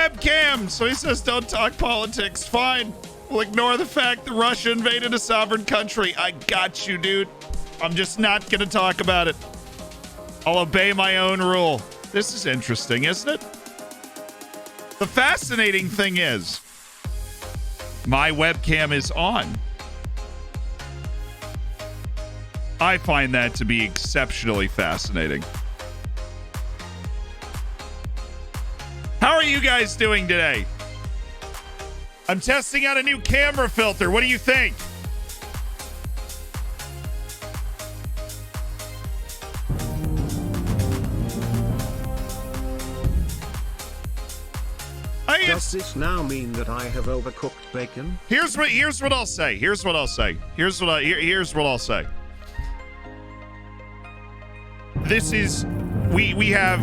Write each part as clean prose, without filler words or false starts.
webcam. So he says, don't talk politics. Fine. We'll ignore the fact that Russia invaded a sovereign country. I got you, dude. I'm just not going to talk about it. I'll obey my own rule. This is interesting, isn't it? The fascinating thing is, my webcam is on. I find that to be exceptionally fascinating. How are you guys doing today? I'm testing out a new camera filter. What do you think? Does this now mean that I have overcooked bacon? Here's what I'll say. Here's what I'll say. This is we have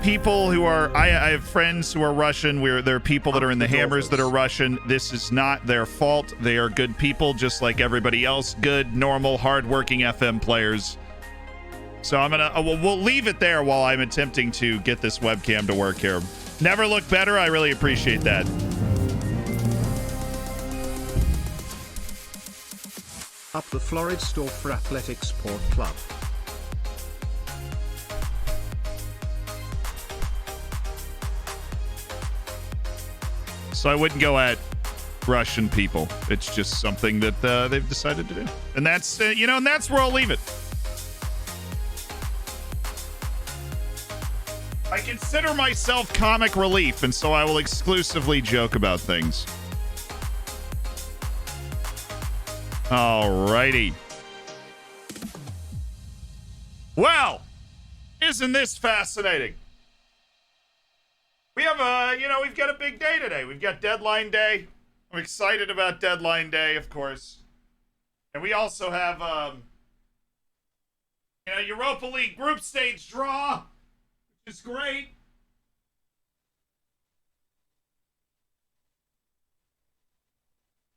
people who are I have friends who are Russian. There are people that are in the Hammers that are Russian. This is not their fault. They are good people just like everybody else. Good, normal, hardworking FM players. So we'll leave it there while I'm attempting to get this webcam to work here. Never look better. I really appreciate that. Up the Florida store for Athletic Sport Club. So I wouldn't go at Russian people. It's just something that they've decided to do. And that's, and that's where I'll leave it. I consider myself comic relief, and so I will exclusively joke about things. Alrighty. Well, isn't this fascinating? We have we've got a big day today. We've got deadline day. I'm excited about deadline day, of course. And we also have, Europa League group stage draw. It's great.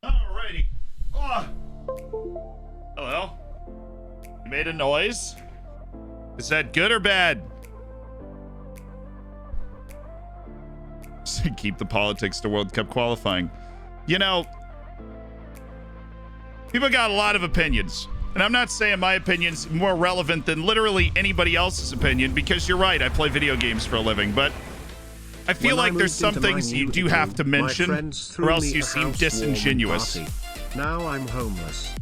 Alrighty. Oh. Hello. You made a noise. Is that good or bad? Keep the politics to World Cup qualifying. People got a lot of opinions. And I'm not saying my opinion's more relevant than literally anybody else's opinion, because you're right, I play video games for a living, but I feel like there's some things you do have to mention, or else you seem disingenuous. Now I'm homeless.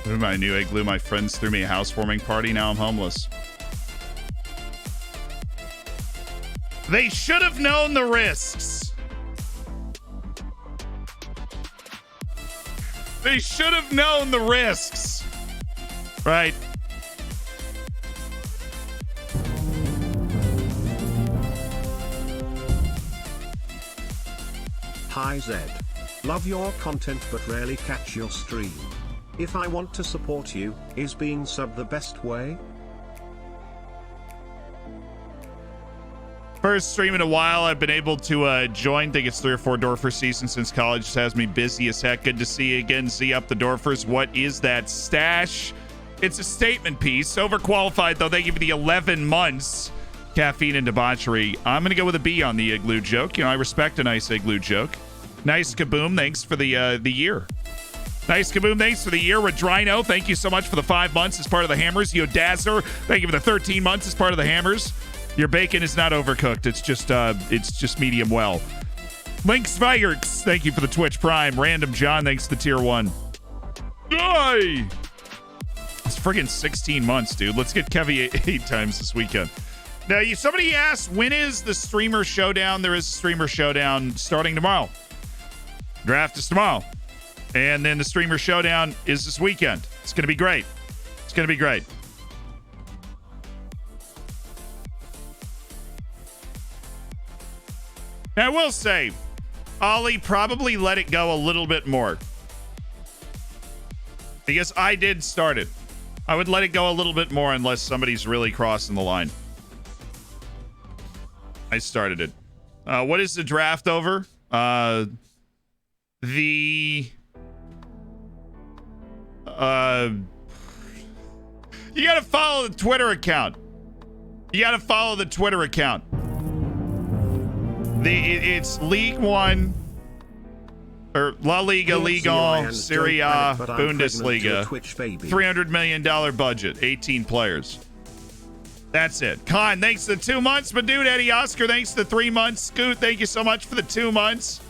My new igloo, my friends threw me a housewarming party, now I'm homeless. They should have known the risks. They should have known the risks. Right. Hi Zed. Love your content but rarely catch your stream. If I want to support you, is being sub the best way? First stream in a while I've been able to join. I think it's 3 or 4 Dorfer seasons since college. Just has me busy as heck. Good to see you again. Z up the Dorfers. What is that stash? It's a statement piece. Overqualified though. They give you the 11 months. Caffeine and debauchery. I'm gonna go with a B on the igloo joke. I respect a nice igloo joke. Nice Kaboom. Thanks for the year. Nice Kaboom. Thanks for the year. Redrino. Thank you so much for the 5 months as part of the Hammers. Yodazzler. Thank you for the 13 months as part of the Hammers. Your bacon is not overcooked. It's just medium well. Links Vigers, thank you for the Twitch Prime. Random John, thanks to tier 1. Die! It's friggin' 16 months, dude. Let's get Kevy 8 times this weekend. Now, somebody asked, when is the streamer showdown? There is a streamer showdown starting tomorrow. Draft is tomorrow. And then the streamer showdown is this weekend. It's going to be great. It's going to be great. Now, I will say, Ollie probably let it go a little bit more. Because I did start it. I would let it go a little bit more unless somebody's really crossing the line. I started it. What is the draft over? You gotta follow the Twitter account. You gotta follow the Twitter account. It's League One, or La Liga, Ligue 1, Serie A, Bundesliga. $300 million budget, 18 players. That's it. Con, thanks for the 2 months. My dude, Eddie Oscar, thanks for the 3 months. Scoot, thank you so much for the 2 months.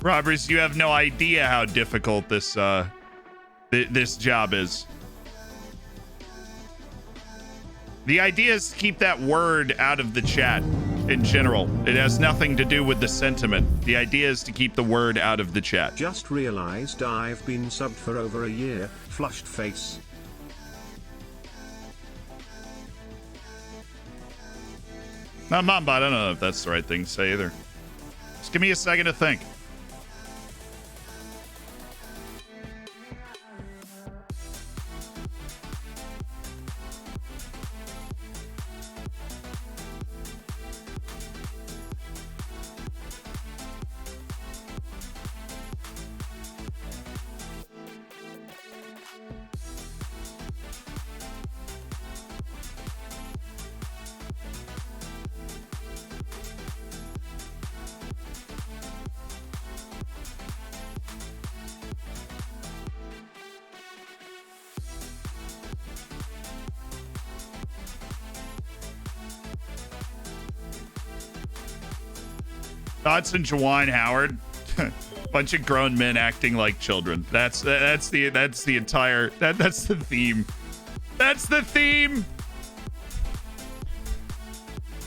Robbers, you have no idea how difficult this this job is. The idea is to keep that word out of the chat in general. It has nothing to do with the sentiment. The idea is to keep the word out of the chat. Just realized I've been subbed for over a year. Flushed face. Now, Mamba, I don't know if that's the right thing to say either. Just give me a second to think. Thoughts on Jawan Howard? Bunch of grown men acting like children. That's the entire that's the theme. That's the theme.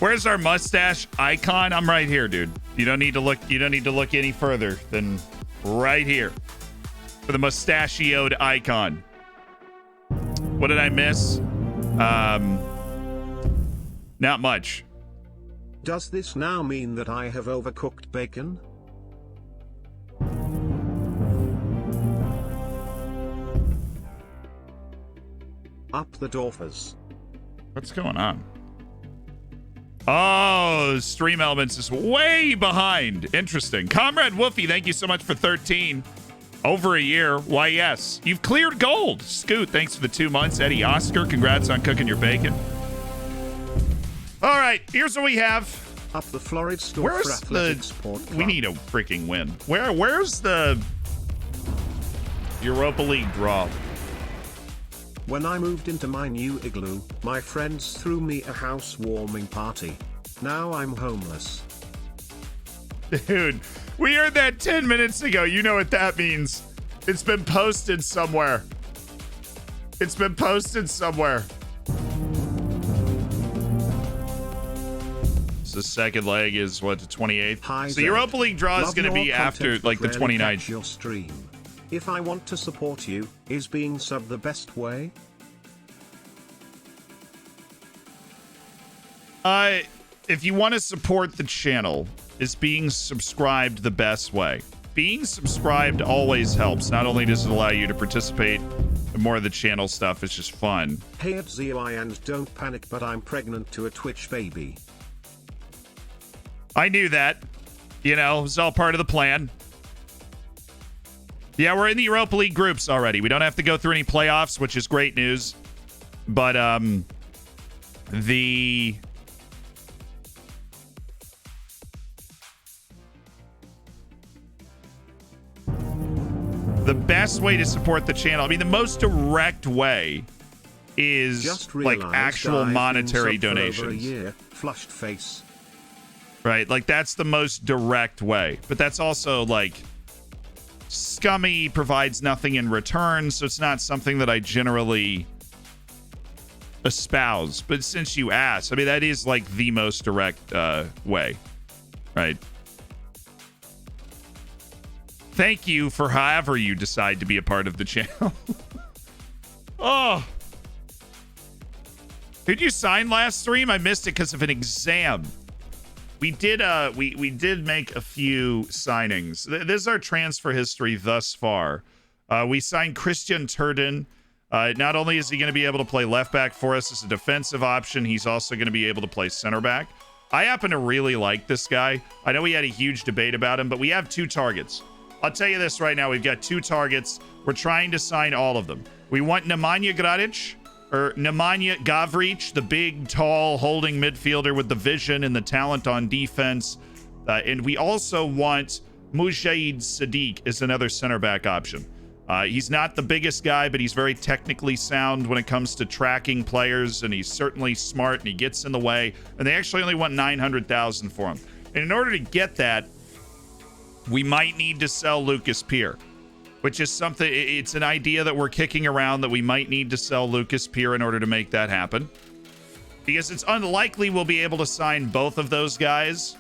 Where's our mustache icon? I'm right here, dude. You don't need to look any further than right here for the mustachioed icon. What did I miss? Not much. Does this now mean that I have overcooked bacon? Up the Dorfers. What's going on? Oh, Stream Elements is way behind. Interesting. Comrade Woofy, thank you so much for 13. Over a year. Why, yes. You've cleared gold. Scoot, thanks for the 2 months. Eddie Oscar, congrats on cooking your bacon. All right, here's what we have. Up the Florid store. Where's for Athletic Sport Club. We need a freaking win. Where's the Europa League draw? When I moved into my new igloo, my friends threw me a housewarming party. Now I'm homeless. Dude, we heard that 10 minutes ago. You know what that means. It's been posted somewhere. It's been posted somewhere. So the second leg is what, the 28th? Hi, so Europa League draw is going to be after like the 29th. Your stream. If I want to support you, is being sub the best way? If you want to support the channel, is being subscribed the best way? Being subscribed always helps. Not only does it allow you to participate in more of the channel stuff, it's just fun. Hey at ZOI and don't panic, but I'm pregnant to a Twitch baby. I knew that. You know, it was all part of the plan. Yeah, we're in the Europa League groups already. We don't have to go through any playoffs, which is great news. But the best way to support the channel, I mean, the most direct way is like actual monetary donations. For over a year. Flushed face. Right, like that's the most direct way. But that's also like scummy, provides nothing in return, so it's not something that I generally espouse. But since you asked, I mean, that is like the most direct way, right? Thank you for however you decide to be a part of the channel. Oh. Did you sign last stream? I missed it because of an exam. we did make a few signings. This is our transfer history thus far. We signed Christian Turden. Not only is he going to be able to play left back for us as a defensive option, he's also going to be able to play center back. I happen to really like this guy. I know we had a huge debate about him, but we have 2 targets. I'll tell you this right now. We've got 2 targets. We're trying to sign all of them. We want Nemanja Gavric, the big, tall, holding midfielder with the vision and the talent on defense. And we also want Mujahid Sadiq as another center back option. He's not the biggest guy, but he's very technically sound when it comes to tracking players, and he's certainly smart, and he gets in the way. And they actually only want $900,000 for him. And in order to get that, we might need to sell Lucas Peer, which is something, it's an idea that we're kicking around, that we might need to sell Lucas Peer in order to make that happen. Because it's unlikely we'll be able to sign both of those guys.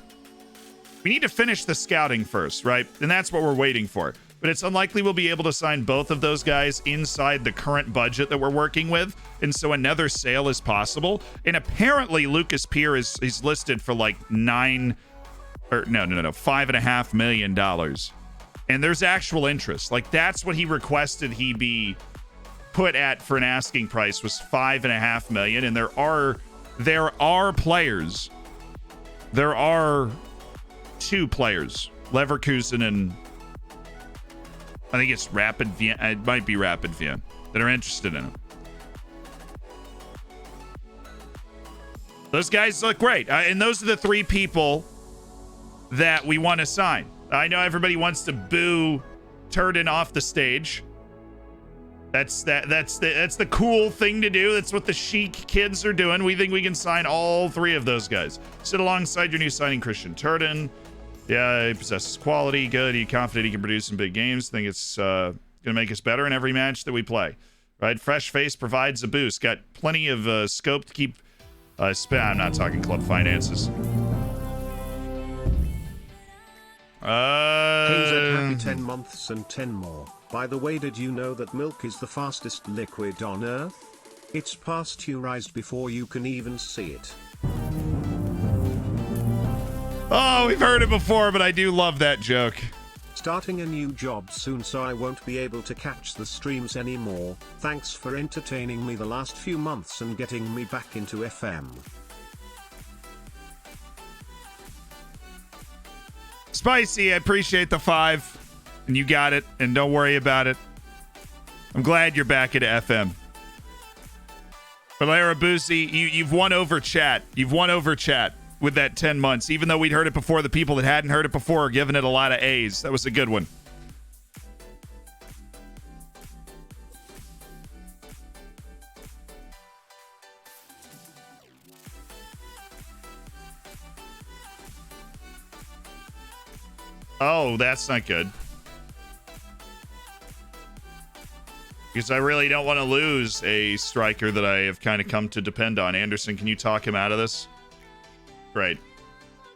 We need to finish the scouting first, right? And that's what we're waiting for. But it's unlikely we'll be able to sign both of those guys inside the current budget that we're working with. And so another sale is possible. And apparently Lucas Peer is listed for like $5.5 million. And there's actual interest. Like, that's what he requested he be put at for an asking price, was $5.5 million. And there are players. There are 2 players, Leverkusen and I think it's Rapid Vienna. It might be Rapid Vienna, that are interested in him. Those guys look great. And those are the 3 people that we want to sign. I know everybody wants to boo Turden off the stage. That's the cool thing to do. That's what the chic kids are doing. We think we can sign all 3 of those guys. Sit alongside your new signing, Christian Turden. Yeah, he possesses quality. Good. He's confident he can produce some big games. Think it's going to make us better in every match that we play. Right? Fresh face provides a boost. Got plenty of scope to keep... I'm not talking club finances. KZ happy 10 months and 10 more. By the way, did you know that milk is the fastest liquid on Earth? It's pasteurized before you can even see it. Oh, we've heard it before, but I do love that joke. Starting a new job soon, so I won't be able to catch the streams anymore. Thanks for entertaining me the last few months and getting me back into FM. Spicy, I appreciate the 5. And you got it, and don't worry about it. I'm glad you're back into FM. Valera Boozy, you've won over chat. You've won over chat with that 10 months. Even though we'd heard it before, the people that hadn't heard it before are giving it a lot of A's. That was a good one. Oh, that's not good. Because I really don't want to lose a striker that I have kind of come to depend on. Anderson, can you talk him out of this? Great.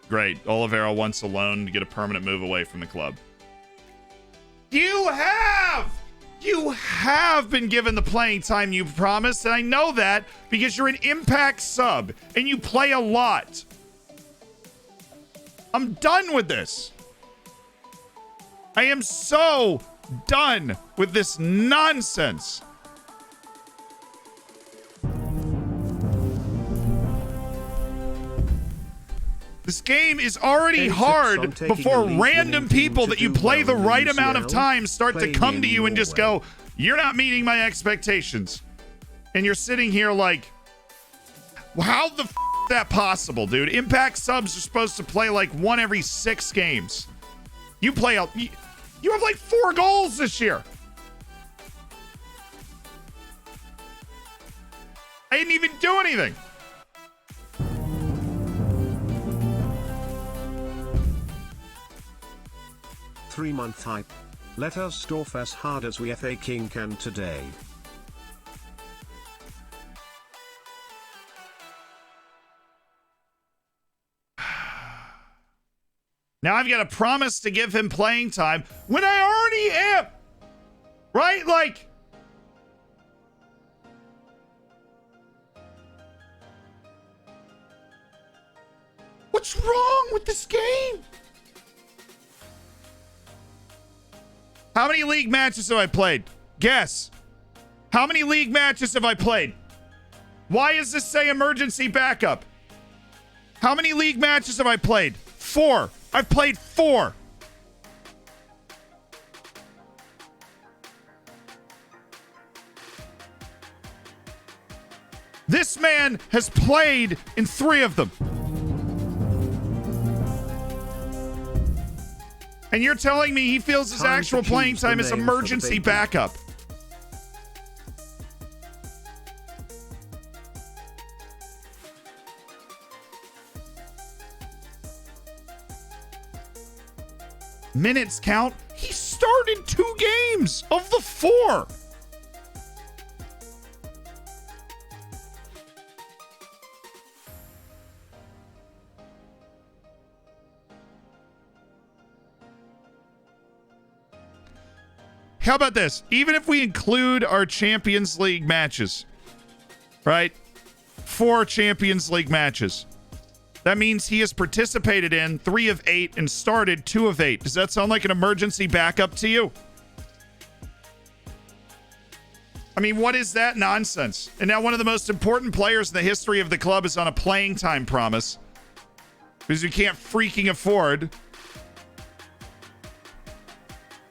Great. Oliveira wants a loan to get a permanent move away from the club. You have been given the playing time you promised, and I know that because you're an impact sub and you play a lot. I'm done with this. I am so done with this nonsense. This game is already hard before random people that you play the right amount of time start to come to you and just go, you're not meeting my expectations. And you're sitting here like, how the f is that possible, dude? Impact subs are supposed to play like 1 every 6 games. You play out. You have like 4 goals this year. I didn't even do anything. Three-month hype. Let us storf as hard as we FA King can today. Now I've got a promise to give him playing time when I already am. Right? Like, What's wrong with this game? How many league matches have I played? Guess. How many league matches have I played? Why does this say emergency backup? How many league matches have I played? 4. I've played 4. This man has played in 3 of them. And you're telling me he feels his actual playing time is emergency backup. Minutes count. He started 2 games of the 4. How about this? Even if we include our Champions League matches, right? 4 Champions League matches. That means he has participated in 3 of 8 and started 2 of 8. Does that sound like an emergency backup to you? I mean, what is that nonsense? And now one of the most important players in the history of the club is on a playing time promise because we can't freaking afford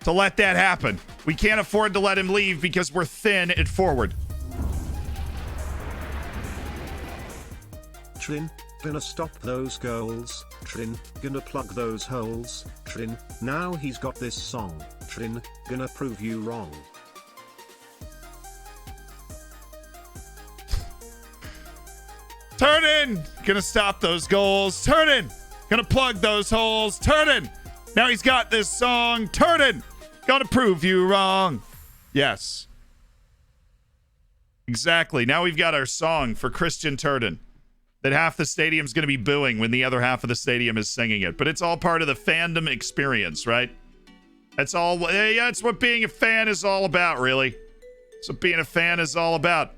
to let that happen. We can't afford to let him leave because we're thin at forward. Trin, gonna stop those goals. Trin, gonna plug those holes. Trin, now he's got this song. Trin, gonna prove you wrong. Turn in! Gonna stop those goals. Turn in! Gonna plug those holes. Turn in! Now he's got this song. Turn in! Gonna prove you wrong. Yes. Exactly. Now we've got our song for Christian Turden that half the stadium's going to be booing when the other half of the stadium is singing it. But it's all part of the fandom experience, right? That's all. Yeah, that's what being a fan is all about, really. That's what being a fan is all about.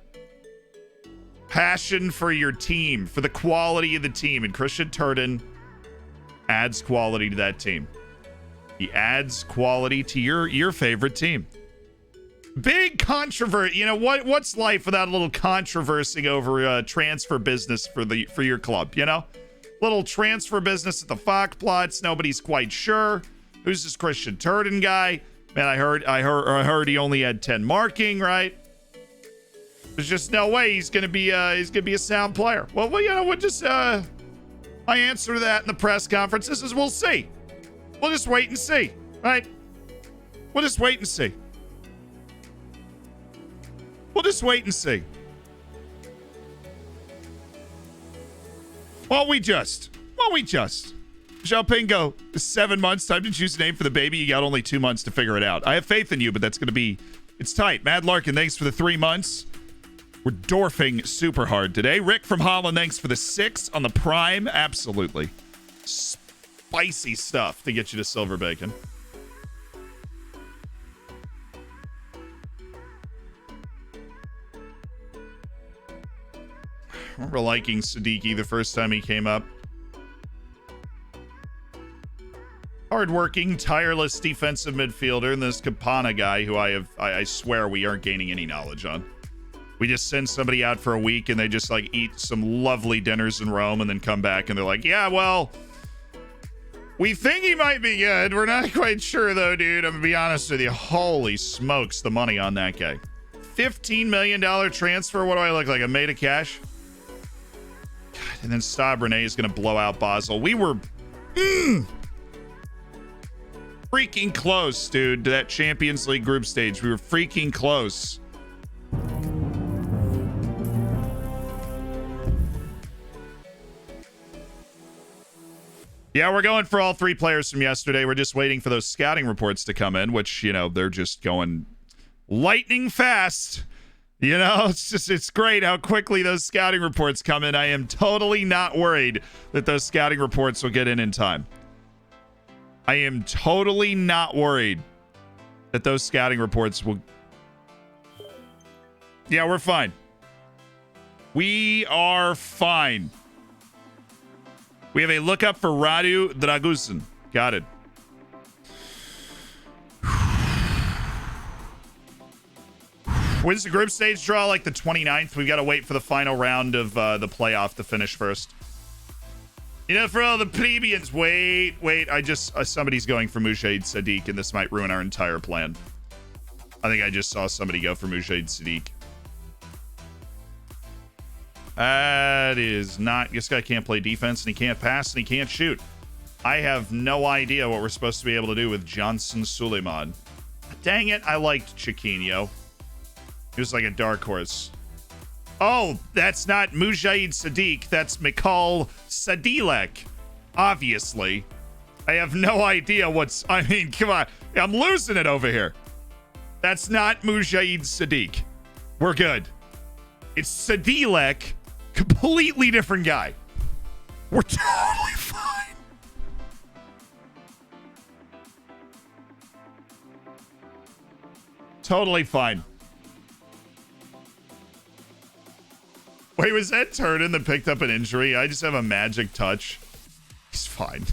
Passion for your team, for the quality of the team. And Christian Turden adds quality to that team. He adds quality to your favorite team. Big controversy. You know what's life without a little controversy over transfer business for your club? You know, little transfer business at the Foxplots. Nobody's quite sure who's this Christian Turden guy. Man, I heard he only had 10 marking. Right? There's just no way he's gonna be a sound player. Well, you know, we'll just my answer to that in the press conferences is we'll see. We'll just wait and see, right? We'll just wait and see. We'll just wait and see. While we just. Zhao Pingo, 7 months, time to choose a name for the baby. You got only 2 months to figure it out. I have faith in you, but that's going to be, it's tight. Mad Larkin, thanks for the 3 months. We're dwarfing super hard today. Rick from Holland, thanks for the 6 on the Prime. Absolutely. Spicy stuff to get you to Silver Bacon. I remember liking Siddiqui the first time he came up. Hardworking, tireless defensive midfielder, and this Campana guy who I swear we aren't gaining any knowledge on. We just send somebody out for a week and they just like eat some lovely dinners in Rome and then come back and they're like, yeah, well, we think he might be good. We're not quite sure, though, dude. I'm going to be honest with you. Holy smokes, the money on that guy. $15 million transfer. What do I look like? I'm made of cash? God, and then Stabrene is going to blow out Basel. We were freaking close, dude, to that Champions League group stage. We were freaking close. Yeah, we're going for all 3 players from yesterday. We're just waiting for those scouting reports to come in, which, you know, they're just going lightning fast. You know, it's great how quickly those scouting reports come in. I am totally not worried that those scouting reports will get in time. I am totally not worried that those scouting reports will... Yeah, we're fine. We are fine. We have a lookup for Radu Dragusin. Got it. When's the group stage draw? Like the 29th. We've got to wait for the final round of the playoff to finish first. You know, for all the plebeians, wait. I just, somebody's going for Mujahid Sadiq, and this might ruin our entire plan. I think I just saw somebody go for Mujahid Sadiq. That is not, this guy can't play defense, and he can't pass, and he can't shoot. I have no idea what we're supposed to be able to do with Johnson Suleiman. Dang it, I liked Chiquinho. He was like a dark horse. Oh, that's not Mujahid Sadiq. That's Mikhail Sadilek. Obviously. I have no idea what's... I mean, come on. I'm losing it over here. That's not Mujahid Sadiq. We're good. It's Sadilek. Completely different guy. We're totally fine. Totally fine. Wait, was that Turden that picked up an injury? I just have a magic touch. He's fine.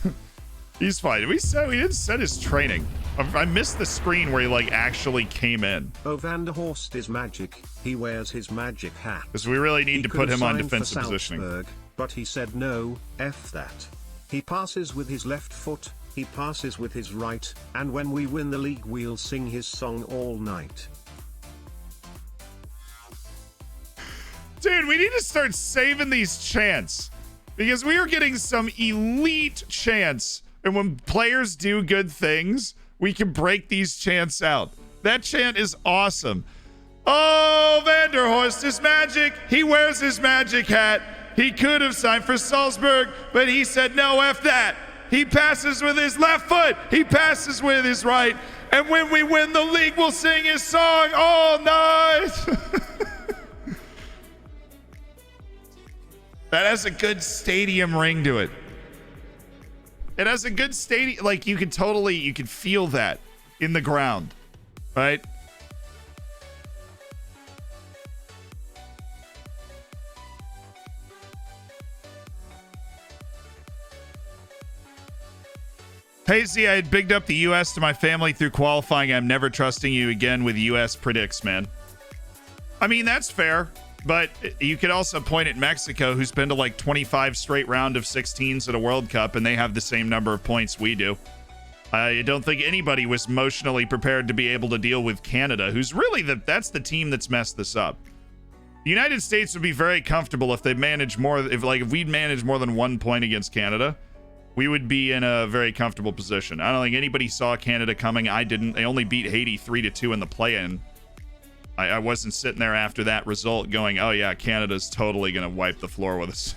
He's fine. We didn't set his training. I missed the screen where he like actually came in. Oh, Van der Horst is magic. He wears his magic hat. Because we really need to put him on defensive positioning. Salzburg, but he said no, F that. He passes with his left foot, he passes with his right, and when we win the league we'll sing his song all night. Dude, we need to start saving these chants. Because we are getting some elite chants. And when players do good things, we can break these chants out. That chant is awesome. Oh, Van der Horst is magic. He wears his magic hat. He could have signed for Salzburg, but he said no, F that. He passes with his left foot. He passes with his right. And when we win the league, we'll sing his song all night. That has a good stadium ring to it. It has a good stadium, like you can feel that in the ground, right? Hey Z, I had bigged up the US to my family through qualifying. I'm never trusting you again with US predicts, man. I mean, that's fair. But you could also point at Mexico, who's been to like 25 straight round of 16s at a World Cup, and they have the same number of points we do. I don't think anybody was emotionally prepared to be able to deal with Canada, who's really that's the team that's messed this up. The United States would be very comfortable if they managed more, if we'd managed more than 1 point against Canada, we would be in a very comfortable position. I don't think anybody saw Canada coming. I didn't. They only beat Haiti 3-2 in the play-in. I wasn't sitting there after that result going, oh yeah, Canada's totally going to wipe the floor with us.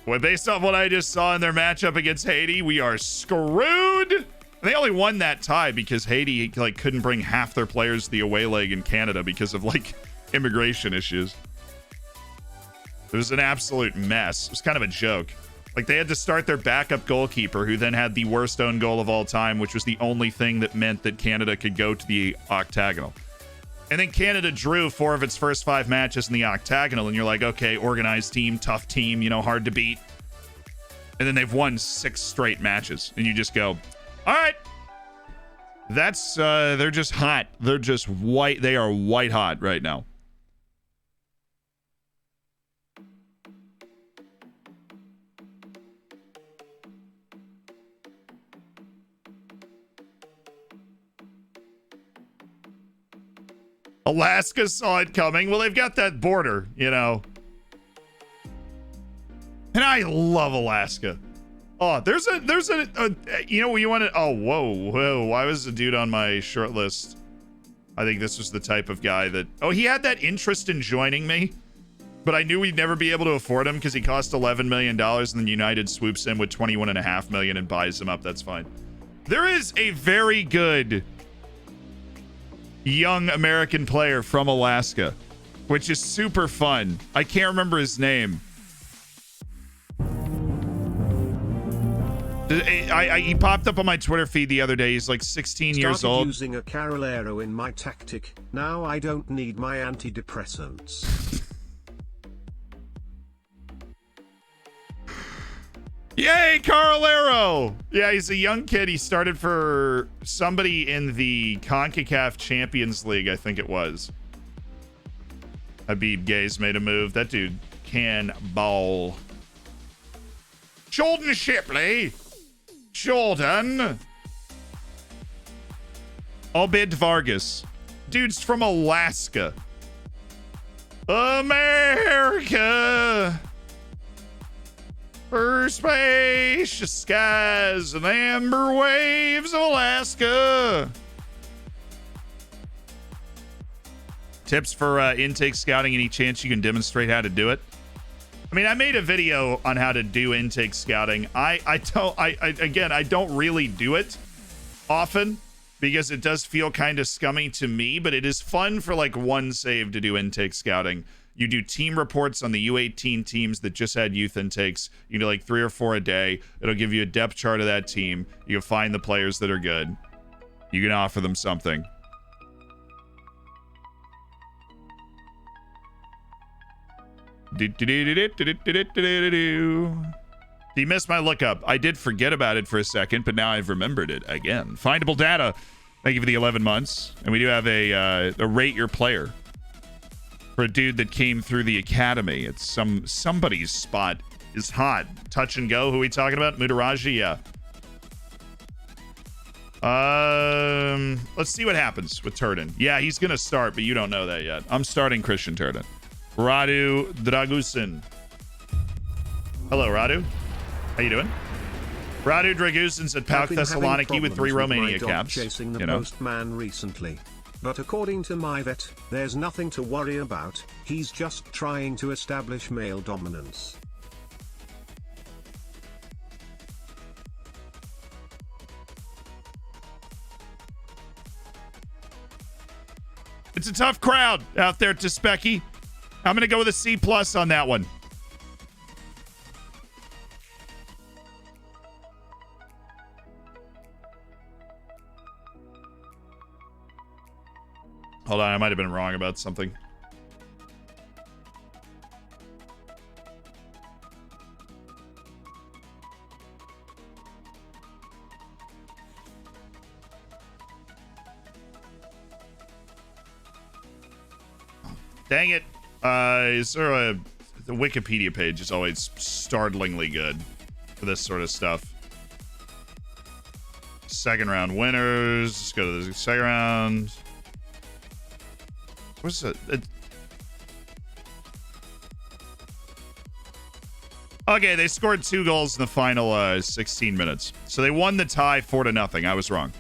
Well, based on what I just saw in their matchup against Haiti, we are screwed. And they only won that tie because Haiti like couldn't bring half their players to the away leg in Canada because of like immigration issues. It was an absolute mess. It was kind of a joke. Like they had to start their backup goalkeeper, who then had the worst own goal of all time, which was the only thing that meant that Canada could go to the octagonal. And then Canada drew 4 of its first 5 matches in the octagonal, and you're like, okay, organized team, tough team, you know, hard to beat. And then they've won 6 straight matches, and you just go, all right. That's, they're just hot. They're just white. They are white hot right now. Alaska saw it coming. Well, they've got that border, you know. And I love Alaska. Oh, there's a you know, you want to, oh, whoa. Why was the dude on my short list? I think this was the type of guy that, oh, he had that interest in joining me, but I knew we'd never be able to afford him because he cost $11 million, and then United swoops in with $21.5 million and buys him up. That's fine. There is a very good young American player from Alaska, which is super fun. I can't remember his name. He popped up on my Twitter feed the other day. He's like 16 years old. Using a Carolero in my tactic. Now I don't need my antidepressants. Yay, Carlero! Yeah, he's a young kid. He started for somebody in the CONCACAF Champions League, I think it was. Habib Gaze made a move. That dude can ball. Jordan Shipley. Jordan. Obed Vargas. Dude's from Alaska. America. For spacious skies and amber waves of Alaska. Tips for intake scouting. Any chance you can demonstrate how to do it? I mean, I made a video on how to do intake scouting. I don't really do it often because it does feel kind of scummy to me, but it is fun for like one save to do intake scouting. You do team reports on the U18 teams that just had youth intakes. You do like 3 or 4 a day. It'll give you a depth chart of that team. You can find the players that are good. You can offer them something. You missed my lookup. I did forget about it for a second, but now I've remembered it again. Findable data. Thank you for the 11 months. And we do have a rate your player for a dude that came through the academy. It's somebody's spot is hot. Touch and go. Who are we talking about? Mutaraji? Yeah. Let's see what happens with Turden. Yeah, he's gonna start, but you don't know that yet. I'm starting Christian Turden. Radu Dragusin. Hello, Radu. How you doing? Radu Dragusin's at PAOK Thessaloniki with 3 Romania caps. Chasing the postman recently. But according to my vet, there's nothing to worry about. He's just trying to establish male dominance. It's a tough crowd out there, Specky. I'm going to go with a C+ on that one. Hold on, I might have been wrong about something. Dang it. Is there the Wikipedia page is always startlingly good for this sort of stuff. Second round winners. Let's go to the second round. What's it? Okay, they scored 2 goals in the final 16 minutes. So they won the tie 4-0. I was wrong.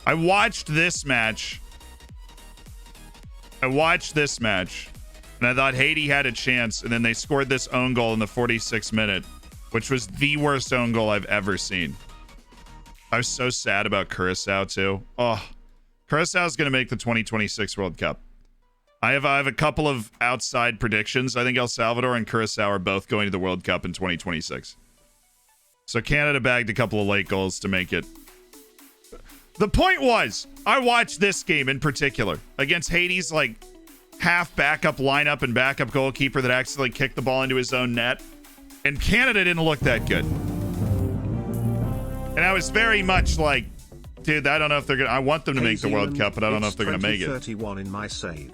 I watched this match. And I thought Haiti had a chance, and then they scored this own goal in the 46th minute, which was the worst own goal I've ever seen. I was so sad about Curacao, too. Oh, Curaçao's going to make the 2026 World Cup. I have a couple of outside predictions. I think El Salvador and Curaçao are both going to the World Cup in 2026. So Canada bagged a couple of late goals to make it. The point was, I watched this game in particular against Haiti's like half backup lineup and backup goalkeeper that accidentally kicked the ball into his own net. And Canada didn't look that good. And I was very much like, dude, I don't know if they're going to... I want them to make the World Cup, but I don't know if they're going to make it. 31 in my save.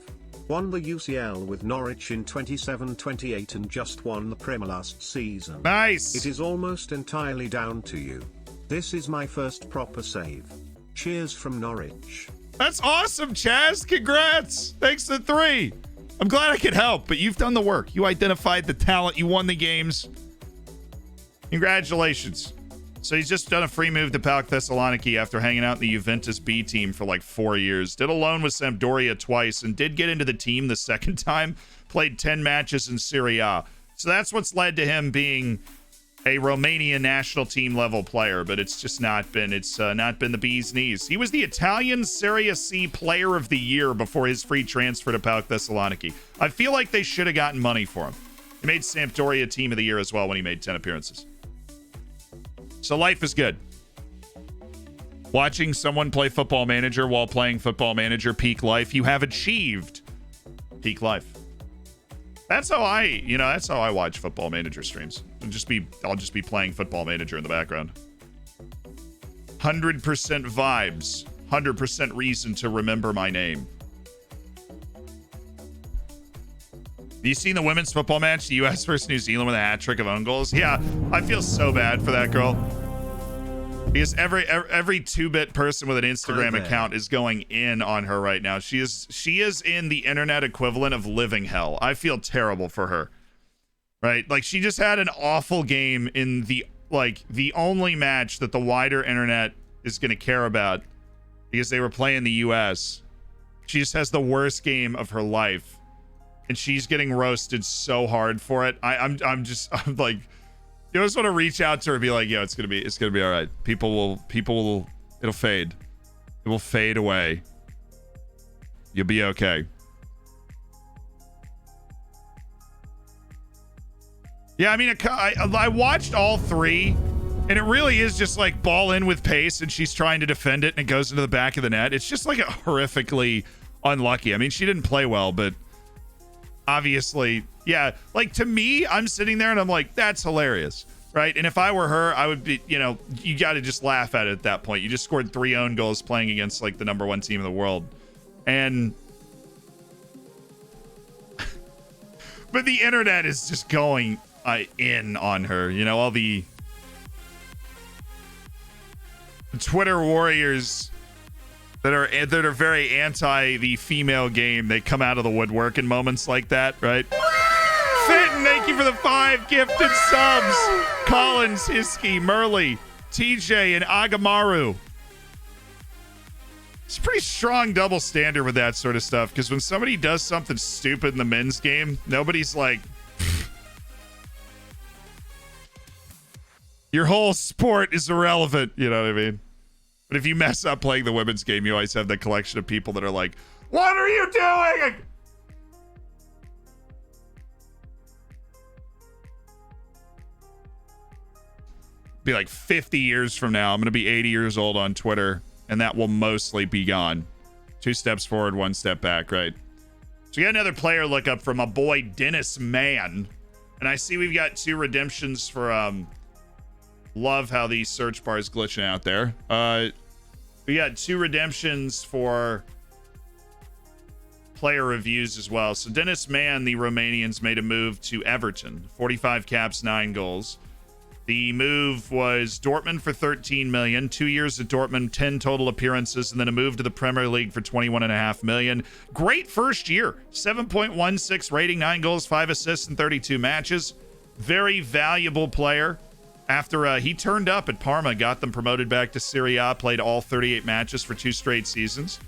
Won the UCL with Norwich in 27-28 and just won the Premier last season. Nice! It is almost entirely down to you. This is my first proper save. Cheers from Norwich. That's awesome, Chaz. Congrats. Thanks to 3. I'm glad I could help, but you've done the work. You identified the talent. You won the games. Congratulations. So he's just done a free move to PAOK Thessaloniki after hanging out in the Juventus B team for like 4 years. Did a loan with Sampdoria twice and did get into the team the second time. Played 10 matches in Serie A. So that's what's led to him being a Romanian national team level player, but it's just not been the bee's knees. He was the Italian Serie C player of the year before his free transfer to PAOK Thessaloniki. I feel like they should have gotten money for him. He made Sampdoria team of the year as well when he made 10 appearances. So life is good. Watching someone play Football Manager while playing Football Manager, peak life. You have achieved peak life. That's how that's how I watch Football Manager streams. I'll just be playing Football Manager in the background. 100% vibes, 100% reason to remember my name. Have you seen the women's football match, the U.S. versus New Zealand with a hat trick of own goals? Yeah, I feel so bad for that girl. Because every 2-bit person with an Instagram account is going in on her right now. She is in the internet equivalent of living hell. I feel terrible for her. Right? Like, she just had an awful game in the only match that the wider internet is going to care about because they were playing the US. She just has the worst game of her life. And she's getting roasted so hard for it. I'm like, you just want to reach out to her and be like, yo, it's gonna be all right. People will, it'll fade. It will fade away. You'll be okay. Yeah, I mean, I watched all three, and it really is just like ball in with pace, and she's trying to defend it, and it goes into the back of the net. It's just like a horrifically unlucky. I mean, she didn't play well, but obviously, yeah, like to me, I'm sitting there and I'm like, that's hilarious, right? And if I were her, I would be, you got to just laugh at it at that point. You just scored 3 own goals playing against like the #1 team in the world. And but the internet is just going in on her, all the Twitter warriors that are very anti the female game. They come out of the woodwork in moments like that, right? Fenton, thank you for the 5 gifted subs. Collins, Hiskey, Murley, TJ, and Agamaru. It's a pretty strong double standard with that sort of stuff, because when somebody does something stupid in the men's game, nobody's like, your whole sport is irrelevant. You know what I mean? But if you mess up playing the women's game, you always have that collection of people that are like, what are you doing? Be like 50 years from now, I'm going to be 80 years old on Twitter, and that will mostly be gone. 2 steps forward, 1 step back, right? So we got another player look up from my boy Dennis Mann. And I see we've got 2 redemptions for love how the search bar is glitching out there. We got 2 redemptions for player reviews as well. So Dennis Mann, the Romanians, made a move to Everton. 45 caps, 9 goals. The move was Dortmund for 13 million, 2 years at Dortmund, 10 total appearances, and then a move to the Premier League for 21.5 million. Great first year. 7.16 rating, 9 goals, 5 assists in 32 matches. Very valuable player. After he turned up at Parma, got them promoted back to Serie A, played all 38 matches for 2 straight seasons.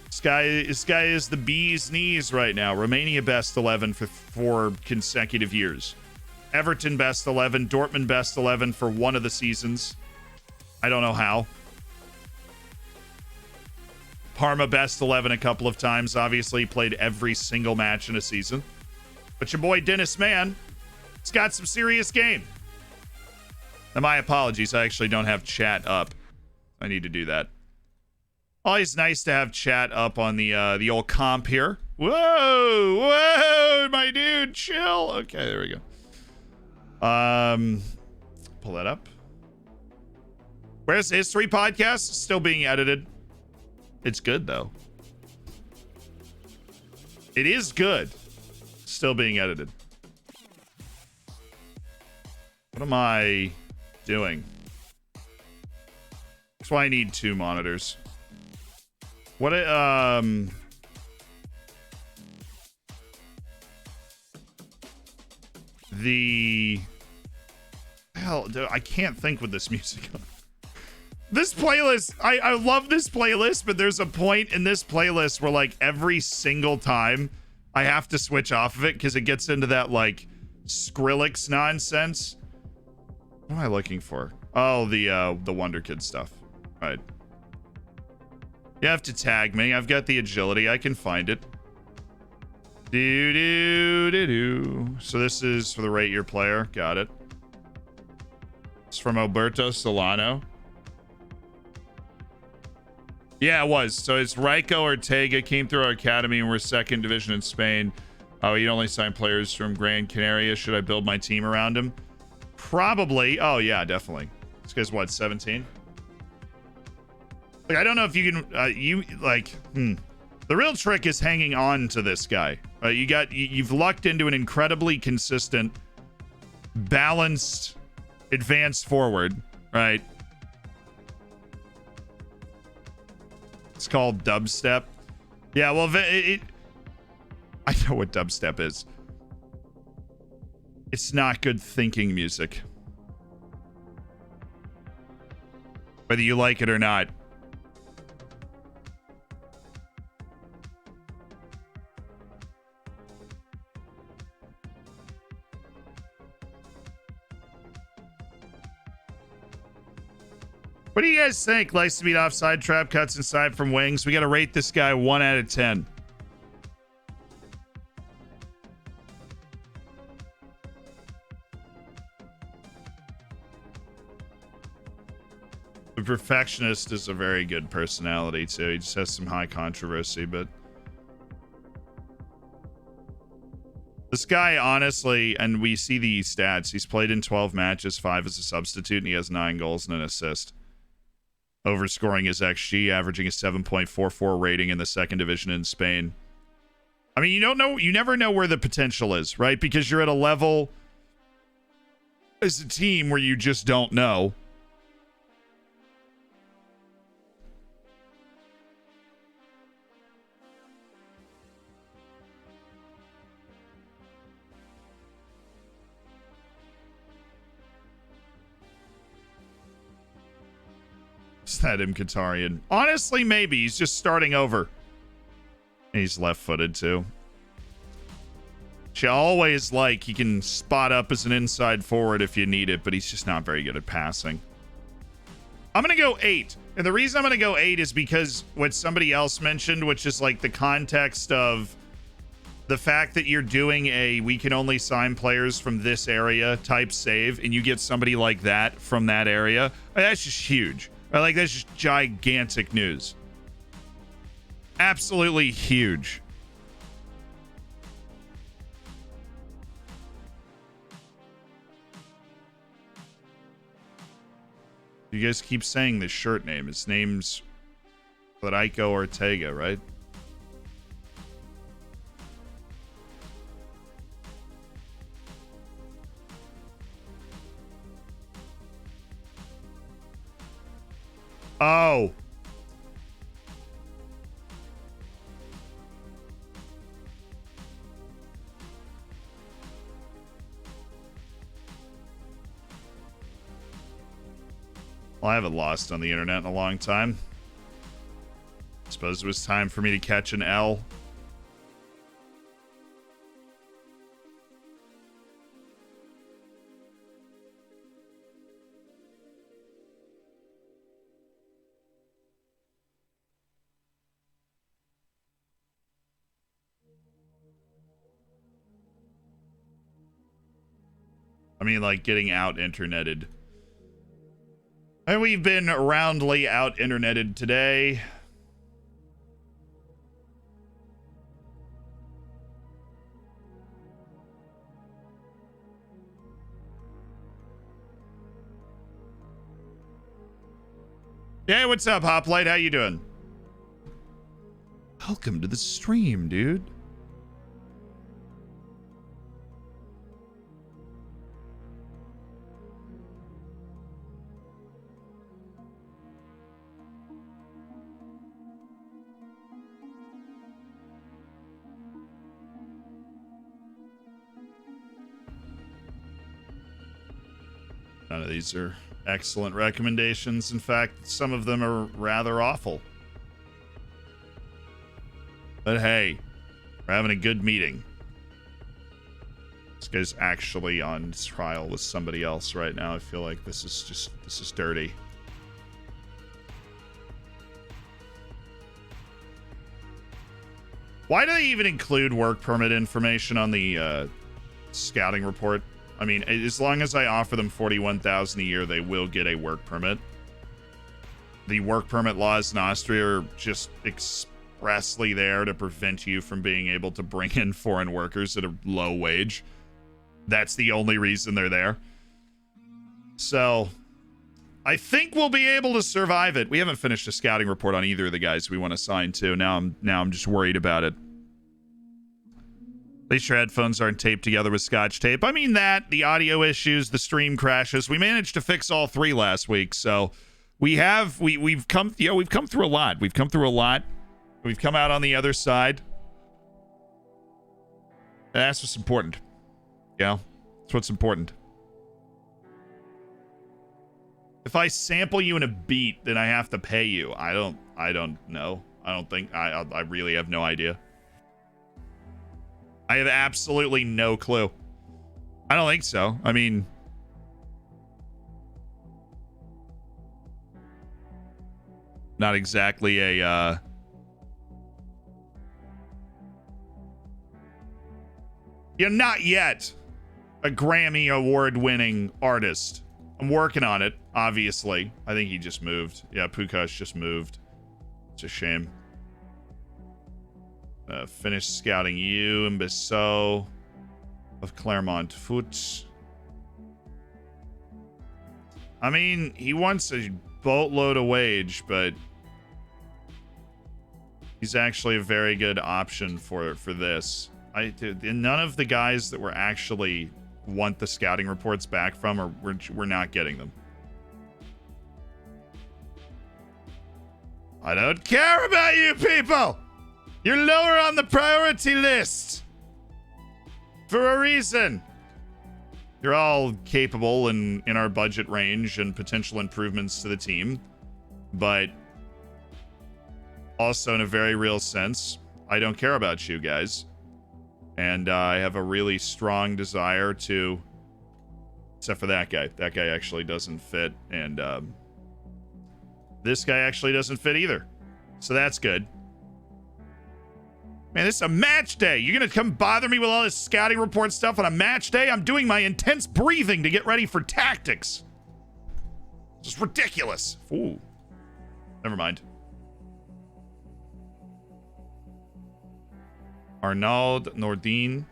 This guy is the bee's knees right now. Romania best 11 for 4 consecutive years. Everton best 11, Dortmund best 11 for 1 of the seasons. I don't know how. Parma best 11 a couple of times. Obviously played every single match in a season. But your boy Dennis Mann, it's got some serious game. Now, my apologies. I actually don't have chat up. I need to do that. Always nice to have chat up on the old comp here. Whoa, my dude, chill. Okay, there we go. Pull that up. Where's the history podcast? Still being edited. It's good though. It is good. Still being edited. What am I doing? That's why I need 2 monitors. What the hell, dude, I can't think with this music on. This playlist, I love this playlist, but there's a point in this playlist where like every single time I have to switch off of it because it gets into that like Skrillex nonsense. What am I looking for? Oh, the wonderkid stuff. All right. You have to tag me. I've got the agility. I can find it. So this is for the rate your player. Got it. It's from Alberto Solano. Yeah, it was. So it's Raiko Ortega, came through our academy and we're 2nd division in Spain. Oh, you only sign players from Gran Canaria. Should I build my team around him? Probably. Oh, yeah, definitely. This guy's what, 17? Like, I don't know if you can, the real trick is hanging on to this guy. You've lucked into an incredibly consistent, balanced, advanced forward, right? It's called dubstep. Yeah, well, I know what dubstep is. It's not good thinking music. Whether you like it or not. What do you guys think? Likes to beat offside, trap cuts inside from wings. We got to rate this guy 1 out of 10. The perfectionist is a very good personality too. He just has some high controversy, but this guy, honestly, and we see the stats, he's played in 12 matches, 5 as a substitute, and he has 9 goals and an assist. Overscoring his XG, averaging a 7.44 rating in the second division in Spain. I mean, you never know where the potential is, right? Because you're at a level as a team where you just don't know. Is that Mkhitaryan? Honestly, maybe. He's just starting over. And he's left-footed, too. Which I always like. He can spot up as an inside forward if you need it, but he's just not very good at passing. I'm going to go 8. And the reason I'm going to go 8 is because what somebody else mentioned, which is like the context of the fact that you're doing a we can only sign players from this area type save, and you get somebody like that from that area. That's just huge. Like, that's just gigantic news. Absolutely huge. You guys keep saying this shirt name. His name's Federico Ortega, right? Oh. Well, I haven't lost on the internet in a long time. I suppose it was time for me to catch an L. I mean, like, getting out interneted. And we've been roundly out interneted today. Hey, what's up, Hoplite? How you doing? Welcome to the stream, dude. None of these are excellent recommendations. In fact, some of them are rather awful. But hey, we're having a good meeting. This guy's actually on trial with somebody else right now. I feel like this is dirty. Why do they even include work permit information on the scouting report? I mean, as long as I offer them $41,000 a year, they will get a work permit. The work permit laws in Austria are just expressly there to prevent you from being able to bring in foreign workers at a low wage. That's the only reason they're there. So I think we'll be able to survive it. We haven't finished a scouting report on either of the guys we want to sign to. Now I'm just worried about it. At least your headphones aren't taped together with scotch tape. I mean that, the audio issues, the stream crashes. We managed to fix all three last week, so we've come through a lot. We've come through a lot. We've come out on the other side. And that's what's important. Yeah, that's what's important. If I sample you in a beat, then I have to pay you. I don't know. I really have no idea. I have absolutely no clue. I don't think so. I mean, not exactly a you're not yet a Grammy award-winning artist. I'm working on it, obviously. I think he just moved. Yeah, Pukash just moved. It's a shame. Finish scouting you and Bissau of Clermont Foot. I mean, he wants a boatload of wage, but he's actually a very good option for this. None of the guys that we're actually want the scouting reports back from, or we're not getting them. I don't care about you people. You're lower on the priority list for a reason. You're all capable in our budget range and potential improvements to the team, but also in a very real sense, I don't care about you guys. And I have a really strong desire to, except for that guy. That guy actually doesn't fit, and this guy actually doesn't fit either. So that's good. Man, this is a match day. You're going to come bother me with all this scouting report stuff on a match day? I'm doing my intense breathing to get ready for tactics. It's just ridiculous. Ooh. Never mind. Arnaud Nordin.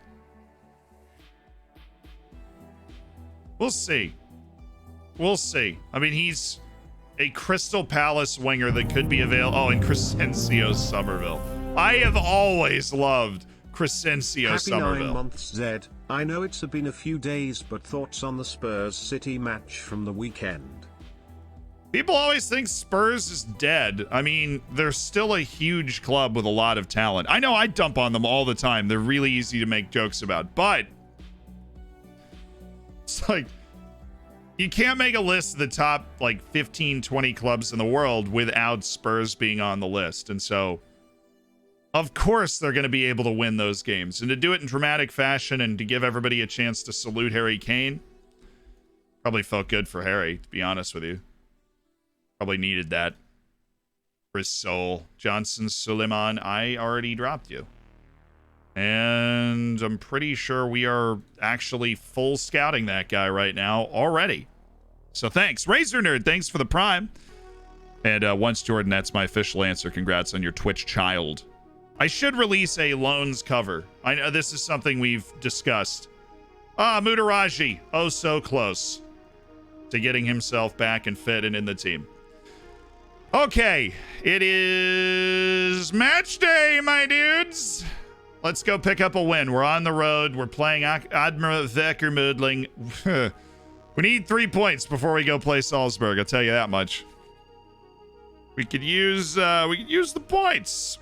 We'll see. We'll see. I mean, he's a Crystal Palace winger that could be available. Oh, and Crescencio Somerville. I have always loved Crescencio Somerville. Happy 9 months, Zed. I know it's been a few days, but thoughts on the Spurs City match from the weekend? People always think Spurs is dead. I mean, they're still a huge club with a lot of talent. I know I dump on them all the time. They're really easy to make jokes about, but it's like, you can't make a list of the top like 15, 20 clubs in the world without Spurs being on the list. And so, of course, they're going to be able to win those games. And to do it in dramatic fashion and to give everybody a chance to salute Harry Kane probably felt good for Harry, to be honest with you. Probably needed that for his soul. Johnson Suleiman, I already dropped you. And I'm pretty sure we are actually full scouting that guy right now already. So thanks. Razor Nerd, thanks for the prime. And once Jordan, that's my official answer. Congrats on your Twitch child. I should release a loans cover. I know this is something we've discussed. Mutaraji, oh so close to getting himself back and fit and in the team. Okay, it is match day, my dudes. Let's go pick up a win. We're on the road. We're playing Admiral Veckermudling. We need 3 points before we go play Salzburg. I'll tell you that much. We could use the points.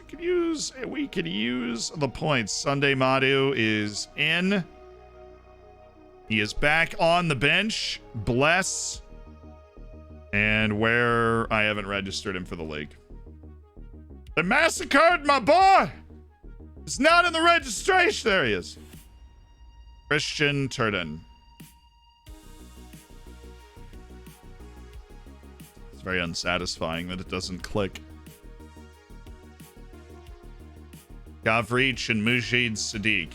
We could use the points. Sunday Madu is in. He is back on the bench. Bless. And where I haven't registered him for the league. They massacred my boy. It's not in the registration. There he is. Christian Turden. It's very unsatisfying that it doesn't click. Gavrich and Mujid Sadiq.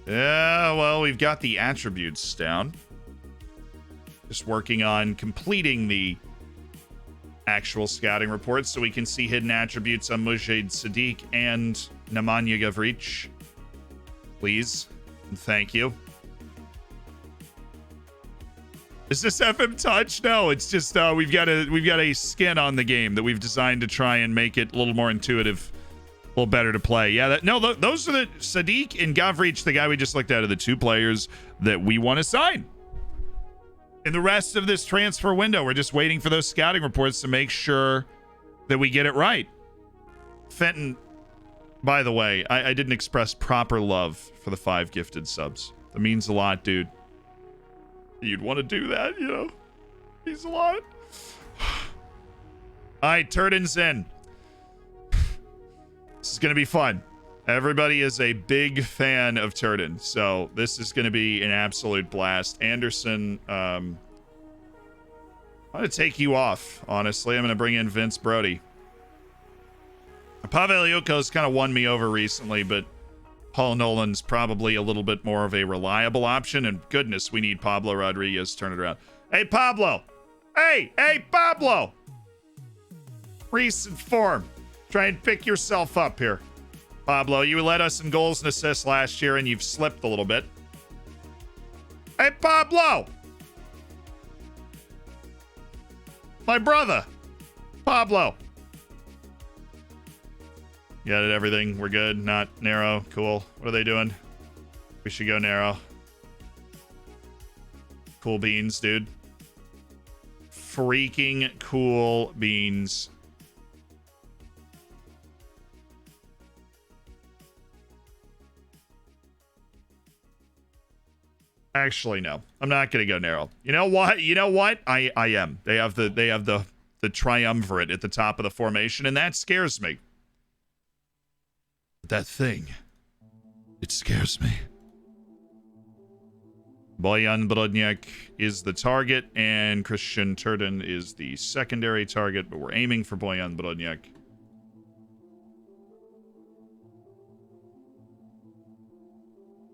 Yeah, well, we've got the attributes down. Just working on completing the actual scouting reports so we can see hidden attributes on Mujahid Sadiq and Nemanja Gavric. Please. And thank you. Does this have him touch? No, it's just we've got a skin on the game that we've designed to try and make it a little more intuitive, a little better to play. Yeah, those are the Sadiq and Gavric, the guy we just looked at, are the 2 players that we want to sign. In the rest of this transfer window, we're just waiting for those scouting reports to make sure that we get it right. Fenton, by the way, I didn't express proper love for the 5 gifted subs. That means a lot, dude. You'd want to do that, you know? Means a lot. All right, Turden's in. This is going to be fun. Everybody is a big fan of Turden, so this is going to be an absolute blast. Anderson, I'm going to take you off, honestly. I'm going to bring in Vince Brody. Pavel Yuko's kind of won me over recently, but Paul Nolan's probably a little bit more of a reliable option, and goodness, we need Pablo Rodriguez to turn it around. Hey, Pablo! Hey, Pablo! Recent form. Try and pick yourself up here. Pablo, you led us in goals and assists last year, and you've slipped a little bit. Hey, Pablo! My brother! Pablo! Got it, everything. We're good. Not narrow. Cool. What are they doing? We should go narrow. Cool beans, dude. Freaking cool beans. Actually, no. I'm not gonna go narrow. You know what? I am. They have the triumvirate at the top of the formation, and that scares me. That thing, it scares me. Bojan Brodniak is the target, and Christian Turden is the secondary target, but we're aiming for Bojan Brodniak.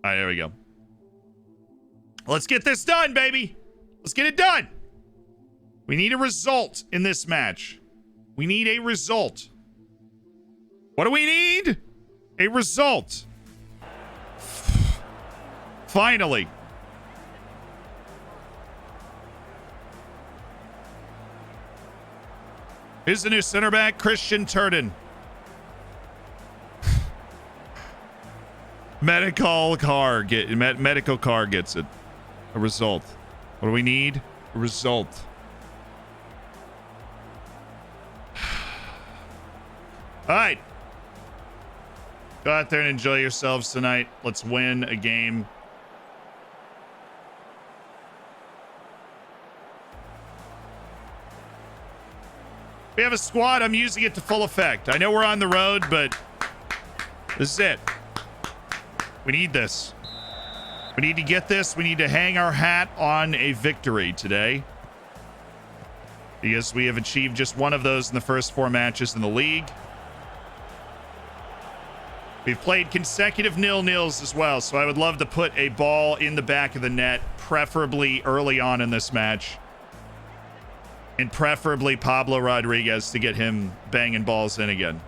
All right, there we go. Let's get this done, baby. Let's get it done. We need a result in this match. We need a result. What do we need? A result. Finally. Here's the new center back, Christian Turden. Medical car gets it. A result. What do we need? A result. All right. Go out there and enjoy yourselves tonight. Let's win a game. We have a squad. I'm using it to full effect. I know we're on the road, but this is it. We need this. We need to get this. We need to hang our hat on a victory today, because we have achieved just one of those in the first 4 matches in the league. We've played consecutive 0-0s as well, so I would love to put a ball in the back of the net, preferably early on in this match. And preferably Pablo Rodriguez to get him banging balls in again.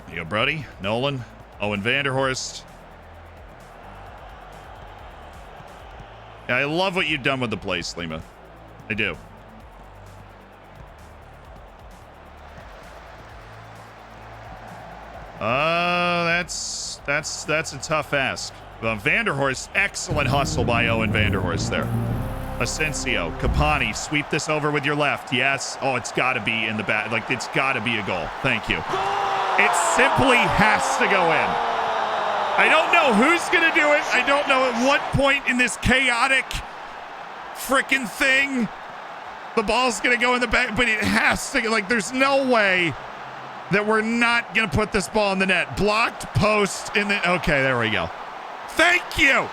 There you go, Brody, Nolan, Owen Vanderhorst. Yeah, I love what you've done with the place, Lima. I do. That's a tough ask. Vanderhorst, excellent hustle by Owen Vanderhorst there. Asensio, Capani, sweep this over with your left. Yes. Oh, it's got to be in the back. Like, it's got to be a goal. Thank you. It simply has to go in. I don't know who's going to do it. I don't know at what point in this chaotic freaking thing the ball's going to go in the back, but it has to. Like, there's no way that we're not going to put this ball in the net. Blocked, post, in the... Okay, there we go. Thank you.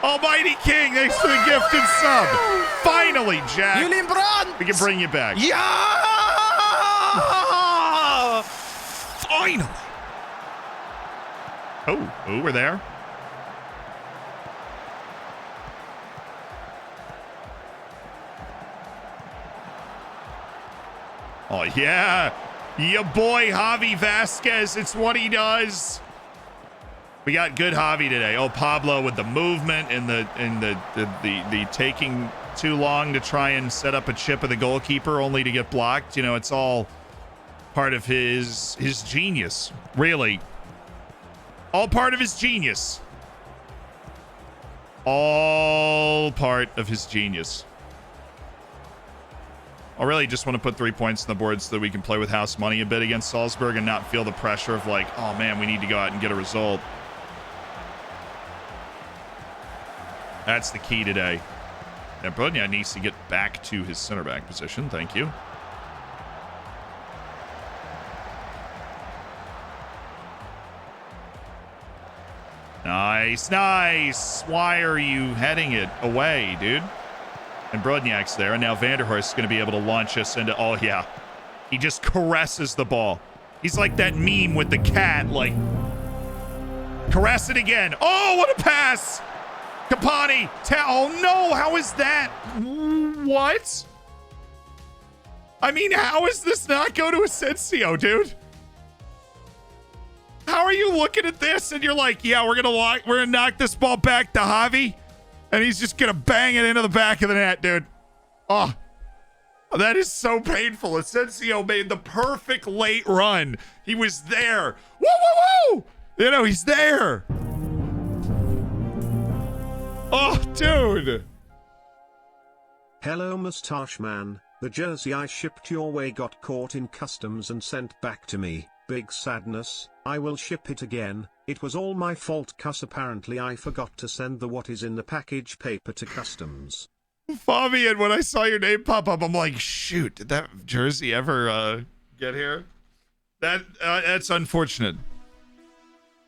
Almighty King, thanks for the gift and sub. Finally, Jack. We can bring you back. Yeah! Finally. Oh, we're there. Oh, yeah. Ya boy, Javi Vasquez. It's what he does. We got good Javi today. Oh, Pablo with the movement and the taking too long to try and set up a chip of the goalkeeper only to get blocked. You know, it's all part of his genius, really. All part of his genius. All part of his genius. I really just want to put 3 points on the board so that we can play with house money a bit against Salzburg and not feel the pressure of like, oh man, we need to go out and get a result. That's the key today. And Bronya needs to get back to his center back position. Thank you. Nice, nice. Why are you heading it away, dude? And Brodniak's there, and now Vanderhorst is going to be able to launch us into... Oh, yeah. He just caresses the ball. He's like that meme with the cat, like... Caress it again. Oh, what a pass! Kapani! Oh, no! How is that? What? I mean, how is this not go to Asensio, dude? How are you looking at this and you're like, yeah, we're gonna knock this ball back to Javi, and he's just gonna bang it into the back of the net, dude. Oh, that is so painful. Asensio made the perfect late run. He was there. Woo, woo, woo! You know, he's there. Oh, dude. Hello, Mustache Man. The jersey I shipped your way got caught in customs and sent back to me. Big sadness. I will ship it again. It was all my fault cause apparently I forgot to send the what is in the package paper to customs. Fabian, when I saw your name pop up, I'm like, shoot, did that jersey ever get here? That's unfortunate.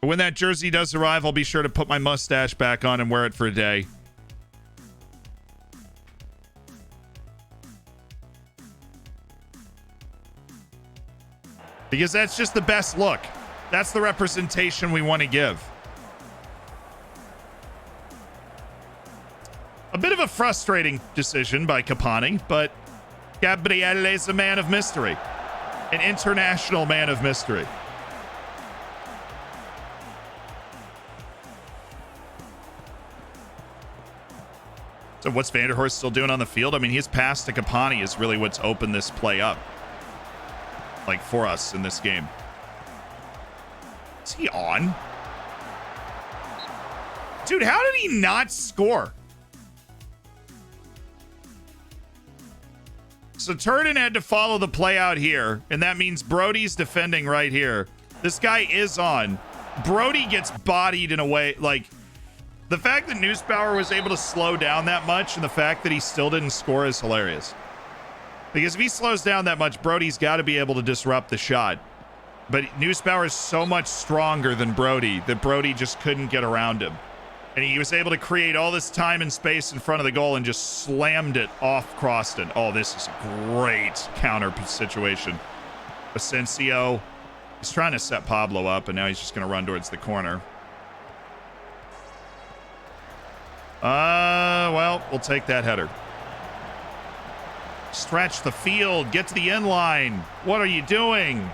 But when that jersey does arrive, I'll be sure to put my mustache back on and wear it for a day. Because that's just the best look. That's the representation we want to give. A bit of a frustrating decision by Capani, but Gabriele is a man of mystery. An international man of mystery. So what's Vanderhorst still doing on the field? I mean, his pass to Capani is really what's opened this play up. Like, for us in this game. Is he on? Dude, how did he not score? So Turden had to follow the play out here, and that means Brody's defending right here. This guy is on. Brody gets bodied in a way, like, the fact that Nussbauer was able to slow down that much and the fact that he still didn't score is hilarious. Because if he slows down that much, Brody's got to be able to disrupt the shot. But Nussbauer is so much stronger than Brody that Brody just couldn't get around him. And he was able to create all this time and space in front of the goal and just slammed it off Croston. Oh, this is a great counter situation. Asensio, he's trying to set Pablo up, and now he's just going to run towards the corner. Well, we'll take that header. Stretch the field. Get to the end line. What are you doing?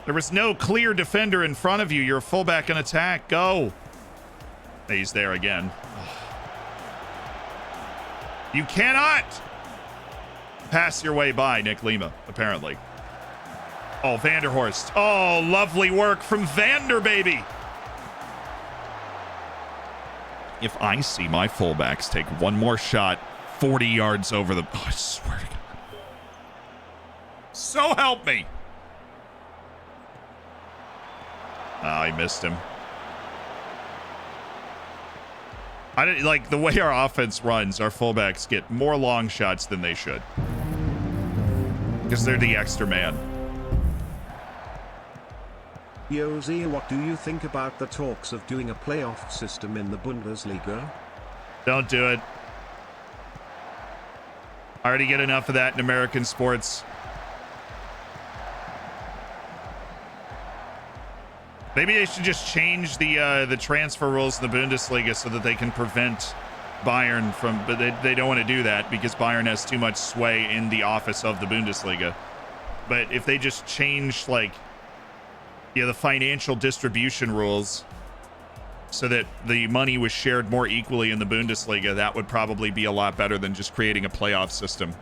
There was no clear defender in front of you. You're a fullback in attack. Go. He's there again. You cannot pass your way by Nick Lima, apparently. Oh, Vanderhorst. Oh, lovely work from Vander, baby. If I see my fullbacks take one more shot 40 yards over the... Oh, I swear to God. So help me. Oh, I missed him. I didn't like the way our offense runs. Our fullbacks get more long shots than they should. Because they're the extra man. Yo, Zia, what do you think about the talks of doing a playoff system in the Bundesliga? Don't do it. I already get enough of that in American sports. Maybe they should just change the transfer rules in the Bundesliga so that they can prevent Bayern from, but they don't want to do that because Bayern has too much sway in the office of the Bundesliga. But if they just change, like, the financial distribution rules so that the money was shared more equally in the Bundesliga, that would probably be a lot better than just creating a playoff system.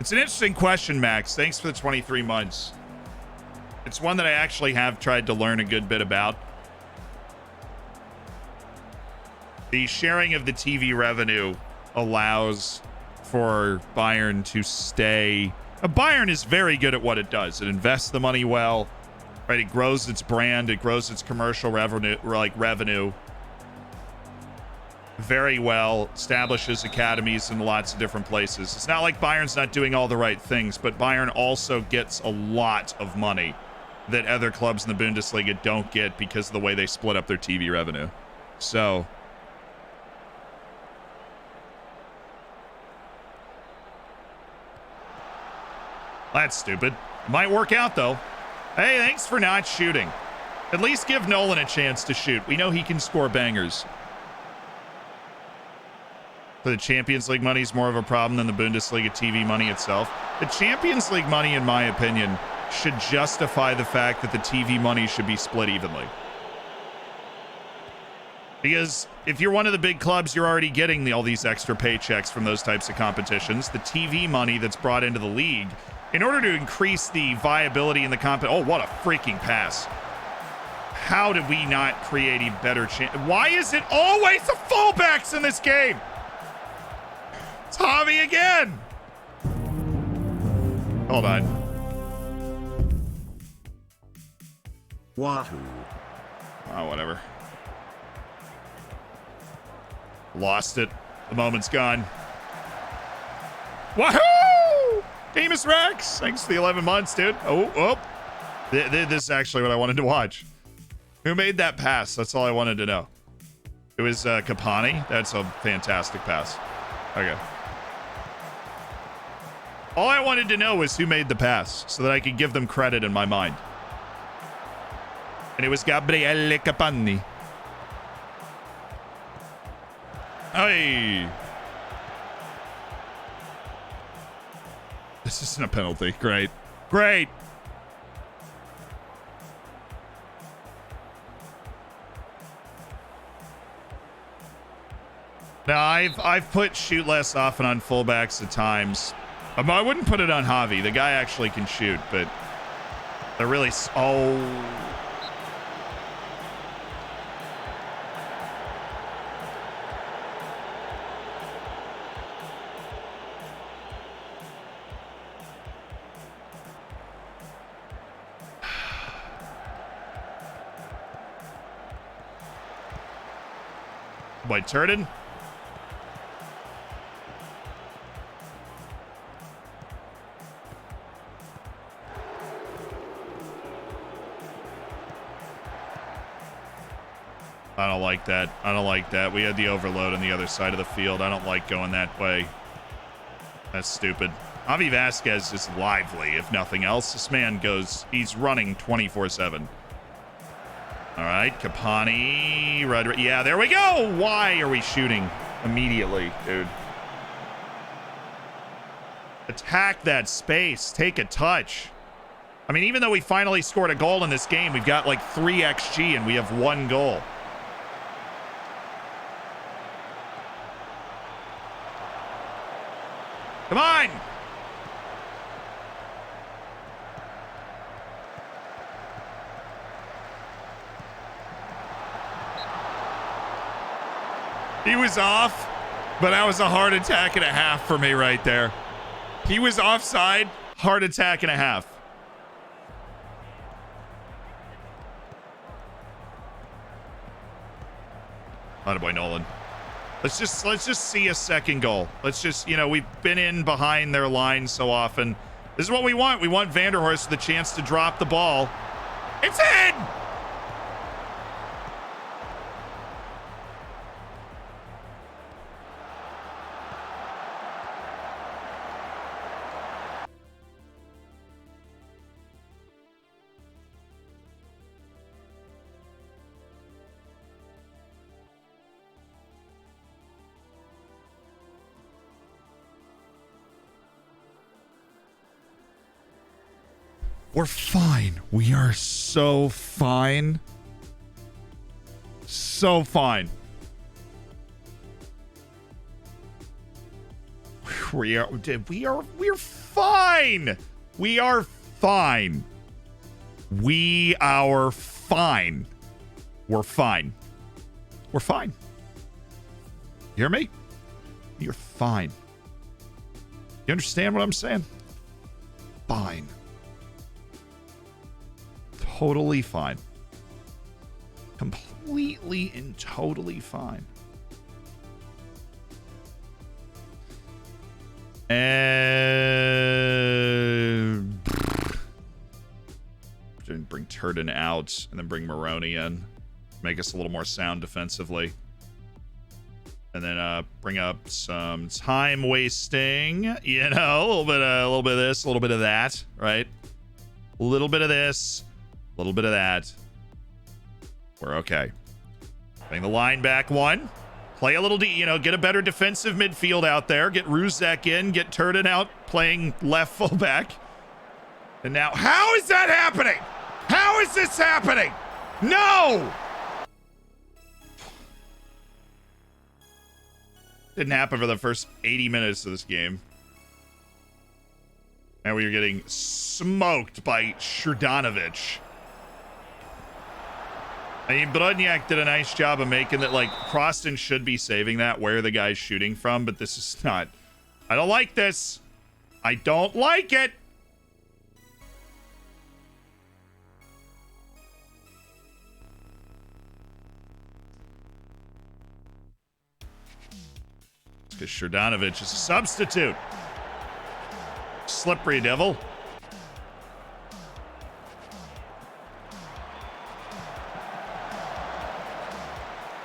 It's an interesting question, Max. Thanks for the 23 months. It's one that I actually have tried to learn a good bit about. The sharing of the TV revenue allows for Bayern to stay. Bayern is very good at what it does. It invests the money well, right? It grows its brand. It grows its commercial revenue very well, establishes academies in lots of different places. It's not like Bayern's not doing all the right things, but Bayern also gets a lot of money that other clubs in the Bundesliga don't get because of the way they split up their TV revenue. So that's stupid. Might work out, though. Hey, thanks for not shooting. At least give Nolan a chance to shoot. We know he can score bangers. So the Champions League money is more of a problem than the Bundesliga TV money itself. The Champions League money, in my opinion, should justify the fact that the TV money should be split evenly. Because if you're one of the big clubs, you're already getting all these extra paychecks from those types of competitions. The TV money that's brought into the league, in order to increase the viability in the oh, what a freaking pass. How did we not create a better chance? Why is it always the fullbacks in this game? It's Javi again. Hold on. Wahoo. Oh, whatever. Lost it. The moment's gone. Wahoo! Demus Rex, thanks for the 11 months, dude. Oh. This is actually what I wanted to watch. Who made that pass? That's all I wanted to know. It was Kapani. That's a fantastic pass. Okay. All I wanted to know was who made the pass so that I could give them credit in my mind. And it was Gabriele Capani. Hey. This isn't a penalty. Great. Great. Now, I've put shoot less often on fullbacks at times. I wouldn't put it on Javi. The guy actually can shoot, but they're really... Oh. Boy, Turden. I don't like that. I don't like that. We had the overload on the other side of the field. I don't like going that way. That's stupid. Javi Vasquez is lively, if nothing else. This man goes, he's running 24/7. All right, Kapani. Yeah, there we go. Why are we shooting immediately, dude? Attack that space. Take a touch. I mean, even though we finally scored a goal in this game, we've got like 3 XG and we have 1 goal. Come on! He was off, but that was a heart attack and a half for me right there. He was offside, heart attack and a half. Attaboy Nolan. Let's just see a second goal. Let's just, we've been in behind their line so often. This is what we want. We want Vanderhorst with the chance to drop the ball. It's in! We're fine. We are so fine. So fine. We're fine. We are fine. We are fine. We're fine. We're fine. You hear me? You're fine. You understand what I'm saying? Fine. Totally fine. Completely and totally fine. And bring Turden out and then bring Maroney in. Make us a little more sound defensively. And then bring up some time wasting, you know, a little bit of this, a little bit of that, right? A little bit of this, a little bit of that. We're okay. Bring the line back one. Play a little, get a better defensive midfield out there. Get Ruzek in. Get Turden out playing left fullback. And now, how is that happening? How is this happening? No! Didn't happen for the first 80 minutes of this game. And we are getting smoked by Shurdanovic. I mean, Brodniak did a nice job of making that, like, Croston should be saving that where the guy's shooting from, but this is not. I don't like this. I don't like it. It's because Shurdanovic is a substitute. Slippery devil.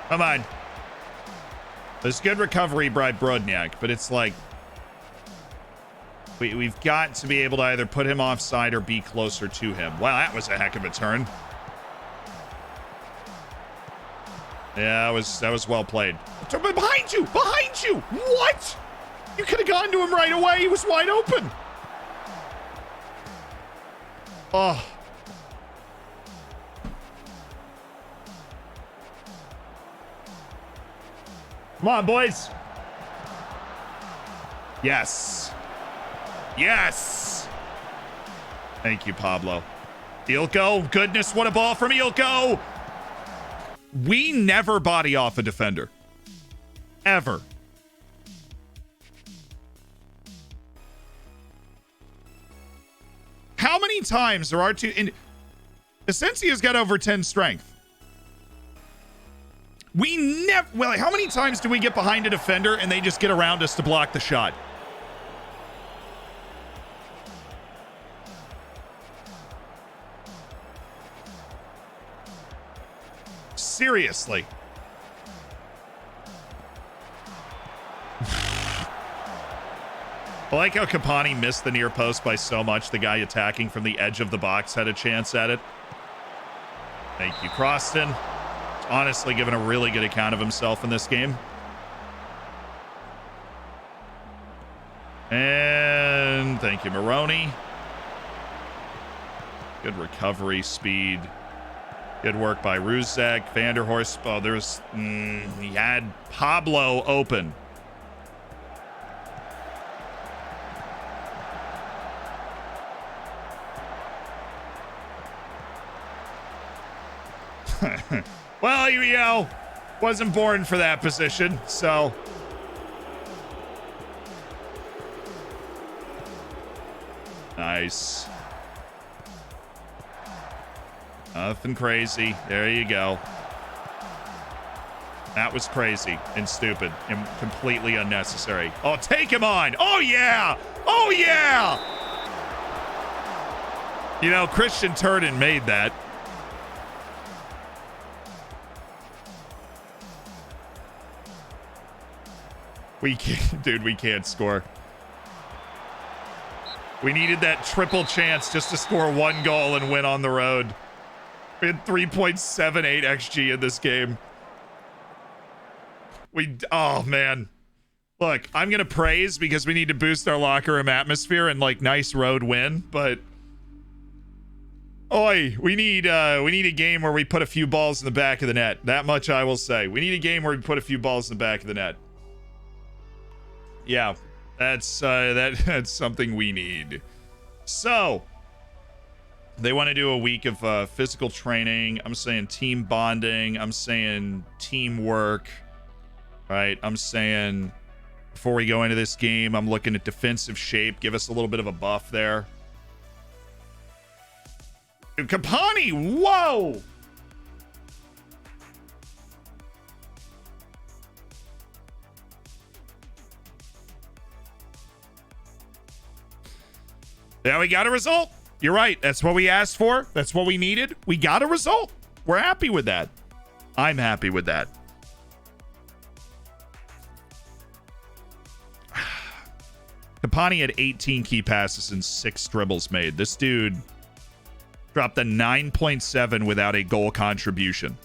Come on. There's good recovery by Brodniak, but it's like we've got to be able to either put him offside or be closer to him. Wow, that was a heck of a turn. Yeah, that was well played. Behind you! Behind you! What? You could have gone to him right away. He was wide open. Oh. Come on, boys. Yes. Yes. Thank you, Pablo. Ilko, goodness, what a ball from Ilko. We never body off a defender. Ever. How many times there are two... Asensio's got over 10 strength. We never... Well, how many times do we get behind a defender and they just get around us to block the shot? Seriously. I like how Kapani missed the near post by so much. The guy attacking from the edge of the box had a chance at it. Thank you, Croston. Honestly given a really good account of himself in this game. And thank you, Maroney. Good recovery speed. Good work by Ruzek. Vanderhorst. Oh, there's... he had Pablo open. Well, you know, wasn't born for that position, so. Nice. Nothing crazy. There you go. That was crazy and stupid and completely unnecessary. Oh, take him on. Oh, yeah. Oh, yeah. You know, Christian Turden made that. We can't, dude, we can't score. We needed that triple chance just to score one goal and win on the road. We had 3.78 XG in this game. Oh man. Look, I'm going to praise because we need to boost our locker room atmosphere and like nice road win, but Oi, we need a game where we put a few balls in the back of the net. That much I will say. We need a game where we put a few balls in the back of the net. Yeah, that's something we need. So, they want to do a week of physical training. I'm saying team bonding. I'm saying teamwork. Right? I'm saying before we go into this game, I'm looking at defensive shape. Give us a little bit of a buff there. Kapani, whoa! Yeah, we got a result. You're right. That's what we asked for. That's what we needed. We got a result. We're happy with that. I'm happy with that. Kapani had 18 key passes and 6 dribbles made. This dude dropped a 9.7 without a goal contribution.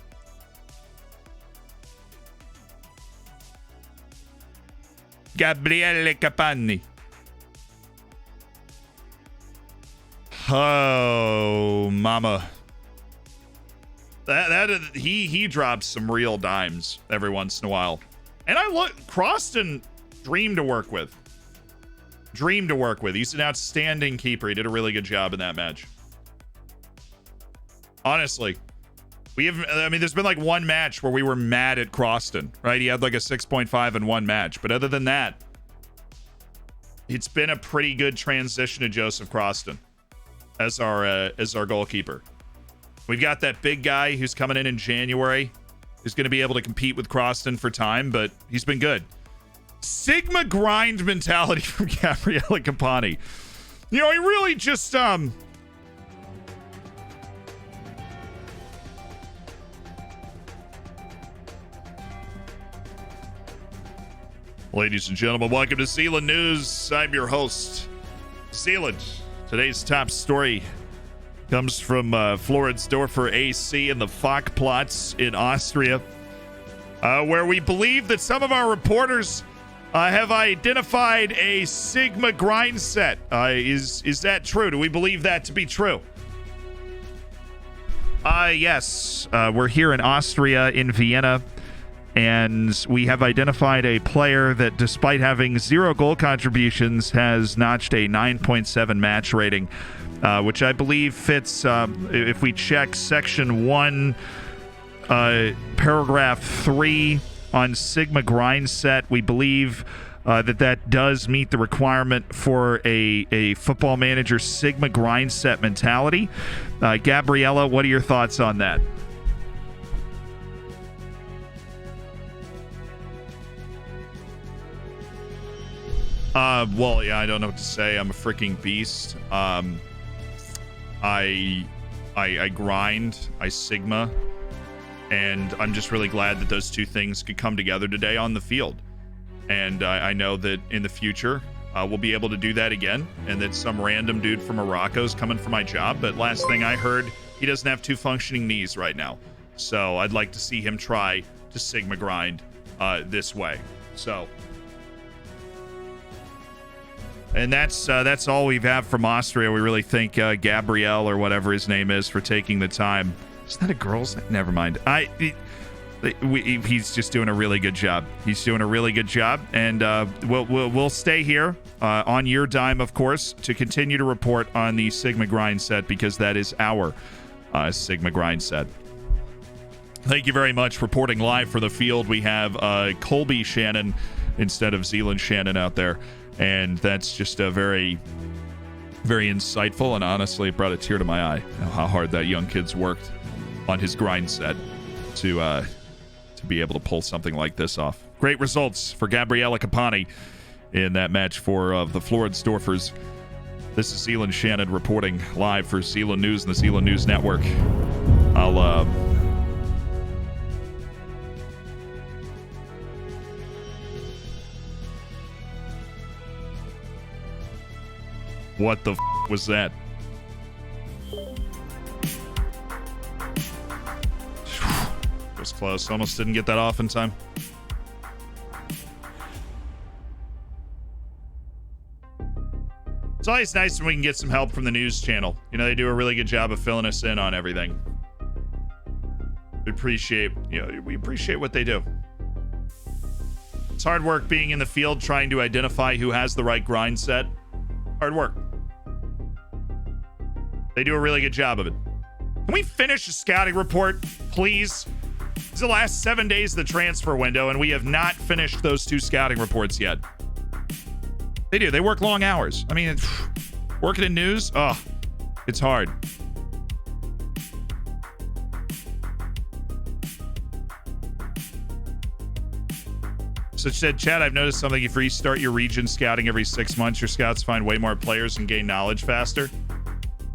Gabriele Capani. Oh, mama. He drops some real dimes every once in a while. And Croston, dream to work with. Dream to work with. He's an outstanding keeper. He did a really good job in that match. Honestly, there's been like one match where we were mad at Croston, right? He had like a 6.5 in one match. But other than that, it's been a pretty good transition to Joseph Croston as our goalkeeper. We've got that big guy who's coming in January, who's going to be able to compete with Croston for time, but he's been good. Sigma grind mentality from Gabriele Capani. You know, he really just Ladies and gentlemen, welcome to Zeland News. I'm your host, Zeland. Today's top story comes from Floridsdorfer AC and the Fachplatz in Austria, where we believe that some of our reporters have identified a Sigma grind set. Is that true? Do we believe that to be true? Yes. We're here in Austria, in Vienna, and we have identified a player that, despite having 0 goal contributions, has notched a 9.7 match rating, which I believe fits, if we check section 1, paragraph 3 on Sigma grind set, we believe that does meet the requirement for a football manager Sigma grind set mentality. Gabriella, what are your thoughts on that? Well, yeah, I don't know what to say. I'm a freaking beast. I grind, I Sigma, and I'm just really glad that those two things could come together today on the field. And I know that in the future, we'll be able to do that again, and that some random dude from Morocco is coming for my job. But last thing I heard, he doesn't have 2 functioning knees right now. So I'd like to see him try to Sigma grind this way. So... And that's all we've had from Austria. We really thank Gabriel, or whatever his name is, for taking the time. Is that a girl's name? Never mind. He's just doing a really good job. He's doing a really good job, and we'll stay here on your dime, of course, to continue to report on the Sigma grind set, because that is our Sigma grind set. Thank you very much. Reporting live for the field, we have Colby Shannon instead of Zeland Shannon out there. And that's just a very, very insightful, and honestly, it brought a tear to my eye how hard that young kid's worked on his grind set to be able to pull something like this off. Great results for Gabriele Capani in that match for the Floridsdorfers. This is Zeland Shannon reporting live for Zeland News and the Zeland News Network. What the was that? Was close. Almost didn't get that off in time. It's always nice when we can get some help from the news channel. You know, they do a really good job of filling us in on everything. We appreciate what they do. It's hard work being in the field trying to identify who has the right grind set. Hard work. They do a really good job of it. Can we finish a scouting report, please? It's the last 7 days of the transfer window, and we have not finished those 2 scouting reports yet. They do. They work long hours. I mean, working in news, it's hard. So said, Chad, I've noticed something. If you restart your region scouting every 6 months, your scouts find way more players and gain knowledge faster.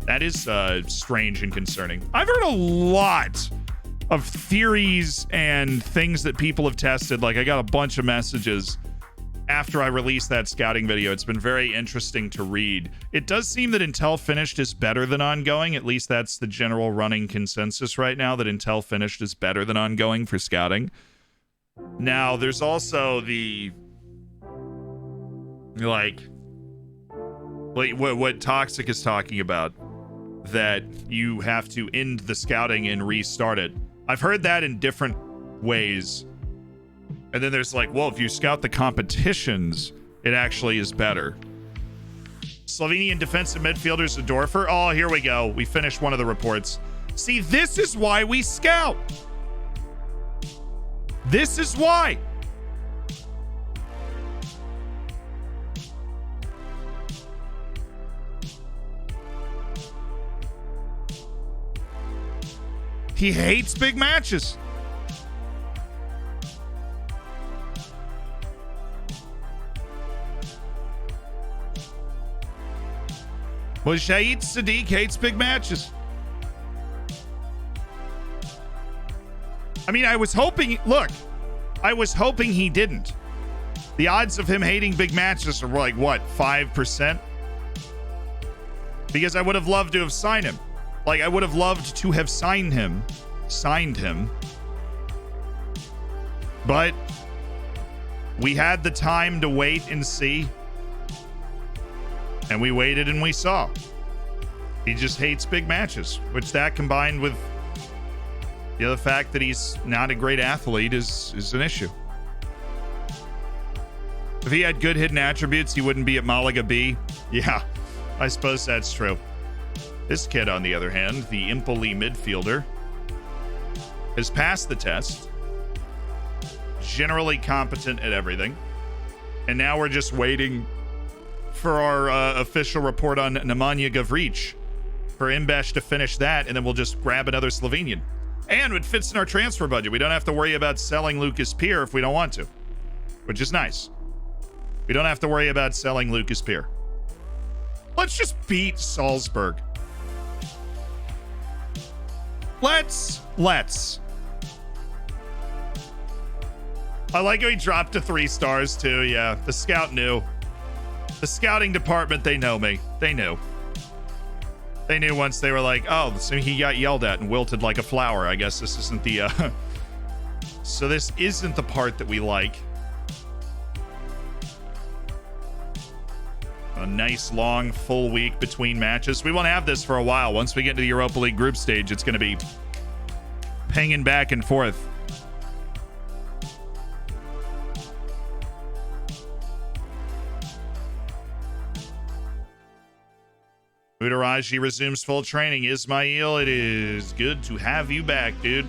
That is strange and concerning. I've heard a lot of theories and things that people have tested. Like, I got a bunch of messages after I released that scouting video. It's been very interesting to read. It does seem that Intel Finished is better than ongoing. At least that's the general running consensus right now, that Intel Finished is better than ongoing for scouting. Now, there's also the, like what Toxic is talking about, that you have to end the scouting and restart it. I've heard that in different ways. And then there's like, well, if you scout the competitions, it actually is better. Slovenian defensive midfielder Zadorfer. Oh, here we go. We finished one of the reports. See, this is why we scout. This is why. He hates big matches. Well, Shahid Sadiq hates big matches. I mean, I was hoping he didn't. The odds of him hating big matches are like, what, 5%? Because I would have loved to have signed him. Like, I would have loved to have signed him. But we had the time to wait and see. And we waited and we saw. He just hates big matches, which that combined with the fact that he's not a great athlete is an issue. If he had good hidden attributes, he wouldn't be at Malaga B. Yeah, I suppose that's true. This kid, on the other hand, the Impoli midfielder, has passed the test. Generally competent at everything. And now we're just waiting for our official report on Nemanja Gavrić, for Imbesh to finish that, and then we'll just grab another Slovenian. And it fits in our transfer budget. We don't have to worry about selling Lucas Peer if we don't want to, which is nice. We don't have to worry about selling Lucas Peer. Let's just beat Salzburg. Let's. I like how he dropped to 3 stars too. Yeah, the scout knew. The scouting department, they know me. They knew. They knew once they were like, oh, so he got yelled at and wilted like a flower. I guess this isn't the, so this isn't the part that we like. A nice, long, full week between matches. We won't have this for a while. Once we get to the Europa League group stage, it's going to be pinging back and forth. Udaraji resumes full training. Ismail, it is good to have you back, dude.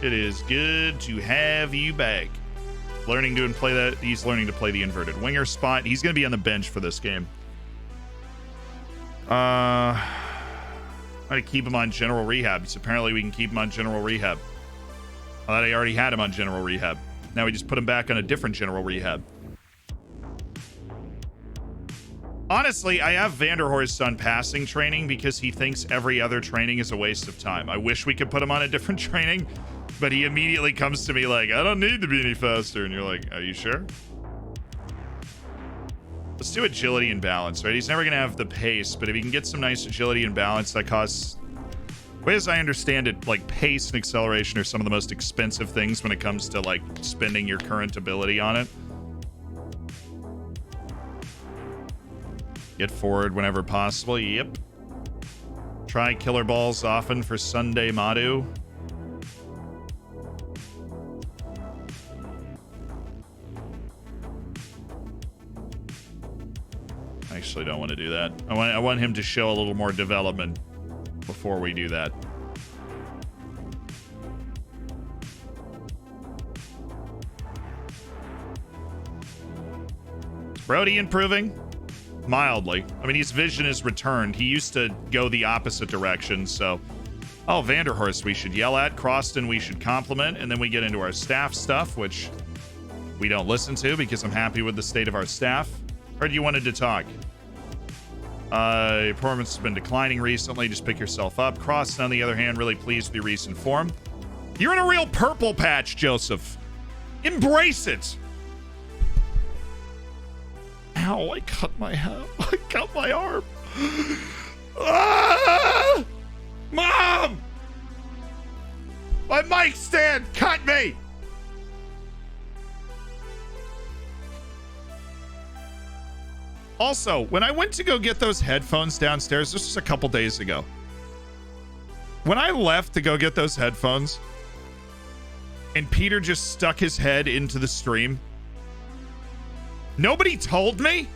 It is good to have you back. Learning to play that. He's learning to play the inverted winger spot. He's going to be on the bench for this game. I'm going to keep him on general rehab. So apparently we can keep him on general rehab. I thought I already had him on general rehab. Now we just put him back on a different general rehab. Honestly, I have Vanderhorst on passing training because he thinks every other training is a waste of time. I wish we could put him on a different training, but he immediately comes to me like, I don't need to be any faster. And you're like, are you sure? Let's do agility and balance, right? He's never going to have the pace, but if he can get some nice agility and balance, that costs, way as I understand it, like pace and acceleration are some of the most expensive things when it comes to like spending your current ability on it. Get forward whenever possible. Yep. Try killer balls often for Sunday Madu. I actually don't want to do that. I want him to show a little more development before we do that. Brody improving? Mildly. I mean, his vision is returned. He used to go the opposite direction, so... Oh, Vanderhorst we should yell at. Croston we should compliment. And then we get into our staff stuff, which we don't listen to because I'm happy with the state of our staff. Heard you wanted to talk. Performance has been declining recently. Just pick yourself up. Croston, on the other hand, really pleased with your recent form. You're in a real purple patch, Joseph. Embrace it. Ow, I cut my hand. I cut my arm. Ah! Mom! My mic stand cut me! Also, when I went to go get those headphones downstairs, this was a couple days ago. When I left to go get those headphones, and Peter just stuck his head into the stream, nobody told me?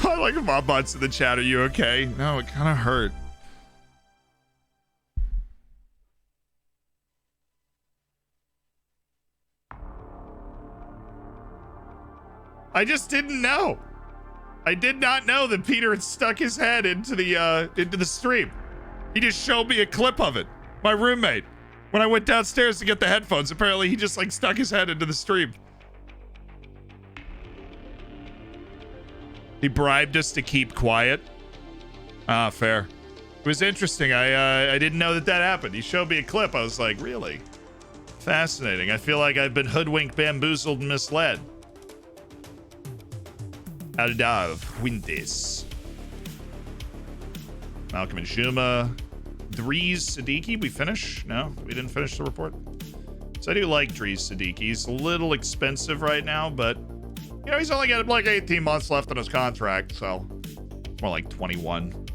I like Bob Butts in the chat. Are you okay? No, it kind of hurt. I just didn't know. I did not know that Peter had stuck his head into the stream. He just showed me a clip of it. My roommate. When I went downstairs to get the headphones, apparently he just like stuck his head into the stream. He bribed us to keep quiet. Ah, fair. It was interesting. I didn't know that happened. He showed me a clip. I was like, really? Fascinating. I feel like I've been hoodwinked, bamboozled, and misled. Aldav, Windis. Malcolm and Juma. Dries Siddiqui, we finish? No, we didn't finish the report. So I do like Dries Siddiqui. He's a little expensive right now, but you know, he's only got like 18 months left on his contract, so more like 21.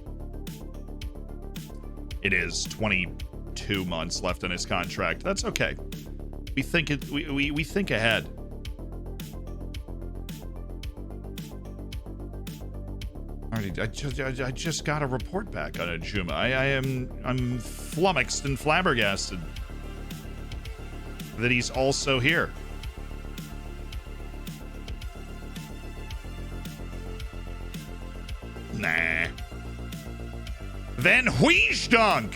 It is 22 months left on his contract. That's okay. We think it. We think ahead. I just got a report back on Ajuma. I'm flummoxed and flabbergasted that he's also here. Nah. Van Huysdonk.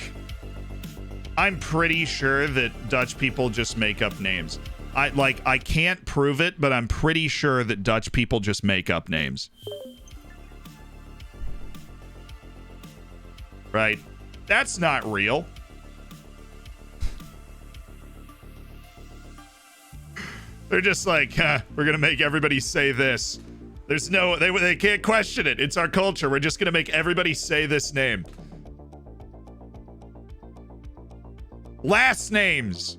I'm pretty sure that Dutch people just make up names. I can't prove it, but I'm pretty sure that Dutch people just make up names. Right? That's not real. They're just like, we're gonna make everybody say this. There's no, they can't question it. It's our culture. We're just gonna make everybody say this name. Last names.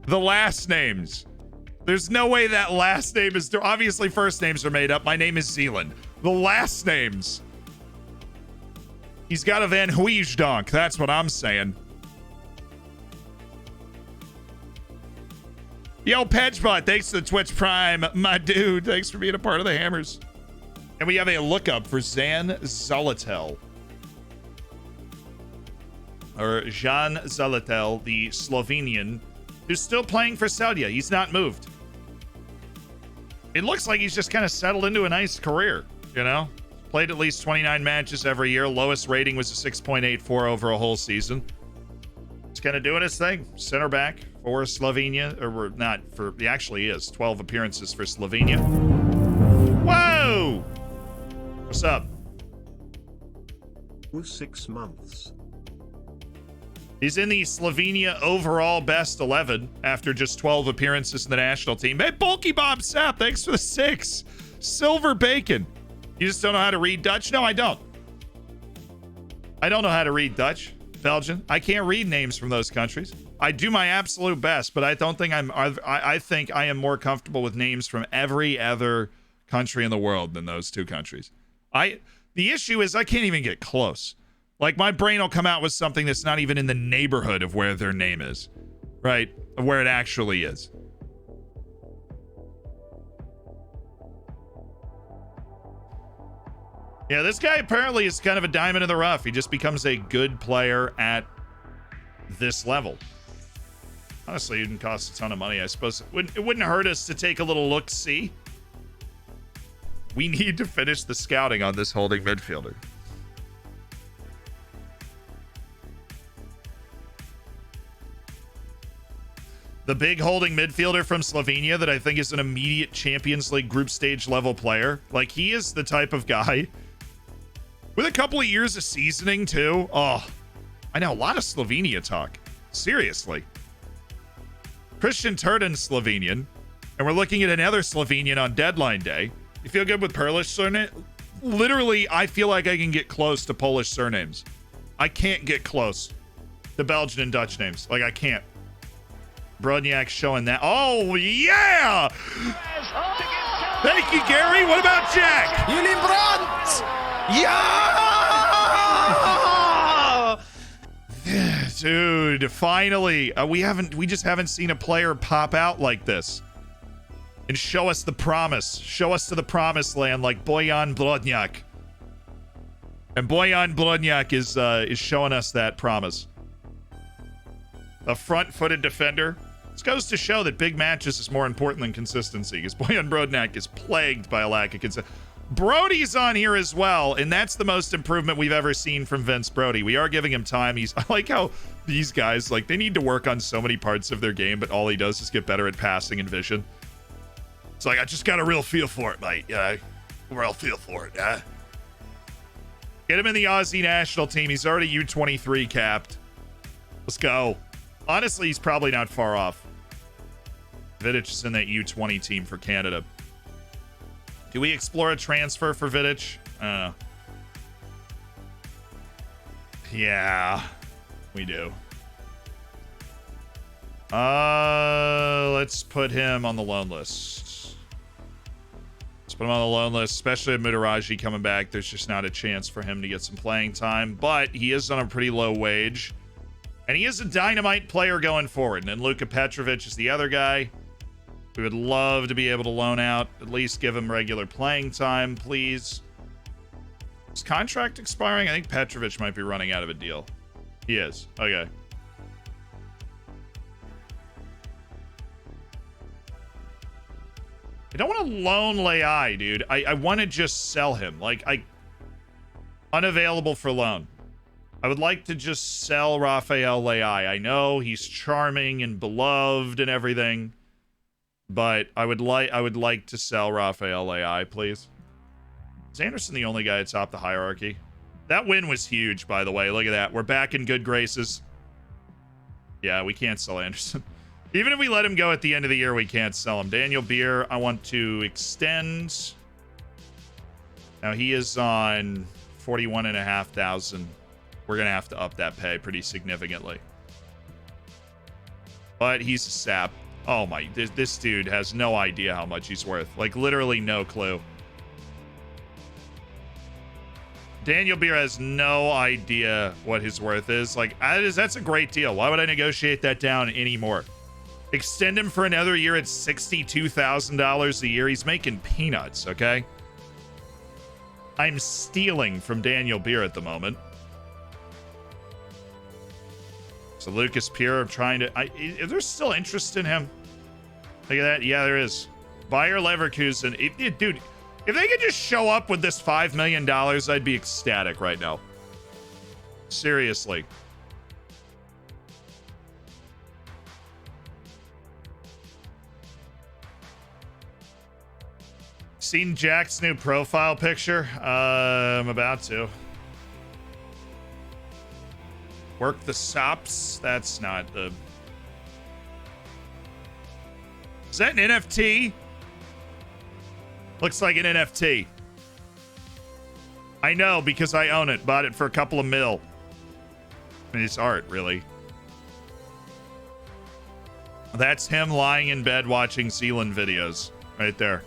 The last names. There's no way that last name is, obviously first names are made up. My name is Zeland. The last names. He's got a Van Huysdonk. That's what I'm saying. Yo, Pedgebot, thanks to the Twitch Prime. My dude, thanks for being a part of the Hammers. And we have a lookup for Zan Zalatel. Or Jan Zalatel, the Slovenian, who's still playing for Celje. He's not moved. It looks like he's just kind of settled into a nice career, you know? Played at least 29 matches every year. Lowest rating was a 6.84 over a whole season. He's kind of doing his thing. Center back for Slovenia. Or not for, he actually is. 12 appearances for Slovenia. Whoa! What's up? 6 months. He's in the Slovenia overall best 11 after just 12 appearances in the national team. Hey, Bulky Bob Sapp, thanks for the 6. Silver Bacon. You just don't know how to read Dutch? No, I don't. I don't know how to read Dutch, Belgian. I can't read names from those countries. I do my absolute best, but I don't think I think I am more comfortable with names from every other country in the world than those two countries. The issue is I can't even get close. Like, my brain will come out with something that's not even in the neighborhood of where their name is, right? Of where it actually is. Yeah, this guy apparently is kind of a diamond in the rough. He just becomes a good player at this level. Honestly, it didn't cost a ton of money. I suppose it wouldn't hurt us to take a little look-see. We need to finish the scouting on this holding midfielder. The big holding midfielder from Slovenia that I think is an immediate Champions League group stage level player. Like, he is the type of guy with a couple of years of seasoning too. Oh, I know a lot of Slovenia talk. Seriously. Christian Turden's Slovenian, and we're looking at another Slovenian on deadline day. You feel good with Polish surname? Literally, I feel like I can get close to Polish surnames. I can't get close to Belgian and Dutch names. Like, I can't. Brodniak showing that. Oh, yeah! Thank you, Gary. What about Jack? Julien Brandt! Yeah! Dude, finally. We just haven't seen a player pop out like this and show us the promise. Show us to the promised land like Bojan Brodniak. And Bojan Brodniak is showing us that promise. A front-footed defender. This goes to show that big matches is more important than consistency, because Bojan Brodniak is plagued by a lack of consistency. Brody's on here as well, and that's the most improvement we've ever seen from Vince Brody. We are giving him time. I like how these guys, like, they need to work on so many parts of their game, but all he does is get better at passing and vision. It's like, I just got a real feel for it, mate. Yeah, real feel for it, yeah. Get him in the Aussie national team. He's already U23 capped. Let's go. Honestly, he's probably not far off. Vidic is in that U20 team for Canada. Do we explore a transfer for Vidic? I don't know. Yeah, we do. Let's put him on the loan list. Let's put him on the loan list, especially with Mutaraji coming back. There's just not a chance for him to get some playing time, but he is on a pretty low wage. And he is a dynamite player going forward. And then Luka Petrovic is the other guy. We would love to be able to loan out, at least give him regular playing time, please. Is contract expiring? I think Petrovic might be running out of a deal. He is. Okay. I don't want to loan Leai, dude. I want to just sell him. Like, unavailable for loan. I would like to just sell Rafael Leai. I know he's charming and beloved and everything, but I would like to sell Rafael Leai, please. Is Anderson the only guy atop the hierarchy? That win was huge, by the way. Look at that. We're back in good graces. Yeah, we can't sell Anderson. Even if we let him go at the end of the year, we can't sell him. Daniel Beer, I want to extend. Now he is on 41,500. We're going to have to up that pay pretty significantly. But he's a sap. Oh my, this dude has no idea how much he's worth. Like, literally no clue. Daniel Beer has no idea what his worth is. Like, that's a great deal. Why would I negotiate that down anymore? Extend him for another year at $62,000 a year. He's making peanuts, okay? I'm stealing from Daniel Beer at the moment. So Lucas Pierre, I'm trying to... Is there still interest in him? Look at that. Yeah, there is. Bayer Leverkusen. Dude, if they could just show up with this $5 million, I'd be ecstatic right now. Seriously. Seen Jack's new profile picture? I'm about to. Work the sops. That's not the... Is that an NFT? Looks like an NFT. I know, because I own it. Bought it for a couple of mil. I mean, it's art, really. That's him lying in bed watching Zeland videos. Right there.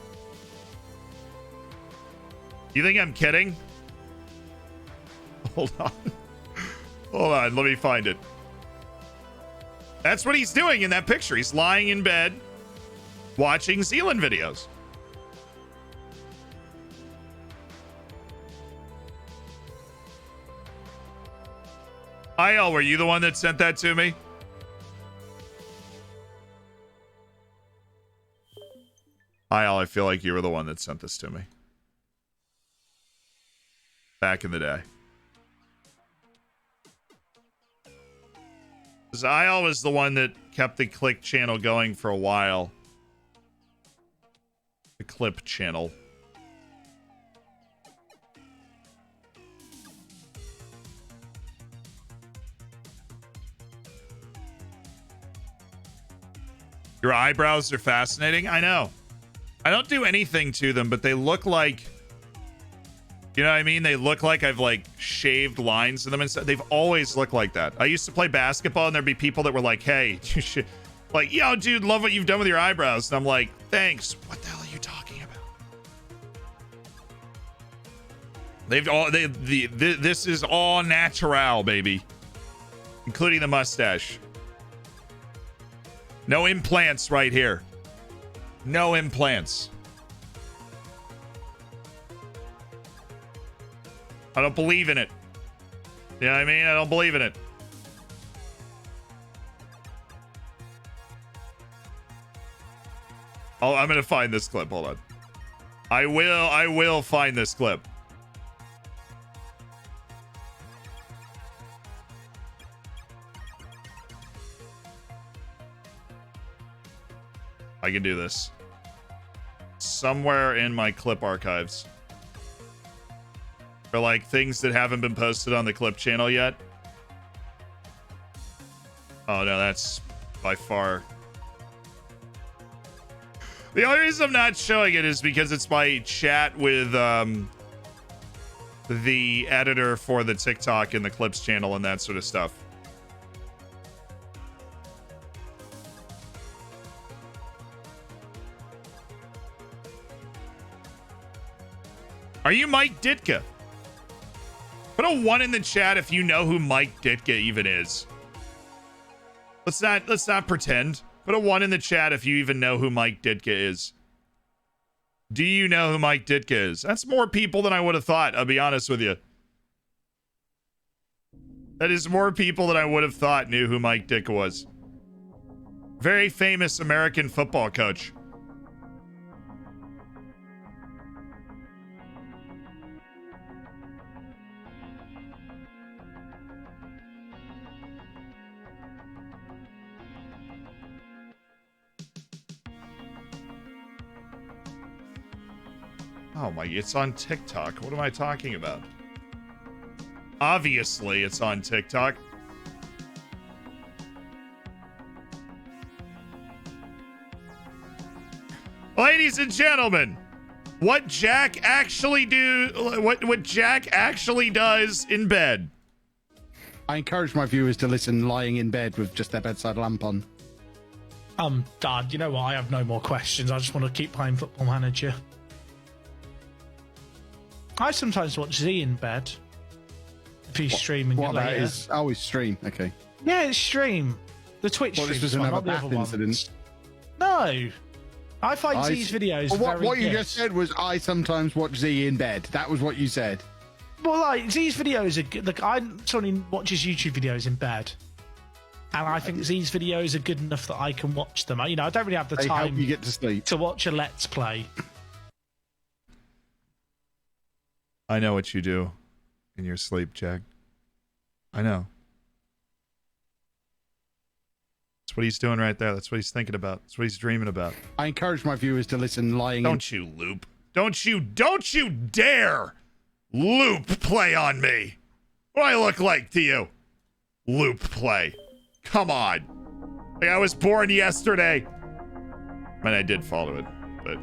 You think I'm kidding? Hold on. Hold on, let me find it. That's what he's doing in that picture. He's lying in bed watching Zeland videos. IL, were you the one that sent that to me? IL, I feel like you were the one that sent this to me. Back in the day. Because IL was the one that kept the click channel going for a while. The clip channel. Your eyebrows are fascinating. I know. I don't do anything to them, but they look like, you know what I mean? They look like I've like shaved lines in them and stuff. They've always looked like that. I used to play basketball and there'd be people that were like, hey, you should, like, yo, dude, love what you've done with your eyebrows. And I'm like, thanks. What the hell are you talking about? This is all natural, baby. Including the mustache. No implants right here. No implants. I don't believe in it. You know what I mean? I don't believe in it. Oh, I'm gonna find this clip. Hold on. I will find this clip. I can do this. Somewhere in my clip archives. Or like things that haven't been posted on the clip channel yet. Oh no, that's by far. The only reason I'm not showing it is because it's my chat with the editor for the TikTok and the clips channel and that sort of stuff. Are you Mike Ditka? Put a 1 in the chat if you know who Mike Ditka even is. Let's not pretend. Put a 1 in the chat if you even know who Mike Ditka is. Do you know who Mike Ditka is? That's more people than I would have thought, I'll be honest with you. That is more people than I would have thought knew who Mike Ditka was. Very famous American football coach. Oh my, it's on TikTok. What am I talking about? Obviously, it's on TikTok. Ladies and gentlemen, what Jack actually what Jack actually does in bed. I encourage my viewers to listen lying in bed with just their bedside lamp on. Dad, you know what? I have no more questions. I just want to keep playing Football Manager. I sometimes watch Z in bed. If he's streaming what it about later. his... Oh, his stream. Okay. Yeah, it's stream. The Twitch stream. This was another bath incident. No. I find Z's videos very what you good. just said was I sometimes watch Z in bed. That was what you said. Well, like, Z's videos are good. Like, I'm someone who watches YouTube videos in bed. And I think Z's videos are good enough that I can watch them. You know, I don't really have the time help you get to sleep. to watch a Let's Play. I know what you do in your sleep, Jack. I know. That's what he's doing right there. That's what he's thinking about. That's what he's dreaming about. I encourage my viewers to listen lying Don't you loop. Don't you dare loop play on me. What do I look like to you? Loop play. Come on. Like I was born yesterday. I mean, I did follow it, but...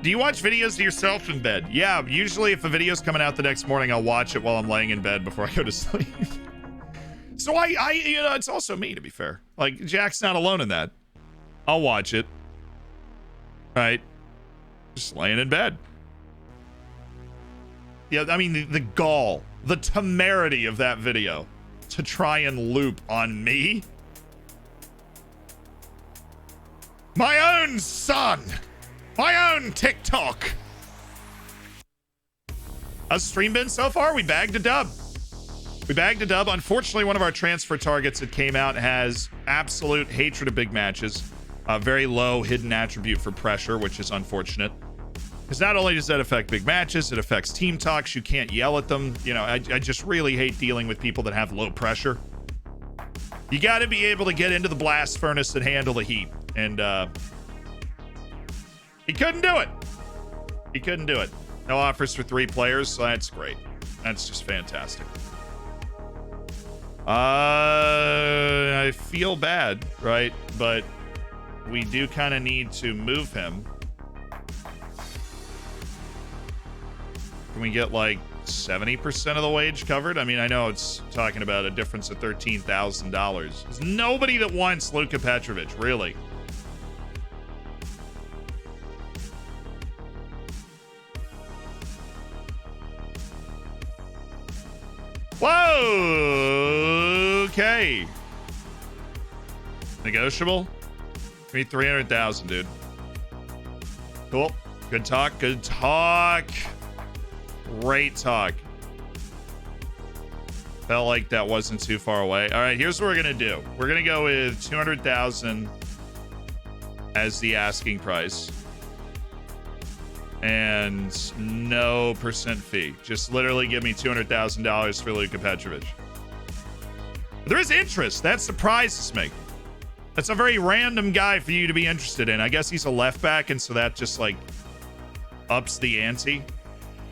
Do you watch videos of yourself in bed? Yeah, usually if a video's coming out the next morning, I'll watch it while I'm laying in bed before I go to sleep. So I you know, it's also me, to be fair. Like, Jack's not alone in that. I'll watch it. Right? Just laying in bed. Yeah, I mean, the gall, the temerity of that video to try and loop on me. My own son. My own TikTok. How's the stream been so far? We bagged a dub. We bagged a dub. Unfortunately, one of our transfer targets that came out has absolute hatred of big matches. Very low hidden attribute for pressure, which is unfortunate. Because not only does that affect big matches, it affects team talks. You can't yell at them. You know, I just really hate dealing with people that have low pressure. You got to be able to get into the blast furnace and handle the heat. And he couldn't do it. He couldn't do it. No offers for 3 players, so that's great. That's just fantastic. I feel bad, right? But we do kind of need to move him. Can we get like 70% of the wage covered? I mean, I know it's talking about a difference of $13,000. There's nobody that wants Luka Petrovic, really. Whoa! Okay. Negotiable? Give me 300,000, dude. Cool. Good talk. Good talk. Great talk. Felt like that wasn't too far away. All right, here's what we're gonna do. We're gonna go with 200,000 as the asking price, and no percent fee. Just literally give me $200,000 for Luka Petrovic. There is interest. That surprises me. That's a very random guy for you to be interested in. I guess he's a left back, and so that just like ups the ante.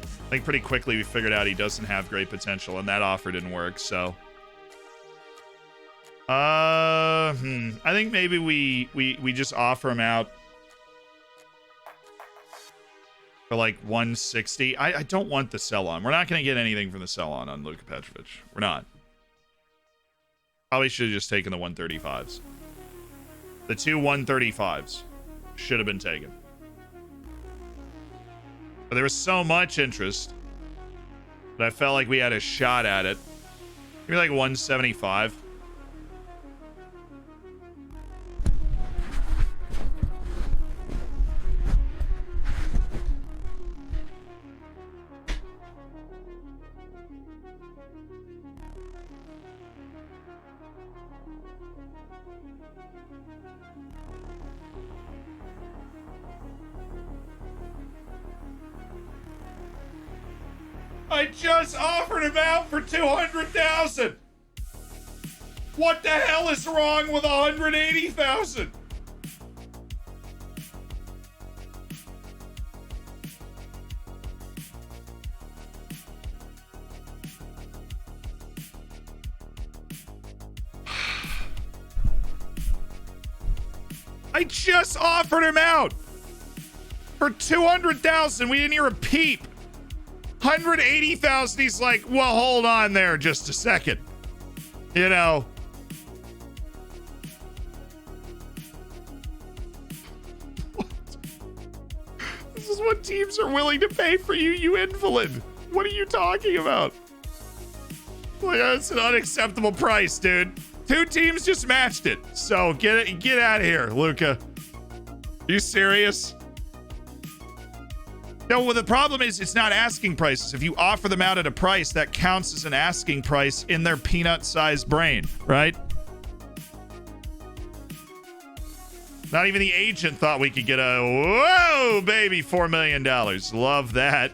I think pretty quickly we figured out he doesn't have great potential, and that offer didn't work. So, I think maybe we just offer him out for like 160. I don't want the sell on. We're not going to get anything from the sell on Luka Petrovic. We're not. Probably should have just taken the 135s. The 2 135s should have been taken. But there was so much interest that I felt like we had a shot at it. Maybe like 175. I just offered him out for 200,000. What the hell is wrong with 180,000? I just offered him out for 200,000. We didn't hear a peep. 180,000. He's like, well, hold on there just a second. You know. What? This is what teams are willing to pay for you, you invalid. What are you talking about? Like, that's an unacceptable price, dude. 2 teams just matched it. So get out of here, Luka. Are you serious? No, well, the problem is it's not asking prices. If you offer them out at a price, that counts as an asking price in their peanut-sized brain, right? Not even the agent thought we could get a, whoa, baby, $4 million. Love that.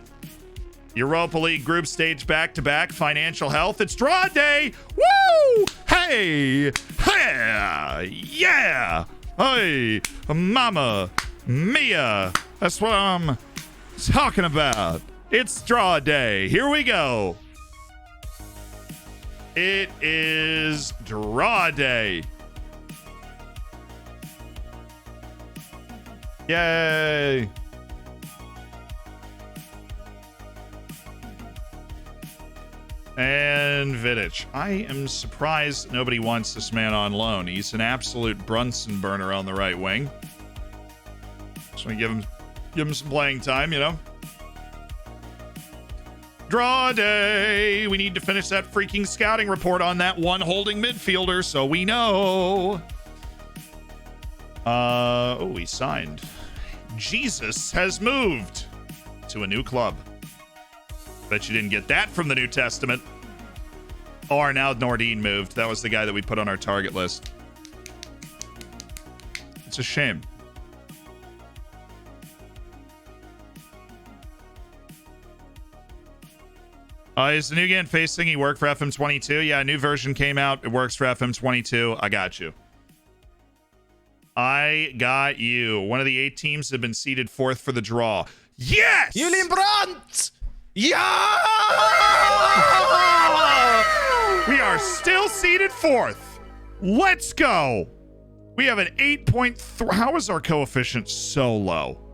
Europa League group stage back-to-back, financial health. It's draw day. Woo! Hey! Hey! Yeah! Hey! Mama! Mia! That's what I'm talking about. It's draw day. Here we go. It is draw day. Yay. And Vidic. I am surprised nobody wants this man on loan. He's an absolute Brunson burner on the right wing. Just want to give him some playing time, you know? Draw day. We need to finish that freaking scouting report on that one holding midfielder so we know. Oh, he signed. Jesus has moved to a new club. Bet you didn't get that from the New Testament. Or now Nordine moved. That was the guy that we put on our target list. It's a shame. Is the new game facing? He worked for FM22. Yeah, a new version came out. It works for FM22. I got you. I got you. One of the 8 teams have been seeded 4th for the draw. Yes! Julian Brandt! Yeah! We are still seeded 4th. Let's go. We have an 8.3. How is our coefficient so low?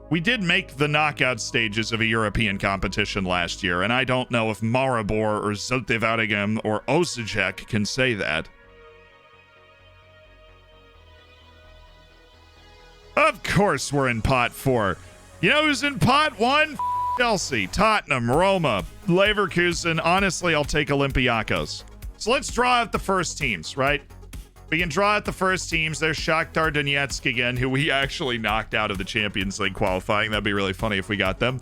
We did make the knockout stages of a European competition last year, and I don't know if Maribor or Zoltevarigem or Osijek can say that. Of course we're in pot 4. You know who's in pot 1? Chelsea, Tottenham, Roma, Leverkusen. Honestly, I'll take Olympiacos. So let's draw out the first teams, right? We can draw out the first teams. There's Shakhtar Donetsk again, who we actually knocked out of the Champions League qualifying. That'd be really funny if we got them.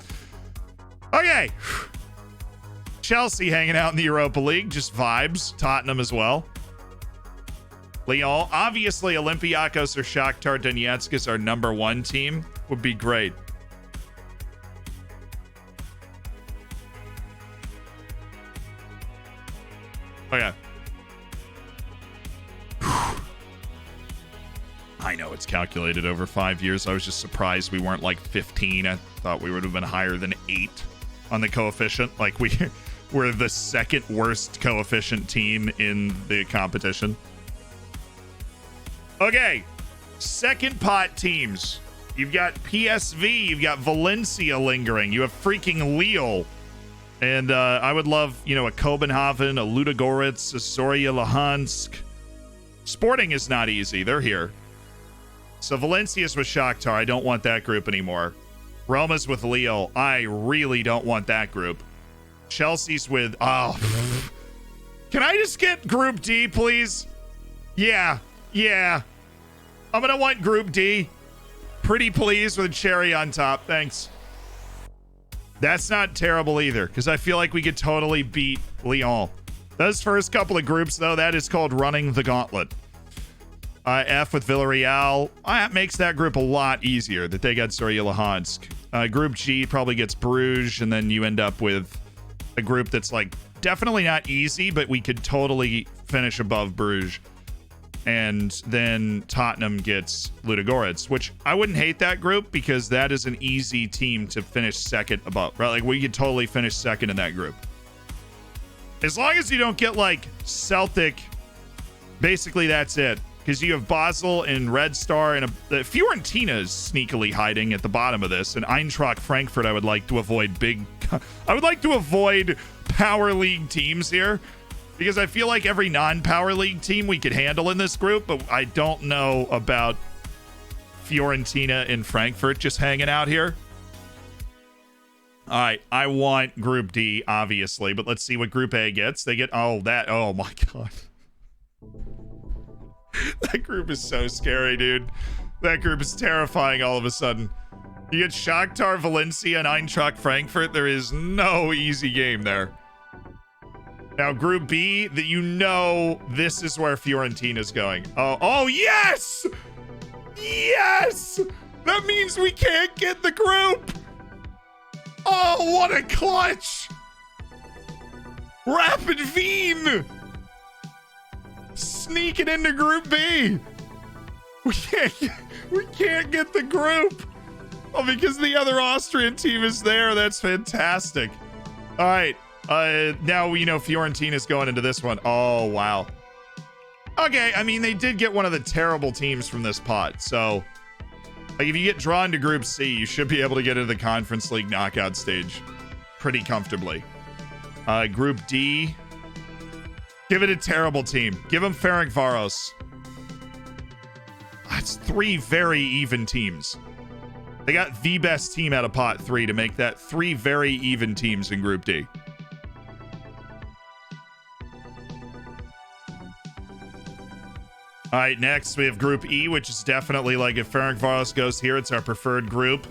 Okay. Chelsea hanging out in the Europa League. Just vibes. Tottenham as well. Lyon. Obviously, Olympiacos or Shakhtar Donetsk is our number 1 team. Would be great. Okay. I know it's calculated over 5 years. I was just surprised we weren't like 15. I thought we would have been higher than 8 on the coefficient. Like we're the second worst coefficient team in the competition. Okay. Second pot teams. You've got PSV. You've got Valencia lingering. You have freaking Lille. And I would love, you know, a Kopenhagen, a Ludogorets, a Zorya Luhansk. Sporting is not easy. They're here. So Valencia's with Shakhtar. I don't want that group anymore. Roma's with Lille. I really don't want that group. Chelsea's with... Oh. Can I just get Group D, please? Yeah. I'm going to want Group D. Pretty please with a cherry on top. Thanks. That's not terrible either, because I feel like we could totally beat Lyon. Those first couple of groups, though, that is called running the gauntlet. F with Villarreal. That makes that group a lot easier that they got Zorya Luhansk. Group G probably gets Bruges, and then you end up with a group that's like definitely not easy, but we could totally finish above Bruges. And then Tottenham gets Ludogorets, which I wouldn't hate that group because that is an easy team to finish second above, right? Like we could totally finish second in that group. As long as you don't get like Celtic, basically that's it. Because you have Basel and Red Star and Fiorentina is sneakily hiding at the bottom of this. And Eintracht Frankfurt, I would like to avoid I would like to avoid Power League teams here. Because I feel like every non-Power League team we could handle in this group. But I don't know about Fiorentina and Frankfurt just hanging out here. All right, I want Group D, obviously. But let's see what Group A gets. They get, oh my God. That group is so scary, dude. That group is terrifying all of a sudden. You get Shakhtar, Valencia, and Eintracht Frankfurt. There is no easy game there. Now, Group B, that you know this is where Fiorentina's going. Oh, yes! Yes! That means we can't get the group! Oh, what a clutch! Rapid Wien! Sneaking into Group B. We can't get the group. Oh, because the other Austrian team is there. That's fantastic. All right. Now we know Fiorentina's going into this one. Oh, wow. Okay, I mean, they did get one of the terrible teams from this pot. So, like, if you get drawn to Group C, you should be able to get into the Conference League knockout stage pretty comfortably. Group D. Give it a terrible team. Give them Ferencváros. That's 3 very even teams. They got the best team out of pot 3 to make that 3 very even teams in Group D. All right, next we have Group E, which is definitely like if Ferencváros goes here, it's our preferred group.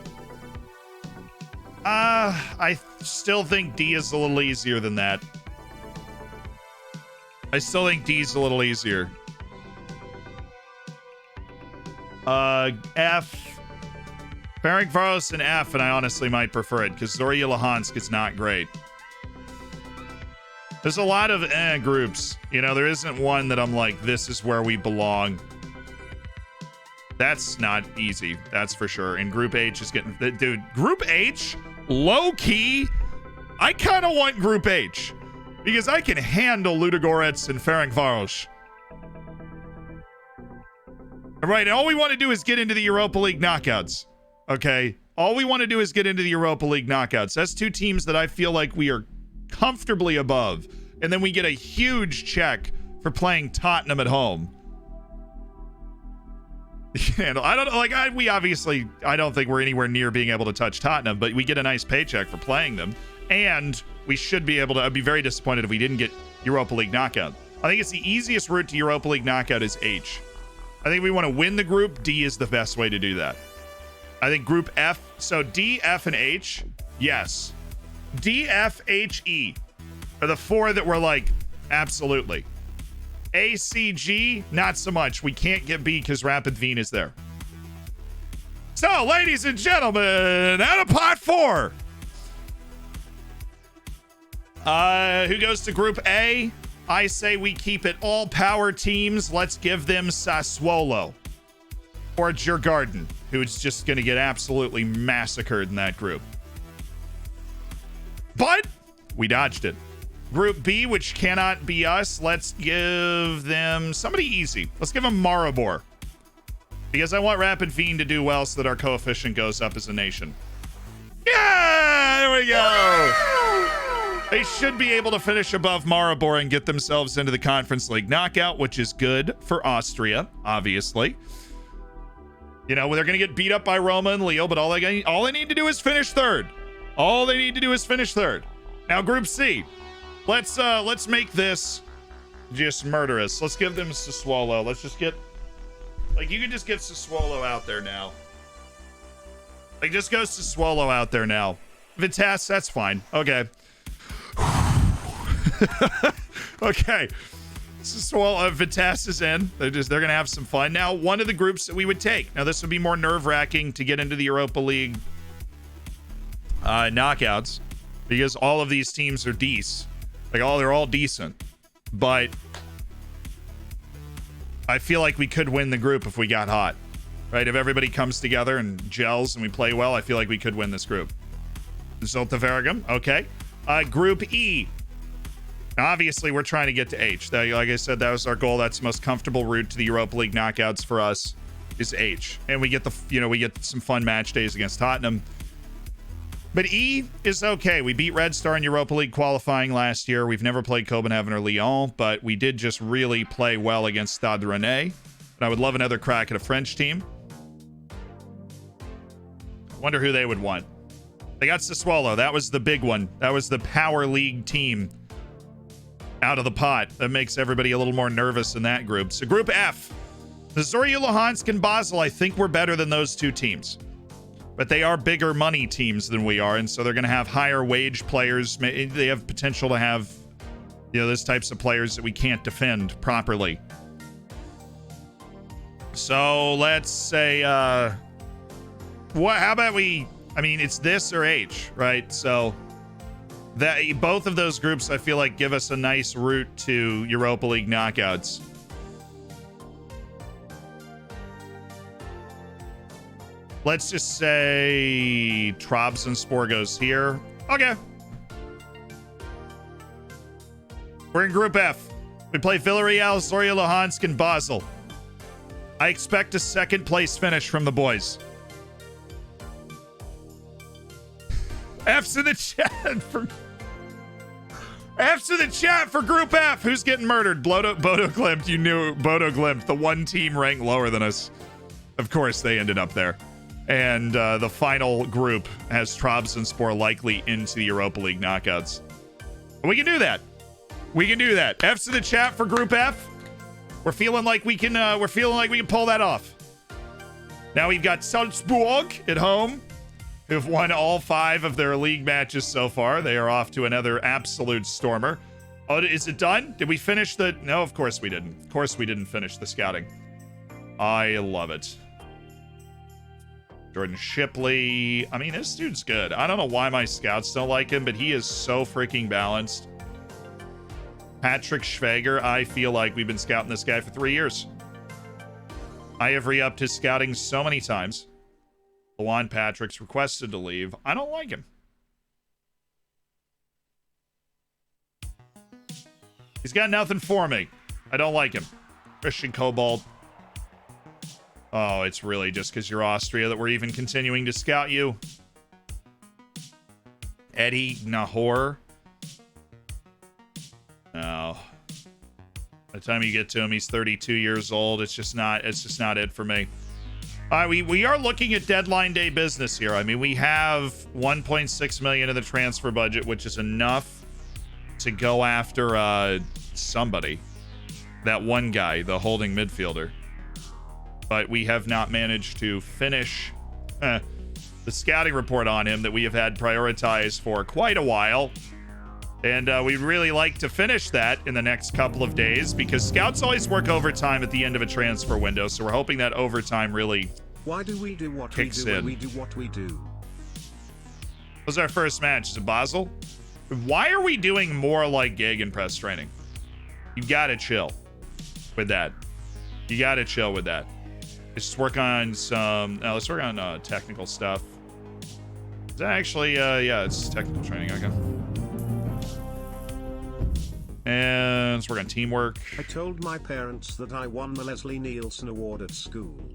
I still think D is a little easier than that. I still think D is a little easier. F. Ferencváros and F, and I honestly might prefer it because Zorya Luhansk is not great. There's a lot of groups. You know, there isn't one that I'm like, this is where we belong. That's not easy. That's for sure. And Group H is getting... Dude, Group H, low-key, I kind of want Group H. Because I can handle Ludogorets and Ferencváros. All right, and all we want to do is get into the Europa League knockouts. Okay? All we want to do is get into the Europa League knockouts. That's 2 teams that I feel like we are comfortably above, and then we get a huge check for playing Tottenham at home. And I don't like we obviously I don't think we're anywhere near being able to touch Tottenham, but we get a nice paycheck for playing them, and we should be able to. I'd be very disappointed if we didn't get Europa League knockout. I think it's the easiest route to Europa League knockout is H. I think we want to win the group. D is the best way to do that. I think Group F, so D, F, and H, yes. D, F, H, E are the 4 that we're like, absolutely. A, C, G, not so much. We can't get B because Rapid Wien is there. So, ladies and gentlemen, out of pot 4. Who goes to Group A? I say we keep it all power teams. Let's give them Sassuolo. Or Djurgården, who's just going to get absolutely massacred in that group. But we dodged it. Group B, which cannot be us, let's give them somebody easy. Let's give them Maribor. Because I want Rapid Wien to do well so that our coefficient goes up as a nation. Yeah, there we go. They should be able to finish above Maribor and get themselves into the Conference League knockout, which is good for Austria, obviously. You know, they're going to get beat up by Roma and Lille, but all they need to do is finish 3rd. All they need to do is finish 3rd. Now, Group C. Let's make this just murderous. Let's give them Sassuolo. Let's just get... Like, you can just get Sassuolo out there now. Like, just go Sassuolo out there now. Vitesse, that's fine. Okay. Okay. Sassuolo, Vitesse is in. They're going to have some fun. Now, one of the groups that we would take. Now, this would be more nerve-wracking to get into the Europa League knockouts. Because all of these teams are decent. Like, they're all decent. But I feel like we could win the group if we got hot. Right? If everybody comes together and gels and we play well, I feel like we could win this group. Zulte Waregem, okay. Group E. Now, obviously, we're trying to get to H. Like I said, that was our goal. That's the most comfortable route to the Europa League knockouts for us is H. And we get we get some fun match days against Tottenham. But E is okay. We beat Red Star in Europa League qualifying last year. We've never played Copenhagen or Lyon, but we did just really play well against Stade Rennais. And I would love another crack at a French team. I wonder who they would want. They got Sassuolo. That was the big one. That was the Power League team out of the pot. That makes everybody a little more nervous in that group. So Group F. The Zorya Luhansk and Basel, I think we're better than those 2 teams. But they are bigger money teams than we are, and so they're going to have higher wage players. They have potential to have, those types of players that we can't defend properly. So let's say, how about it's this or H, right? So that both of those groups, I feel like, give us a nice route to Europa League knockouts. Let's just say Trabzonspor goes here. Okay. We're in Group F. We play Villarreal, Zorya Luhansk, and Basel. I expect a 2nd place finish from the boys. F's in the chat for F's to the chat for Group F. Who's getting murdered? Bodo Glimt. You knew Bodo Glimt, the one team ranked lower than us. Of course, they ended up there. And the final group has Trabzonspor likely into the Europa League knockouts. We can do that. We can do that. F's to the chat for Group F. We're feeling like we can. Pull that off. Now we've got Salzburg at home, who've won all 5 of their league matches so far. They are off to another absolute stormer. Oh, is it done? Did we finish the... No, of course we didn't. Of course we didn't finish the scouting. I love it. Jordan Shipley. I mean, this dude's good. I don't know why my scouts don't like him, but he is so freaking balanced. Patrick Schwager. I feel like we've been scouting this guy for 3 years. I have re-upped his scouting so many times. Lawan Patrick's requested to leave. I don't like him. He's got nothing for me. I don't like him. Christian Cobalt. Oh, it's really just because you're Austria that we're even continuing to scout you. Eddie Nahor. No. By the time you get to him, he's 32 years old. It's just not it for me. We are looking at deadline day business here. I mean, we have 1.6 million in the transfer budget, which is enough to go after somebody. That one guy, the holding midfielder. But we have not managed to finish the scouting report on him that we have had prioritized for quite a while. And we'd really like to finish that in the next couple of days because scouts always work overtime at the end of a transfer window. So we're hoping that overtime really Why do we do what kicks we do in. when we do what we do? What was our first match? Is it Basel? Why are we doing more like Gegenpress training? You gotta chill with that. You gotta chill with that. Let's work on some... let's work on technical stuff. Is that actually... yeah, it's technical training. Okay. And let's work on teamwork. I told my parents that I won the Leslie Nielsen Award at school.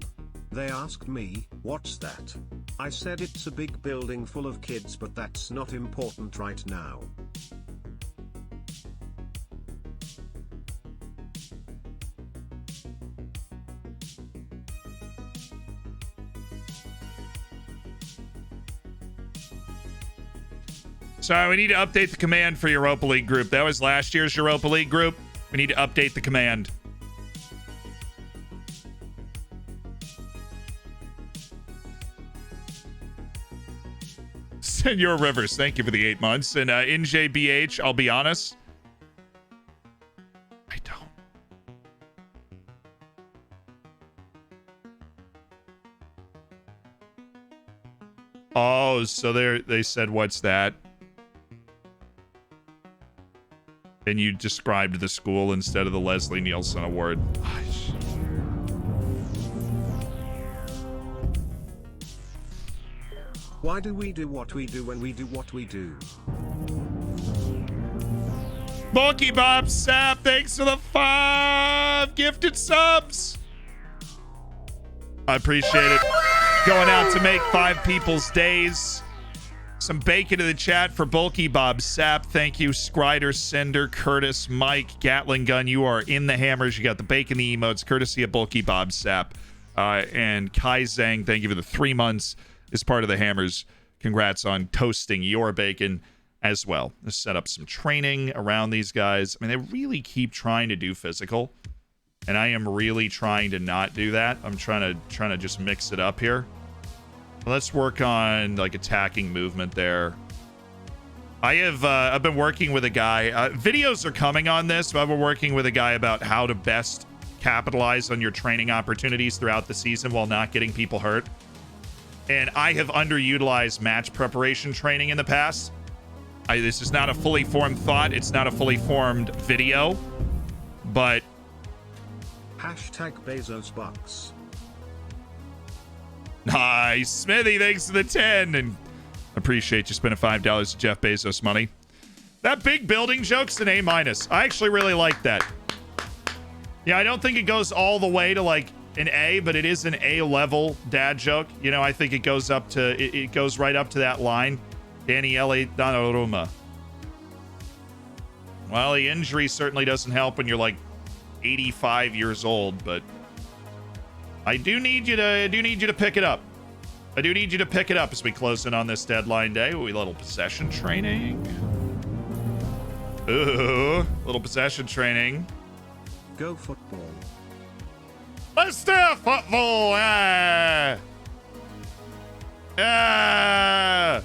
They asked me, what's that? I said it's a big building full of kids, but that's not important right now. Sorry, we need to update the command for Europa League group. That was last year's Europa League group. We need to update the command. Senor Rivers, thank you for the 8 months. And NJBH, I'll be honest. I don't. Oh, so they said, what's that? And you described the school instead of the Leslie Nielsen Award. Why do we do what we do when we do what we do? Bulky Bob Sap, thanks for the 5 gifted subs. I appreciate it. Going out to make 5 people's days. Some bacon in the chat for Bulky Bob Sap. Thank you, Skrider, Sender, Curtis, Mike, Gatling Gun. You are in the hammers. You got the bacon, the emotes, courtesy of Bulky Bob Sap. And Kai Zhang, thank you for the 3 months as part of the hammers. Congrats on toasting your bacon as well. Let's set up some training around these guys. I mean, they really keep trying to do physical, and I am really trying to not do that. I'm trying to just mix it up here. Let's work on like attacking movement there. I've been working with a guy. Videos are coming on this, but I've been working with a guy about how to best capitalize on your training opportunities throughout the season while not getting people hurt. And I have underutilized match preparation training in the past. This is not a fully formed thought. It's not a fully formed video, but Hashtag Bezos Bucks. Nice. Smithy, thanks for the 10. And appreciate you spending $5 to Jeff Bezos money. That big building joke's an A-. I actually really like that. Yeah, I don't think it goes all the way to like an A, but it is an A-level dad joke. You know, I think it goes up to, it goes right up to that line. Daniele Donnarumma. Well, the injury certainly doesn't help when you're like 85 years old, but I do need you to pick it up. I do need you to pick it up as we close in on this deadline day. Ooh, a little possession training. Ooh, little possession training. Go football. Let's do football. Ah. Ah.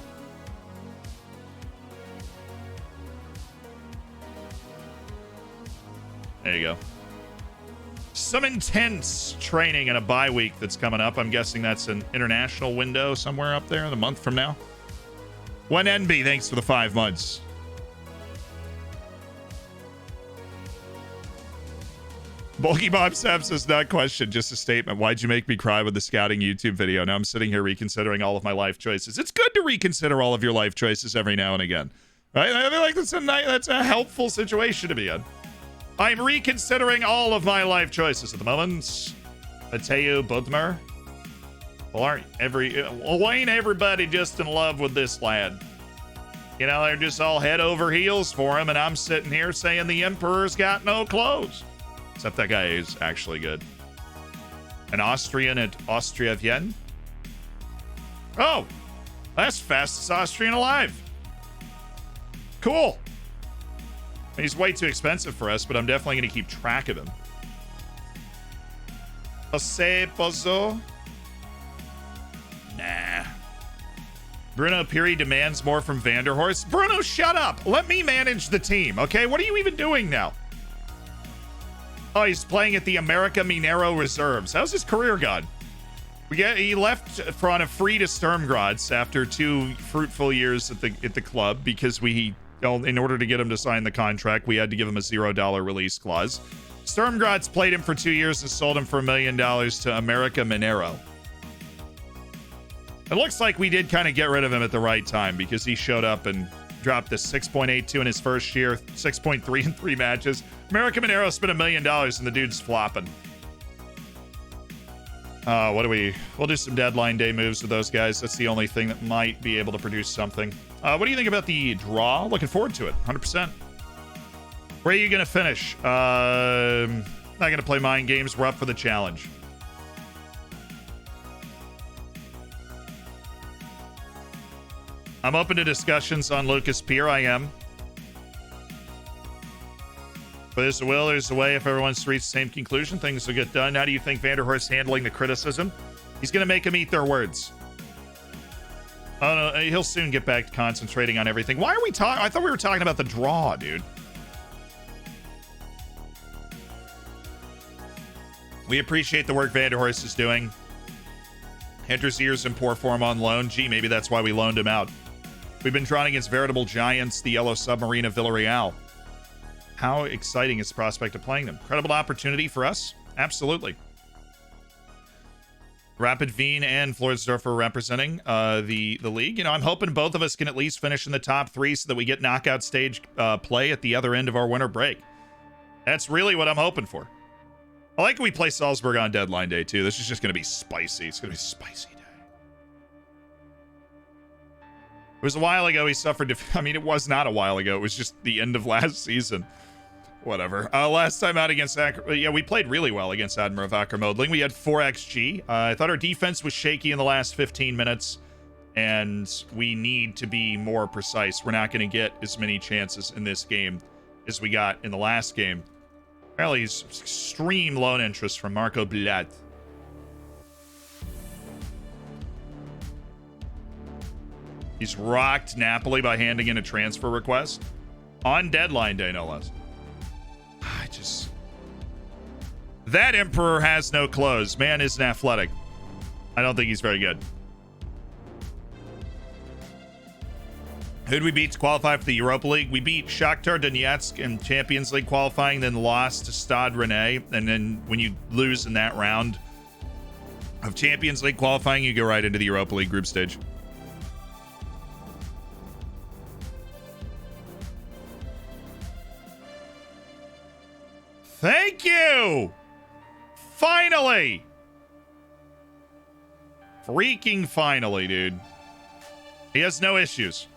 There you go. Some intense training in a bye week that's coming up. I'm guessing that's an international window somewhere up there in a month from now. One NB, thanks for the 5 months. Bulky Bob Sam says, not question, just a statement. Why'd you make me cry with the scouting YouTube video? Now I'm sitting here reconsidering all of my life choices. It's good to reconsider all of your life choices every now and again. Right? I feel like that's a helpful situation to be in. I'm reconsidering all of my life choices at the moment. Mateo Budmer. Well, ain't everybody just in love with this lad? You know, they're just all head over heels for him, and I'm sitting here saying the Emperor's got no clothes. Except that guy is actually good. An Austrian at Austria Vienna. Oh, that's fastest Austrian alive. Cool. He's way too expensive for us, but I'm definitely going to keep track of him. Jose Pozo? Nah. Bruno Piri demands more from Vanderhorst. Bruno, shut up. Let me manage the team, okay? What are you even doing now? Oh, he's playing at the America Minero Reserves. How's his career gone? He left for on a free to Sturmgratz after 2 fruitful years at the club because in order to get him to sign the contract, we had to give him a $0 release clause. Sturmgratz played him for 2 years and sold him for $1 million to America Minero. It looks like we did kind of get rid of him at the right time because he showed up and dropped the 6.82 in his first year, 6.3 in 3 matches. America Minero spent $1 million and the dude's flopping. We'll do some deadline day moves with those guys. That's the only thing that might be able to produce something. What do you think about the draw? Looking forward to it, 100%. Where are you going to finish? Not going to play mind games. We're up for the challenge. I'm open to discussions on Lucas Pier. I am. But there's a will, there's a way. If everyone's reached the same conclusion, things will get done. How do you think Vanderhorst's handling the criticism? He's going to make them eat their words. Oh, no, he'll soon get back to concentrating on everything. Why are we talking? I thought we were talking about the draw, dude. We appreciate the work Vanderhorst is doing. Hinterzier's in poor form on loan. Gee, maybe that's why we loaned him out. We've been drawn against veritable giants, the Yellow Submarine of Villarreal. How exciting is the prospect of playing them? Incredible opportunity for us. Absolutely. Rapid Wien and Floridsdorf are representing the league. You know, I'm hoping both of us can at least finish in the top 3 so that we get knockout stage play at the other end of our winter break. That's really what I'm hoping for. I like when we play Salzburg on deadline day, too. This is just going to be spicy. It's going to be a spicy day. It was a while ago he suffered... I mean, it was not a while ago. It was just the end of last season. Whatever. Last time out against... Yeah, we played really well against Admiral Vacker Modling. We had 4 XG. I thought our defense was shaky in the last 15 minutes, and we need to be more precise. We're not going to get as many chances in this game as we got in the last game. Apparently, he's extreme loan interest from Marco Bilat. He's rocked Napoli by handing in a transfer request. On deadline day, no less. That Emperor has no clothes. Man isn't athletic. I don't think he's very good. Who'd we beat to qualify for the Europa League? We beat Shakhtar Donetsk in Champions League qualifying, then lost to Stade Rennais. And then when you lose in that round of Champions League qualifying, you go right into the Europa League group stage. Thank you! Finally! Freaking finally, dude. He has no issues.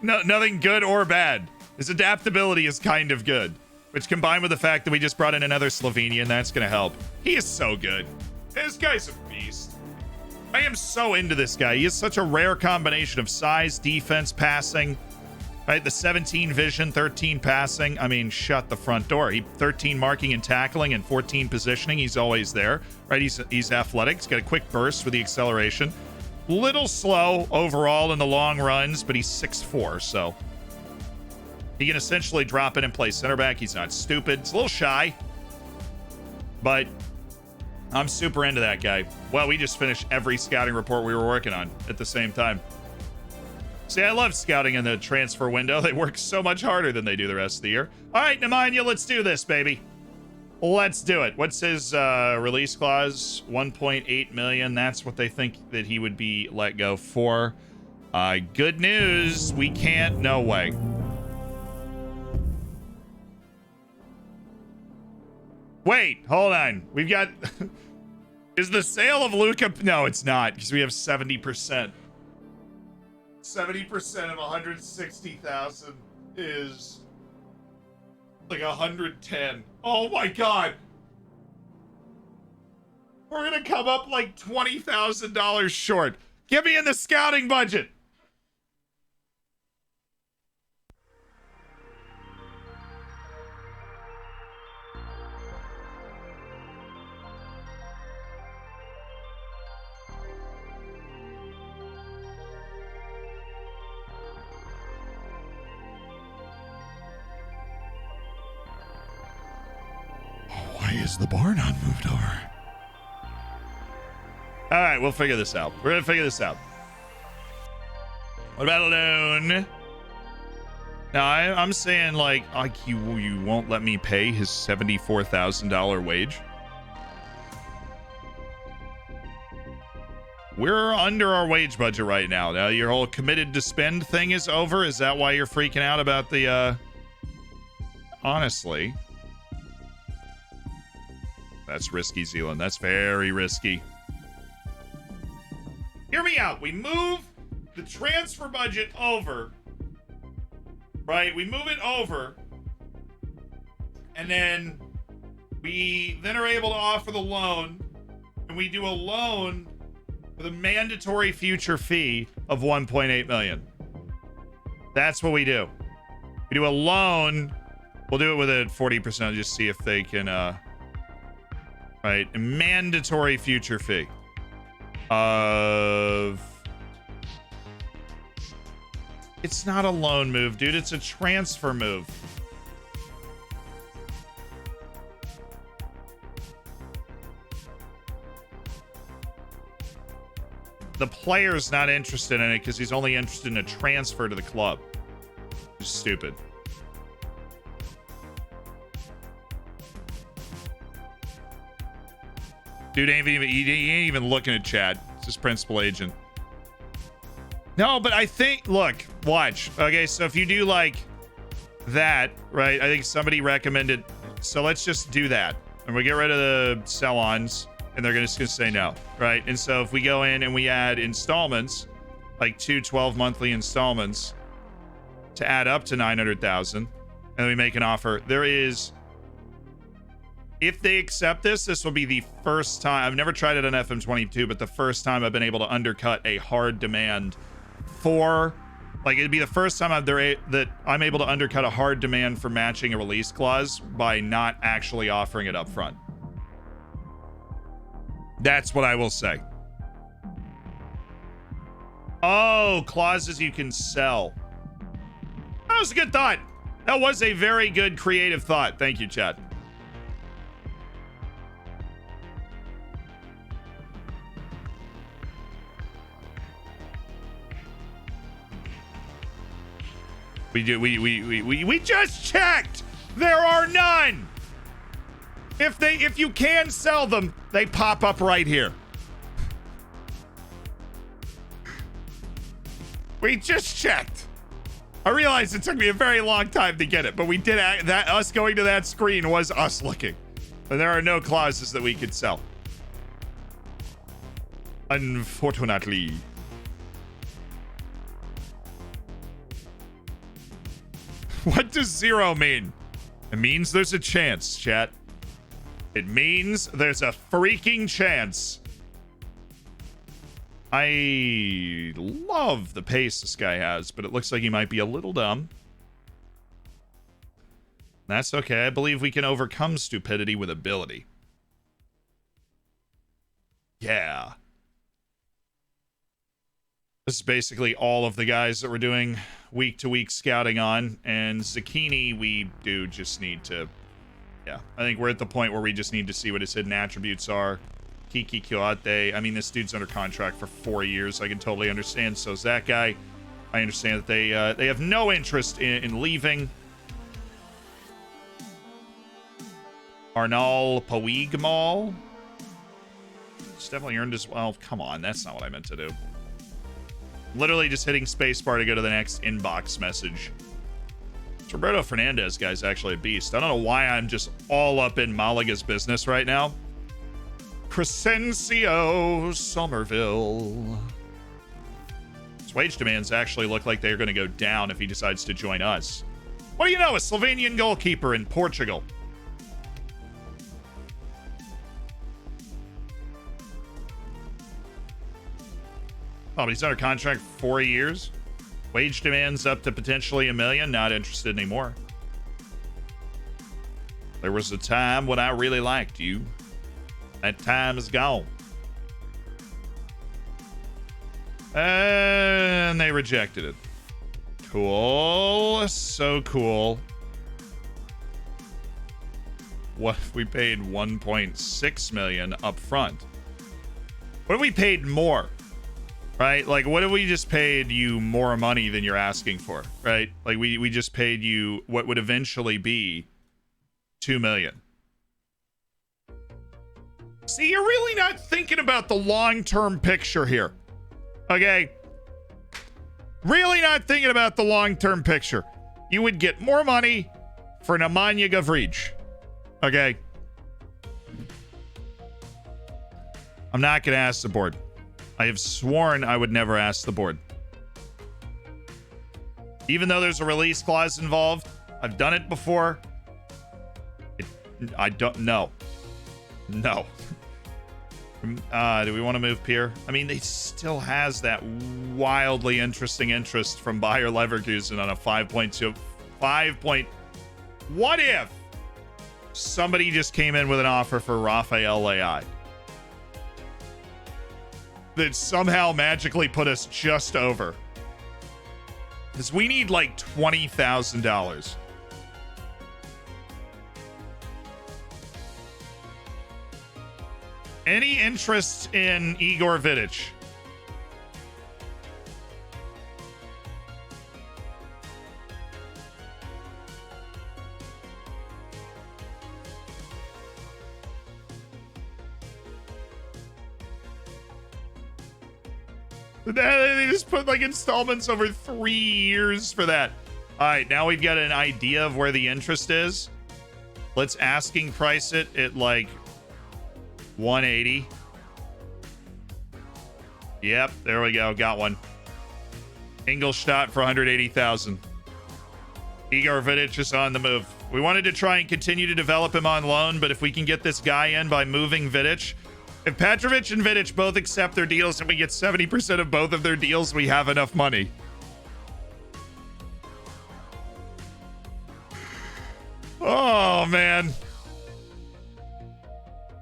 No, nothing good or bad. His adaptability is kind of good, which combined with the fact that we just brought in another Slovenian, that's going to help. He is so good. This guy's a beast. I am so into this guy. He is such a rare combination of size, defense, passing. Right, the 17 vision, 13 passing. I mean, shut the front door. 13 marking and tackling and 14 positioning. He's always there. Right, he's athletic. He's got a quick burst with the acceleration. Little slow overall in the long runs, but he's 6'4", so he can essentially drop in and play center back. He's not stupid. It's a little shy, but I'm super into that guy. Well, we just finished every scouting report we were working on at the same time. See, I love scouting in the transfer window. They work so much harder than they do the rest of the year. All right, Nemanja, let's do this, baby. Let's do it. What's his release clause? 1.8 million. That's what they think that he would be let go for. Good news. We can't. No way. Wait, hold on. We've got... Is the sale of Luka... No, it's not, because we have 70%. 70% of 160,000 is like 110. Oh my god. We're gonna come up like $20,000 short. Get me in the scouting budget. Why is the bar not moved over? All right, we'll figure this out. We're gonna figure this out. What about a loan? Now, I'm saying like you won't let me pay his $74,000 wage. We're under our wage budget right now. Now, your whole committed to spend thing is over. Is that why you're freaking out about the? Honestly. That's risky, Zeland. That's very risky. Hear me out. We move the transfer budget over. Right? We move it over. And then we then are able to offer the loan. And we do a loan with a mandatory future fee of 1.8 million. That's what we do. We do a loan. We'll do it with a 40%. Just see if they can... Right, a mandatory future fee of... It's not a loan move, dude. It's a transfer move. The player's not interested in it because he's only interested in a transfer to the club. It's stupid. Dude he ain't even looking at chat. It's his principal agent. No, but I think, look, watch. Okay, so if you do like that, right? I think somebody recommended. So let's just do that. And we get rid of the sell-ons, and they're just gonna say no, right? And so if we go in and we add installments, like 2 12-monthly installments to add up to 900,000, and we make an offer, there is... If they accept this, this will be the first time. I've never tried it on FM22, but the first time I've been able to undercut a hard demand for, like, it'd be the first time that I'm able to undercut a hard demand for matching a release clause by not actually offering it up front. That's what I will say. Oh, clauses you can sell. That was a good thought. That was a very good creative thought. Thank you, chat. We just checked. There are none. If you can sell them, they pop up right here. We just checked. I realize it took me a very long time to get it, but we did that. Us going to that screen was us looking. But there are no clauses that we could sell. Unfortunately. What does 0 mean? It means there's a chance, chat. It means there's a freaking chance. I love the pace this guy has, but it looks like he might be a little dumb. That's okay. I believe we can overcome stupidity with ability. Yeah. This is basically all of the guys that we're doing week-to-week scouting on. And Zucchini, we do just need to... Yeah, I think we're at the point where we just need to see what his hidden attributes are. Kiki Kyoate. I mean, this dude's under contract for 4 years. I can totally understand. So is that guy. I understand that they have no interest in leaving. Arnal Pawigmal. It's definitely earned as well. Come on, that's not what I meant to do. Literally just hitting spacebar to go to the next inbox message. Roberto Fernandez, guy's actually a beast. I don't know why I'm just all up in Malaga's business right now. Crescencio Somerville. His wage demands actually look like they're going to go down if he decides to join us. What do you know? A Slovenian goalkeeper in Portugal. Oh, but he's under contract for 4 years. Wage demands up to potentially $1 million. Not interested anymore. There was a time when I really liked you. That time is gone. And they rejected it. Cool. So cool. What if we paid 1.6 million up front? What if we paid more? Right? Like, what if we just paid you more money than you're asking for? Right? Like, we just paid you what would eventually be 2 million. See, you're really not thinking about the long-term picture here. Okay? Really not thinking about the long-term picture. You would get more money for Nemanja Gavrić. Okay? I'm not going to ask the board. I have sworn I would never ask the board. Even though there's a release clause involved, I've done it before. I don't know. No. Do we want to move Pier? I mean, they still has that wildly interesting interest from Bayer Leverkusen on a 5.2. What if somebody just came in with an offer for Rafael Leao that somehow magically put us just over? Because we need like $20,000. Any interest in Igor Vidic? They just put like installments over 3 years for that. All right, now we've got an idea of where the interest is. Let's asking price it at like 180. Yep, there we go. Got one. Ingolstadt for 180,000. Igor Vidic is on the move. We wanted to try and continue to develop him on loan, but if we can get this guy in by moving Vidic, if Petrovic and Vidic both accept their deals and we get 70% of both of their deals, we have enough money. Oh, man.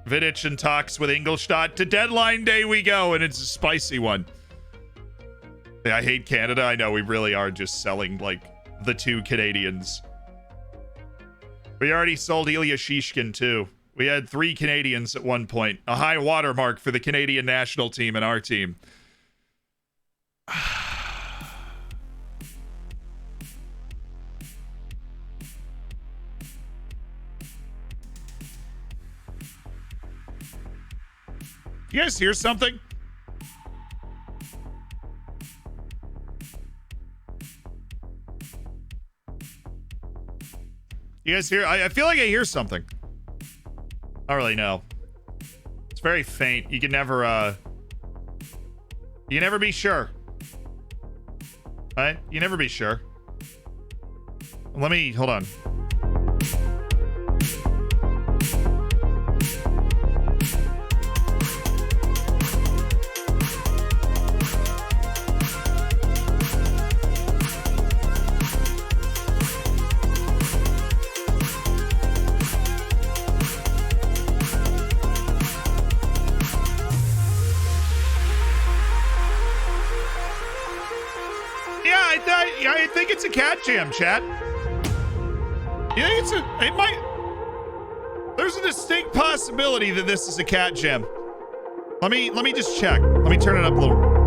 Vidic in talks with Ingolstadt. To deadline day we go, and it's a spicy one. I hate Canada. I know we really are just selling, like, the two Canadians. We already sold Ilya Shishkin, too. We had 3 Canadians at one point. A high watermark for the Canadian national team and our team. You guys hear something? You guys hear? I feel like I hear something. I don't really know. It's very faint. You can never be sure. Right? You never be sure. Let me hold on. I think it's a cat jam, chat. You think it might. There's a distinct possibility that this is a cat jam. Let me just check. Let me turn it up a little.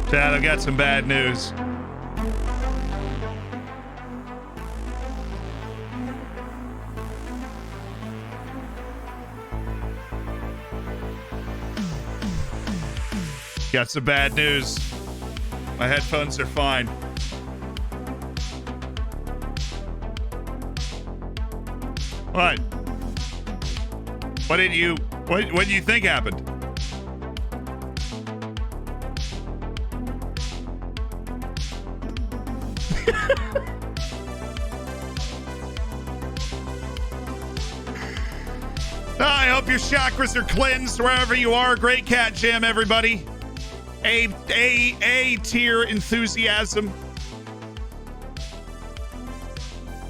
Chad, I've got some bad news. Got some bad news. My headphones are fine. What? What did you think happened? I hope your chakras are cleansed wherever you are. Great cat jam, everybody. A tier enthusiasm.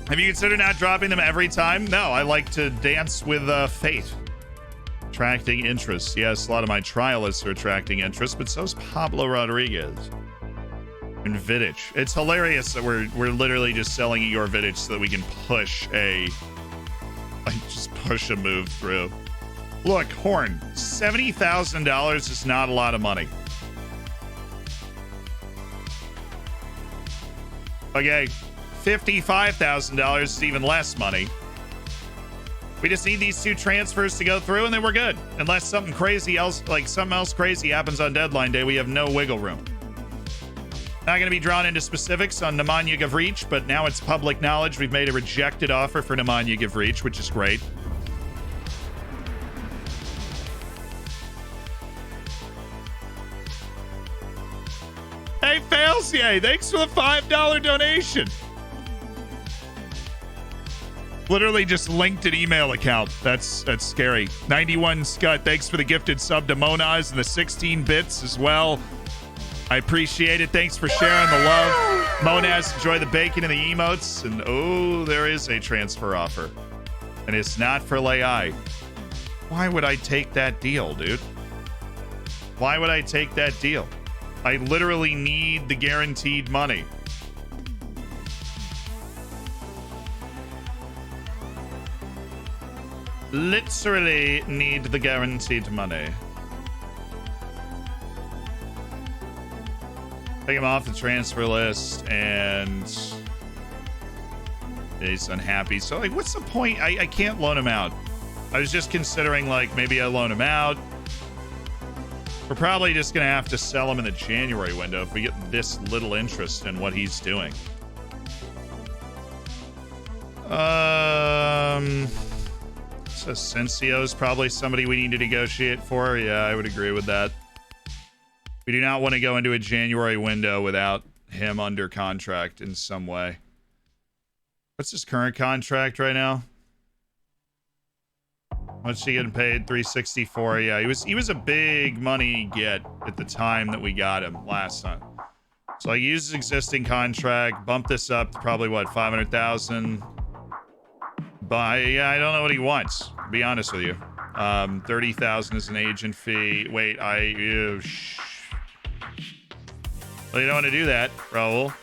Have you considered not dropping them every time? No, I like to dance with faith. Attracting interest. Yes, a lot of my trialists are attracting interest, but so's Pablo Rodriguez. And Vidic. It's hilarious that we're literally just selling your Vidic so that we can push a move through. Look, Horn, $70,000 is not a lot of money. Okay, $55,000 is even less money. We just need these two transfers to go through and then we're good. Unless something crazy else, like something else crazy happens on deadline day, we have no wiggle room. Not going to be drawn into specifics on Nemanja Gavric, but now it's public knowledge. We've made a rejected offer for Nemanja Gavric, which is great. Hey, Failsier, thanks for the $5 donation. Literally just linked an email account. That's scary. 91 Scott, thanks for the gifted sub to Monaz and the 16 bits as well. I appreciate it. Thanks for sharing the love. Monaz, enjoy the bacon and the emotes. And oh, there is a transfer offer. And it's not for Lai. Why would I take that deal, dude? Why would I take that deal? I literally need the guaranteed money. Literally need the guaranteed money. Take him off the transfer list, and he's unhappy. So, like, what's the point? I can't loan him out. I was just considering, like, maybe I loan him out. We're probably just going to have to sell him in the January window if we get this little interest in what he's doing. So Sensio is probably somebody we need to negotiate for. Yeah, I would agree with that. We do not want to go into a January window without him under contract in some way. What's his current contract right now? What's he getting paid? 364. Yeah, he was a big money get at the time that we got him last time. So I used his existing contract, bumped this up to probably what, 500,000. But yeah, I don't know what he wants, to be honest with you. 30,000 is an agent fee. Wait, well, you don't want to do that, Raul.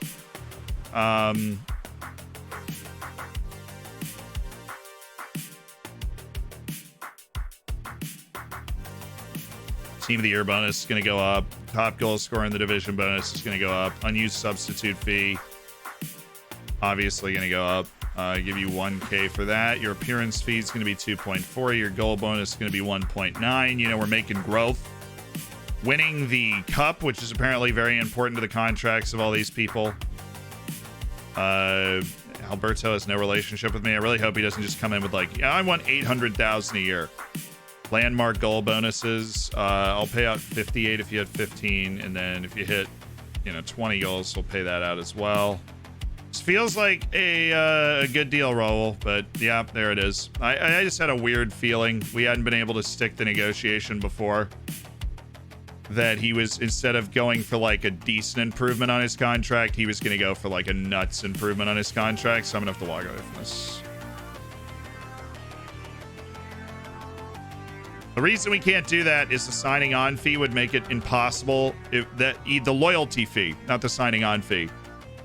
Team of the year bonus is going to go up. Top goal scorer in the division bonus is going to go up. Unused substitute fee, obviously going to go up. Give you 1K for that. Your appearance fee is going to be 2.4. Your goal bonus is going to be 1.9. You know, we're making growth. Winning the cup, which is apparently very important to the contracts of all these people. Alberto has no relationship with me. I really hope he doesn't just come in with like, yeah, I want 800,000 a year. Landmark goal bonuses. I'll pay out 58 if you hit 15, and then if you hit, 20 goals, we'll pay that out as well. This feels like a good deal, Raul, but yeah, there it is. I just had a weird feeling. We hadn't been able to stick the negotiation before. That he was, instead of going for like a decent improvement on his contract, he was going to go for like a nuts improvement on his contract. So I'm going to have to walk away from this. The reason we can't do that is the signing on fee would make it impossible. The loyalty fee, not the signing on fee,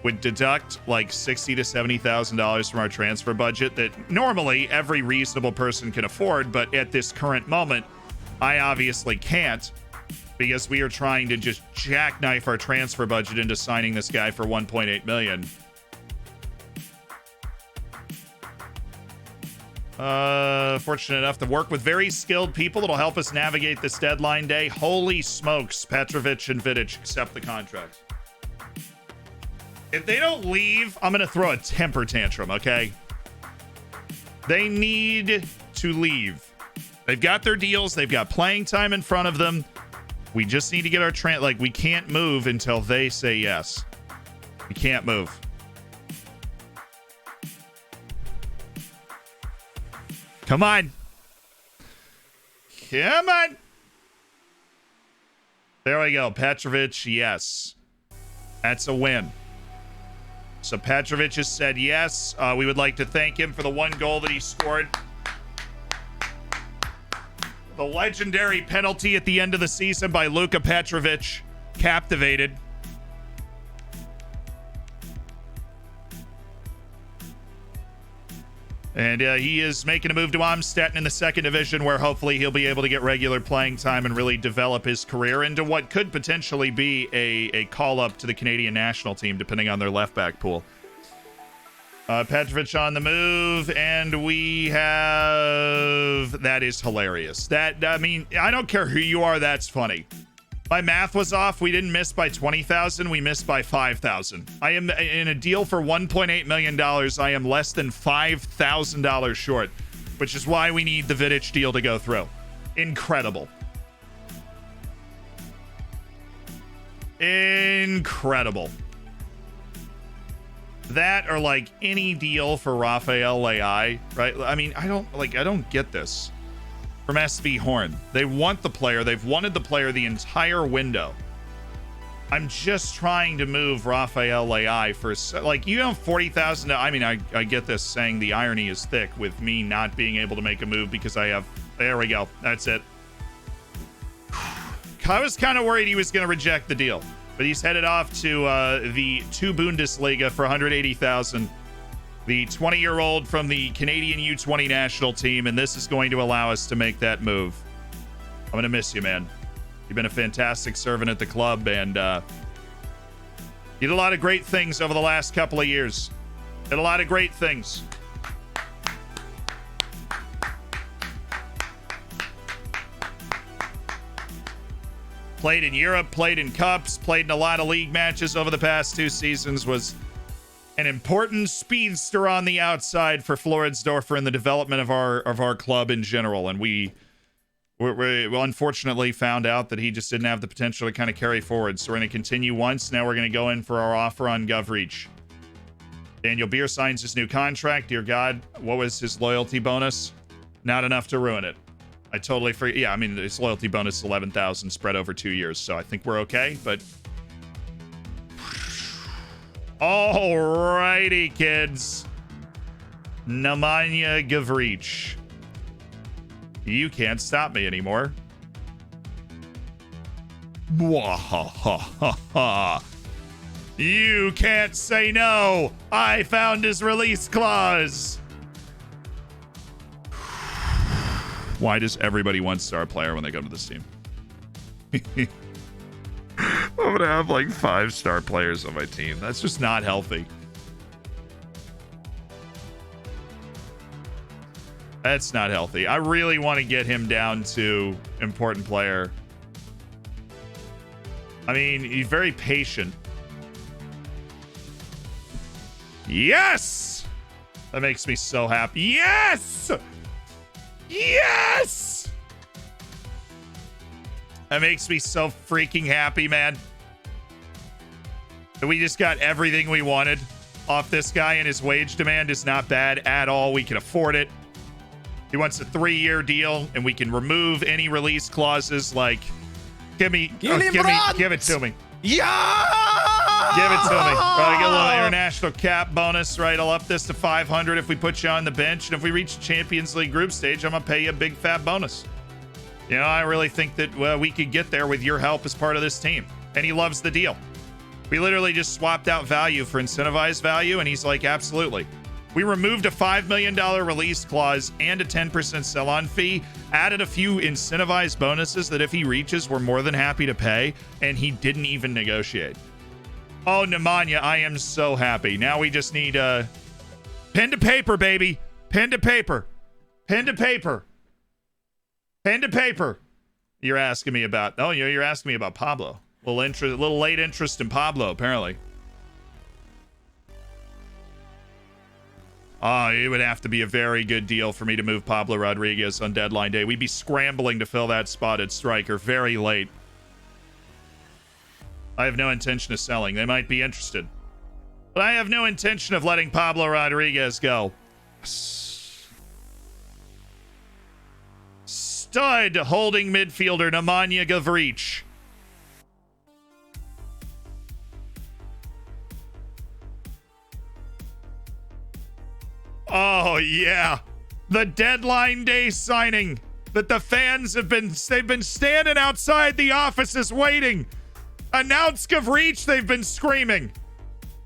would deduct like $60,000 to $70,000 from our transfer budget that normally every reasonable person can afford. But at this current moment, I obviously can't, because we are trying to just jackknife our transfer budget into signing this guy for $1.8 million. Fortunate enough to work with very skilled people that'll help us navigate this deadline day. Holy smokes, Petrovic and Vidic accept the contracts. If they don't leave, I'm going to throw a temper tantrum, okay? They need to leave. They've got their deals. They've got playing time in front of them. We just need to get our we can't move until they say yes. We can't move. Come on. Come on. There we go. Petrovic, yes. That's a win. So Petrovic has said yes. We would like to thank him for the one goal that he scored. The legendary penalty at the end of the season by Luka Petrovic. Captivated. And he is making a move to Amstetten in the second division, where hopefully he'll be able to get regular playing time and really develop his career into what could potentially be a call-up to the Canadian national team, depending on their left-back pool. Petrovic on the move, and we have... That is hilarious. I don't care who you are, that's funny. My math was off. We didn't miss by 20,000. We missed by 5,000. I am in a deal for $1.8 million. I am less than $5,000 short, which is why we need the Vidic deal to go through. Incredible. Incredible. That or like any deal for Rafael Leai, right? I mean, I don't get this. From SV Horn. They want the player. They've wanted the player the entire window. I'm just trying to move Rafael Leai for, like, you know, 40,000. I mean, I get this, saying the irony is thick with me not being able to make a move because I have There we go. That's it. I was kind of worried he was going to reject the deal, but he's headed off to the 2 Bundesliga for 180,000. The 20-year-old from the Canadian U20 national team, and this is going to allow us to make that move. I'm going to miss you, man. You've been a fantastic servant at the club, and you did a lot of great things over the last couple of years. Did a lot of great things. Played in Europe, played in cups, played in a lot of league matches over the past 2 seasons, was an important speedster on the outside for Floridsdorfer in the development of our club in general. And we unfortunately found out that he just didn't have the potential to kind of carry forward. So we're going to continue once. Now we're going to go in for our offer on Govreach. Daniel Beer signs his new contract. Dear God, what was his loyalty bonus? Not enough to ruin it. I totally forget. Yeah, I mean, his loyalty bonus is 11,000 spread over 2 years, so I think we're okay, but... Alrighty, kids. Nemanja Govreach. You can't stop me anymore. You can't say no. I found his release clause. Why does everybody want star player when they come to this team? I'm gonna have like 5-star players on my team. That's just not healthy. That's not healthy. I really want to get him down to important player. I mean, he's very patient. Yes! That makes me so happy. Yes! Yes! That makes me so freaking happy, man. That we just got everything we wanted off this guy, and his wage demand is not bad at all. We can afford it. He wants a 3-year deal, and we can remove any release clauses like, give it to me. Yeah! Give it to me. Right, get a little international cap bonus, right? I'll up this to 500 if we put you on the bench. And if we reach the Champions League group stage, I'm going to pay you a big fat bonus. You know, I really think that we could get there with your help as part of this team. And he loves the deal. We literally just swapped out value for incentivized value, and he's like, absolutely. We removed a $5 million release clause and a 10% sell-on fee, added a few incentivized bonuses that if he reaches, we're more than happy to pay, and he didn't even negotiate. Oh, Nemanja, I am so happy. Now we just need pen to paper, baby. Pen to paper. Pen to paper. Pen to paper. You're asking me about... Oh, you're asking me about Pablo. A little late interest in Pablo, apparently. Oh, it would have to be a very good deal for me to move Pablo Rodriguez on deadline day. We'd be scrambling to fill that spot at striker very late. I have no intention of selling. They might be interested. But I have no intention of letting Pablo Rodriguez go. Stud holding midfielder Nemanja Govreach. Oh, yeah. The deadline day signing that the fans they've been standing outside the offices waiting. Announce Govreach, they've been screaming.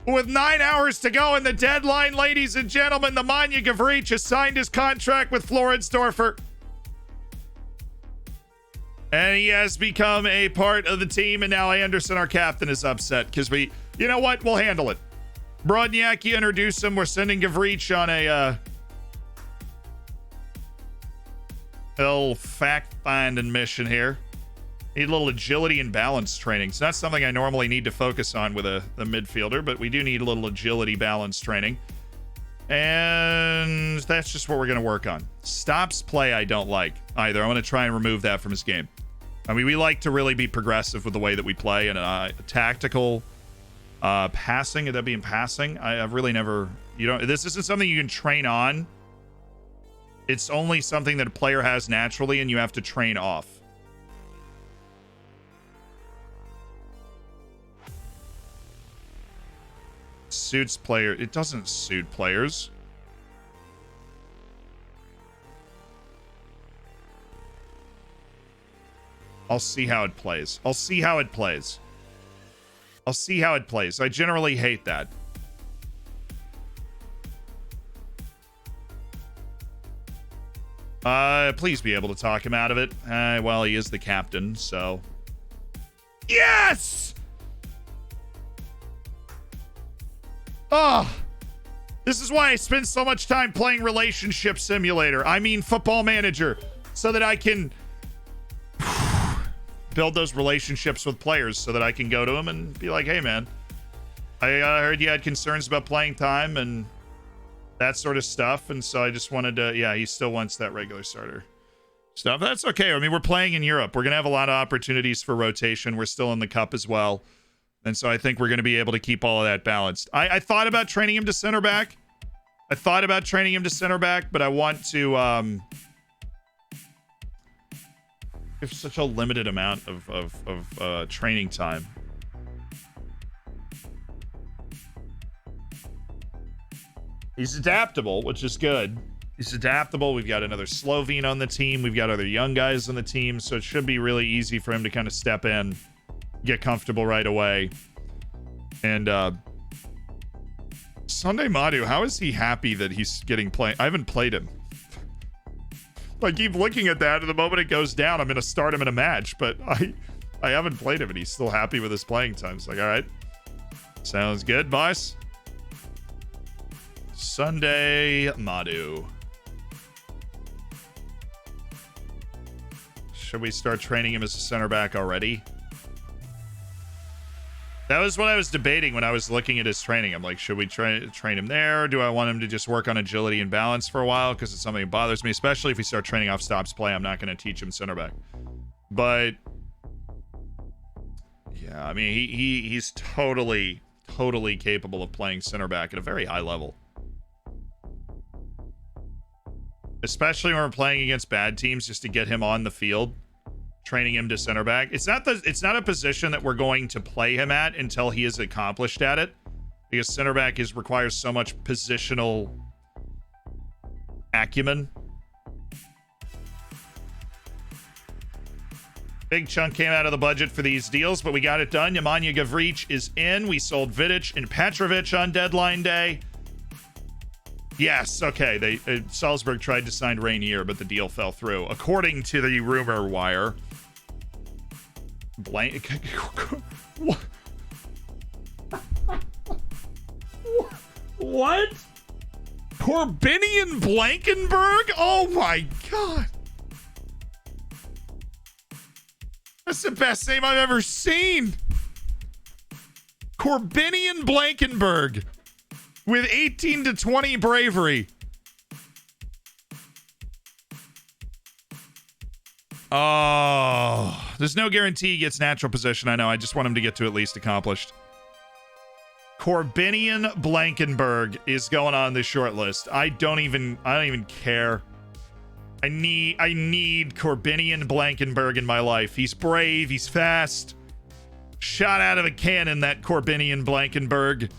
With 9 hours to go in the deadline, ladies and gentlemen, Nemanja Govreach has signed his contract with Floridsdorfer. And he has become a part of the team, and now Anderson, our captain, is upset because you know what? We'll handle it. Brodniak, you introduce him. We're sending Govreach on a little fact-finding mission here. Need a little agility and balance training. It's not something I normally need to focus on with the midfielder, but we do need a little agility balance training. And that's just what we're going to work on. Stops play I don't like either. I want to try and remove that from his game. I mean, we like to really be progressive with the way that we play, and tactical... passing, would that be in passing? I've really never, this isn't something you can train on. It's only something that a player has naturally and you have to train off. Suits player, it doesn't suit players. I'll see how it plays. I'll see how it plays. I'll see how it plays. I generally hate that. Please be able to talk him out of it. Well, he is the captain, so... Yes! Oh! This is why I spend so much time playing Relationship Simulator. I mean Football Manager. So that I can... build those relationships with players so that I can go to them and be like, hey, man, I heard you had concerns about playing time and that sort of stuff. And so I just wanted to, yeah, he still wants that regular starter stuff. That's okay. I mean, we're playing in Europe. We're going to have a lot of opportunities for rotation. We're still in the cup as well. And so I think we're going to be able to keep all of that balanced. I thought about training him to center back. But I want to, there's such a limited amount of training time. He's adaptable, which is good. He's adaptable. We've got another Slovene on the team. We've got other young guys on the team. So it should be really easy for him to kind of step in, get comfortable right away. And Sunday Madu, how is he happy that he's getting played? I haven't played him. I keep looking at that, and the moment it goes down, I'm going to start him in a match, but I haven't played him, and he's still happy with his playing time. It's like, all right, sounds good, boss. Sunday Madu. Should we start training him as a center back already? That was what I was debating when I was looking at his training. I'm like, should we train him there? Or do I want him to just work on agility and balance for a while? Because it's something that bothers me, especially if we start training off stops play. I'm not going to teach him center back. But yeah, I mean, he's totally capable of playing center back at a very high level. Especially when we're playing against bad teams, just to get him on the field. Training him to center back. It's not a position that we're going to play him at until he is accomplished at it, because center back requires so much positional acumen. Big chunk came out of the budget for these deals, but we got it done. Nemanja Gavric is in. We sold Vidic and Petrovic on deadline day. Yes, okay. Salzburg tried to sign Rainier, but the deal fell through, according to the rumor wire. Blank. What? Corbinian Blankenberg? Oh my god. That's the best name I've ever seen. Corbinian Blankenberg with 18 to 20 bravery. Oh, there's no guarantee he gets natural position. I know. I just want him to get to at least accomplished. Corbinian Blankenberg is going on the short list. I don't even care. I need Corbinian Blankenberg in my life. He's brave. He's fast. Shot out of a cannon, that Corbinian Blankenberg.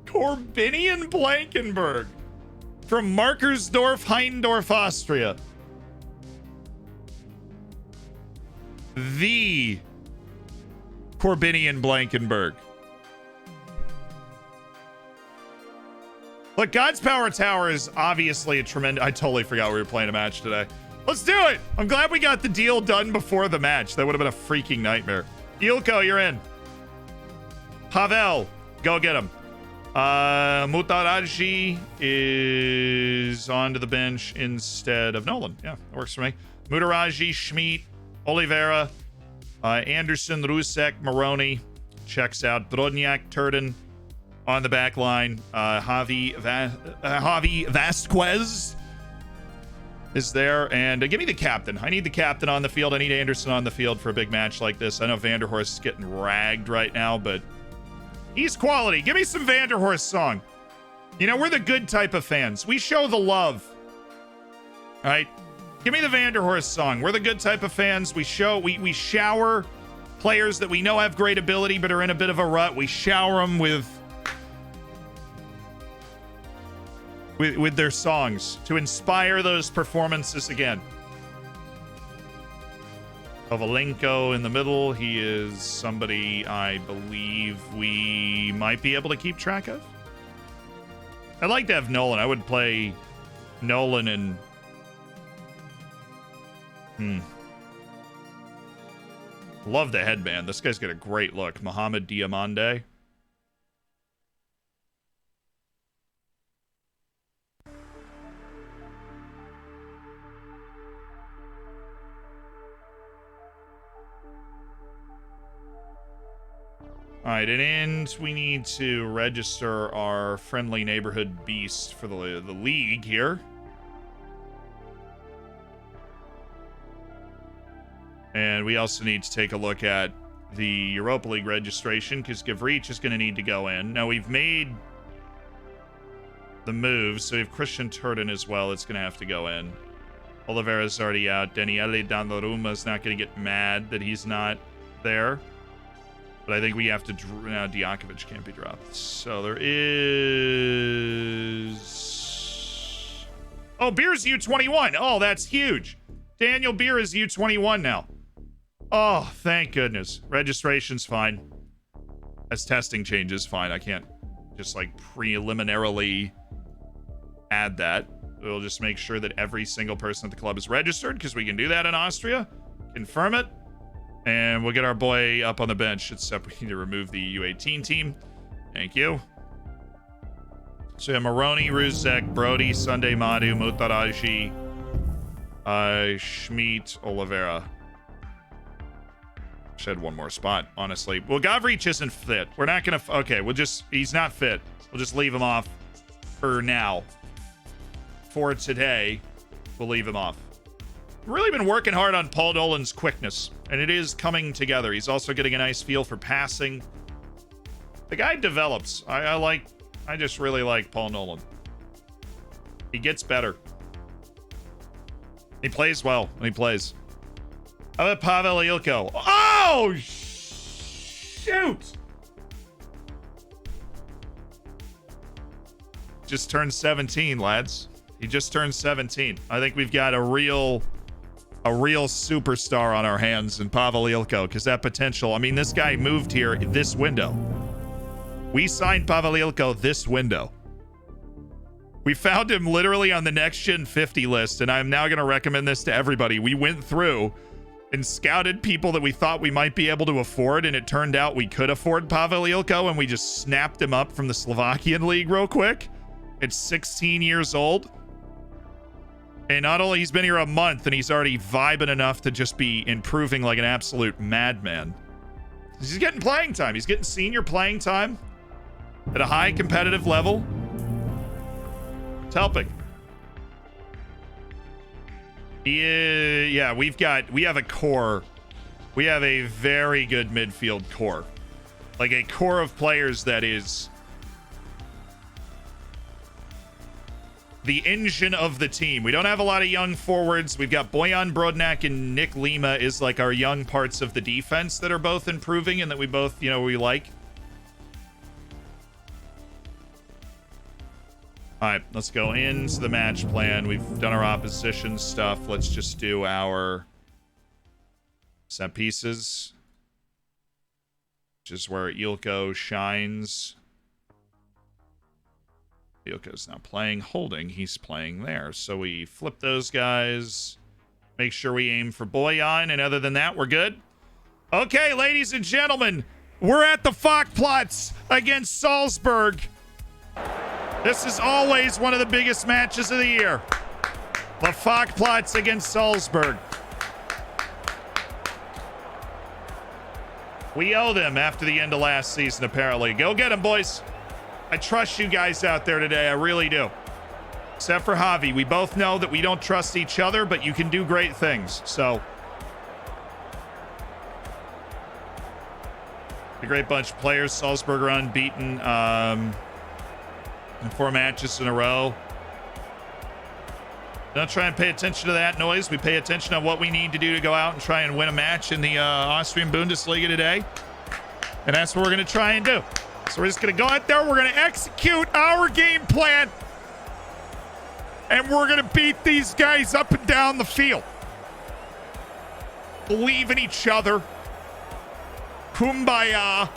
Corbinian Blankenberg. From Markersdorf, Heindorf, Austria. The Corbinian Blankenberg. Look, God's Power Tower is obviously a tremendous... I totally forgot we were playing a match today. Let's do it! I'm glad we got the deal done before the match. That would have been a freaking nightmare. Ilko, you're in. Pavel, go get him. Mutaraji is onto the bench instead of Nolan. Yeah, that works for me. Mutaraji, Schmidt, Oliveira, Anderson, Rusek, Maroney. Checks out. Brodniak, Turden on the back line. Javi Vasquez is there. And give me the captain. I need the captain on the field. I need Anderson on the field for a big match like this. I know Vanderhorst is getting ragged right now, but he's quality. Give me some Vanderhorst song. You know, we're the good type of fans. We show the love. All right? Give me the Vanderhorst song. We're the good type of fans. We shower players that we know have great ability but are in a bit of a rut. We shower them with with their songs to inspire those performances again. Kovalenko in the middle. He is somebody I believe we might be able to keep track of. I'd like to have Nolan. I would play Nolan and... Love the headband. This guy's got a great look. Mohamed Diamande. All right, and we need to register our friendly neighborhood beast for the league here. And we also need to take a look at the Europa League registration because Gavric is going to need to go in. Now, we've made the moves, so we have Christian Turden as well. It's going to have to go in. Oliveira's already out. Daniele Donnarumma is not going to get mad that he's not there. But I think we have to... Now, Diakovic can't be dropped. So there is... Oh, Beer's U21. Oh, that's huge. Daniel Beer is U21 now. Oh, thank goodness. Registration's fine. As testing changes, fine. I can't just, like, preliminarily add that. We'll just make sure that every single person at the club is registered, because we can do that in Austria. Confirm it. And we'll get our boy up on the bench, except we need to remove the U18 team. Thank you. So yeah, Maroni, Ruzek, Brody, Sunday Madu, Mutaraji, Schmidt, Oliveira. Shed one more spot, honestly. Well, Gavric isn't fit. We're not going to... Okay, he's not fit. We'll just leave him off for now. For today, we'll leave him off. Really been working hard on Paul Nolan's quickness, and it is coming together. He's also getting a nice feel for passing. The guy develops. I just really like Paul Nolan. He gets better. He plays well when he plays. How about Pavel Ilko? Oh, shoot! Just turned 17, lads. He just turned 17. I think we've got a real superstar on our hands in Pavel Ilko, because that potential... I mean, this guy moved here this window. We signed Pavel Ilko this window. We found him literally on the Next Gen 50 list, and I'm now going to recommend this to everybody. We went through and scouted people that we thought we might be able to afford, and it turned out we could afford Pavel Ilko, and we just snapped him up from the Slovakian league real quick. It's 16 years old. And not only he's been here a month, and he's already vibing enough to just be improving like an absolute madman. He's getting playing time. He's getting senior playing time at a high competitive level. It's helping. Yeah, we have a core. We have a very good midfield core. Like a core of players that is the engine of the team. We don't have a lot of young forwards. We've got Bojan Brodnak and Nick Lima is like our young parts of the defense that are both improving and that we both, we like. All right, let's go into the match plan. We've done our opposition stuff. Let's just do our set pieces, which is where Ilko shines. Ilko's now playing holding. He's playing there. So we flip those guys. Make sure we aim for Bojan. And other than that, we're good. Okay, ladies and gentlemen, we're at the Fockplatz against Salzburg. This is always one of the biggest matches of the year. The Fockplatz against Salzburg. We owe them after the end of last season, apparently. Go get them, boys. I trust you guys out there today. I really do. Except for Javi. We both know that we don't trust each other, but you can do great things. So, a great bunch of players. Salzburg are unbeaten in 4 matches in a row. Don't try and pay attention to that noise. We pay attention to what we need to do to go out and try and win a match in the Austrian Bundesliga today. And that's what we're going to try and do. So we're just going to go out there. We're going to execute our game plan. And we're going to beat these guys up and down the field. Believe in each other. Kumbaya.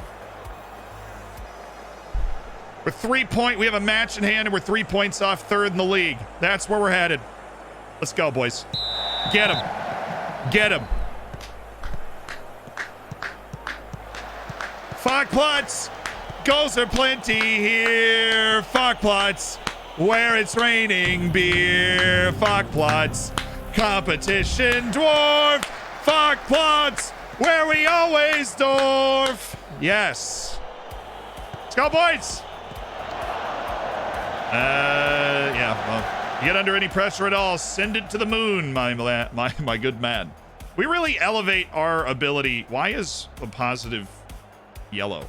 We're 3 point. We have a match in hand, and we're 3 points off third in the league. That's where we're headed. Let's go, boys. Get him. Get him. Fogplots. Goals are plenty here. Fogplots. Where it's raining beer. Fogplots. Competition dwarf. Fogplots. Where we always dwarf. Yes. Let's go, boys. Yeah, well, you get under any pressure at all, send it to the moon, my good man. We really elevate our ability. Why is a positive yellow?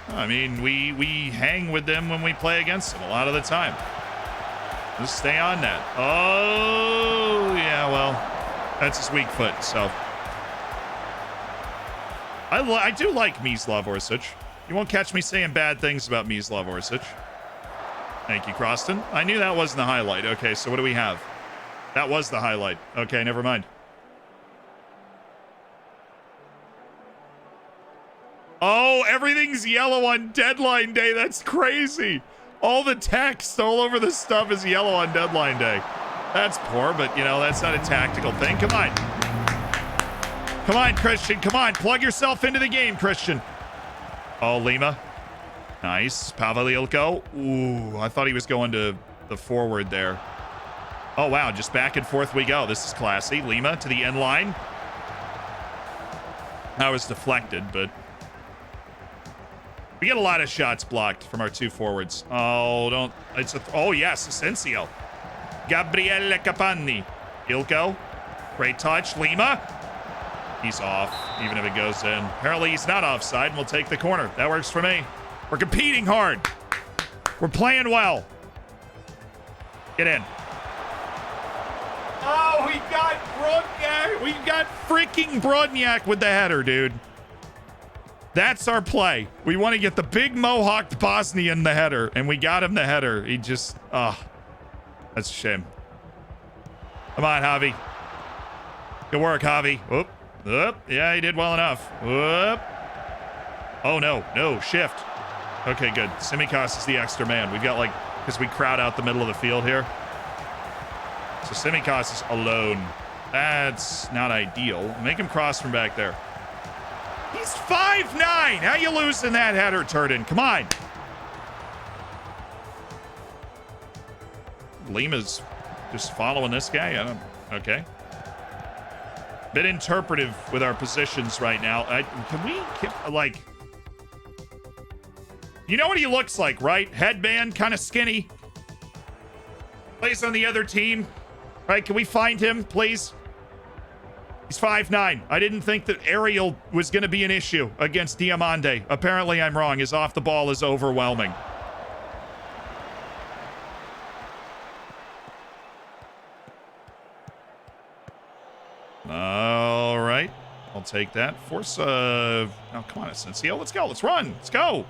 I mean, we hang with them when we play against them a lot of the time. Just stay on that. Oh, yeah, well, that's his weak foot, so. I do like Mislav Orsic. You won't catch me saying bad things about Mislav Orsic. Thank you, Croston. I knew that wasn't the highlight. Okay, so what do we have? That was the highlight. Okay, never mind. Oh, everything's yellow on deadline day. That's crazy. All the text all over the stuff is yellow on deadline day. That's poor, but, you know, that's not a tactical thing. Come on. Come on, Christian. Come on. Plug yourself into the game, Christian. Oh, Lima. Nice. Pavel Ilko. Ooh, I thought he was going to the forward there. Oh, wow. Just back and forth we go. This is classy. Lima to the end line. That was deflected, but we get a lot of shots blocked from our two forwards. Oh, don't. It's a. Oh, yes. Asensio. Gabriele Capanni. Ilko. Great touch. Lima. He's off, even if it goes in. Apparently, he's not offside, and we'll take the corner. That works for me. We're competing hard. We're playing well. Get in. Oh, we got Brodniak. We got freaking Brodniak with the header, dude. That's our play. We want to get the big mohawked Bosnian the header, and we got him the header. He just, that's a shame. Come on, Javi. Good work, Javi. Whoop. Whoop. Yeah, he did well enough. Whoop. Oh, no. Shift. Okay, good. Simikos is the extra man. We've got, like, because we crowd out the middle of the field here. So Simikos is alone. That's not ideal. Make him cross from back there. He's 5'9". How you losing that header, Turden? Come on. Lima's just following this guy. Okay. Bit interpretive with our positions right now. You know what he looks like, right? Headband, kind of skinny. Plays on the other team. Right, can we find him, please? He's 5'9". I didn't think that aerial was going to be an issue against Diamande. Apparently, I'm wrong. His off the ball is overwhelming. All right. I'll take that. Force, oh, come on, Asensio. Let's go. Let's run. Let's go.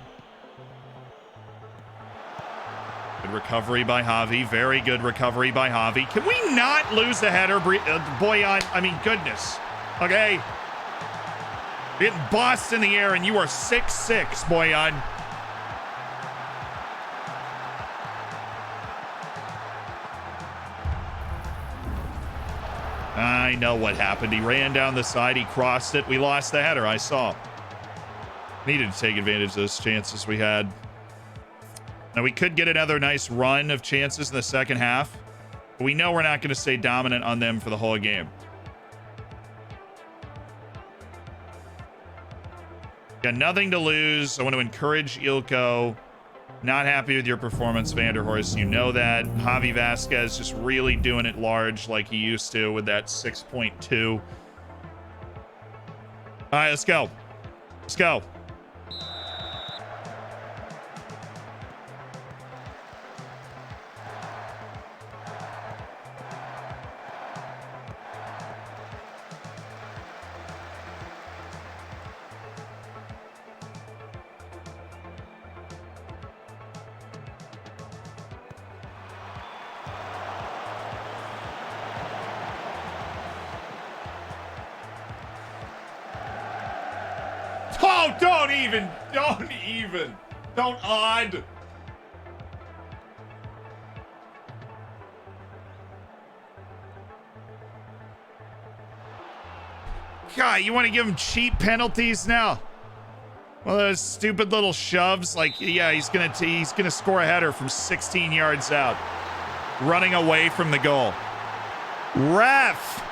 Good recovery by Javi. Very good recovery by Javi. Can we not lose the header, Boyan? I mean, goodness. Okay. You're getting bossed in the air, and you are 6'6", Boyan. I know what happened. He ran down the side. He crossed it. We lost the header. I saw. Needed to take advantage of those chances we had. Now, we could get another nice run of chances in the second half, but we know we're not going to stay dominant on them for the whole game. Got nothing to lose. I want to encourage Ilko. Not happy with your performance, Vanderhorst. You know that. Javi Vasquez just really doing it large like he used to with that 6.2. All right, let's go. Let's go. No, don't even. Don't odd. God, you want to give him cheap penalties now? One of those stupid little shoves. Like, yeah, he's gonna score a header from 16 yards out, running away from the goal. Ref.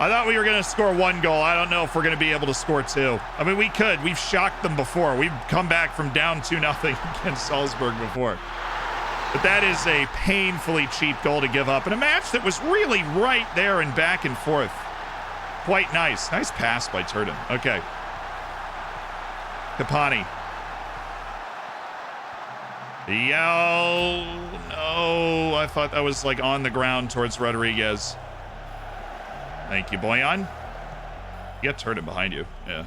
I thought we were gonna score 1 goal. I don't know if we're gonna be able to score 2. I mean, we could. We've shocked them before. We've come back from down 2-0 against Salzburg before. But that is a painfully cheap goal to give up in a match that was really right there and back and forth. Quite nice. Nice pass by Turden. Okay. Kapani. Yo, no. I thought that was like on the ground towards Rodriguez. Thank you, Boyan. You got Turden behind you. Yeah.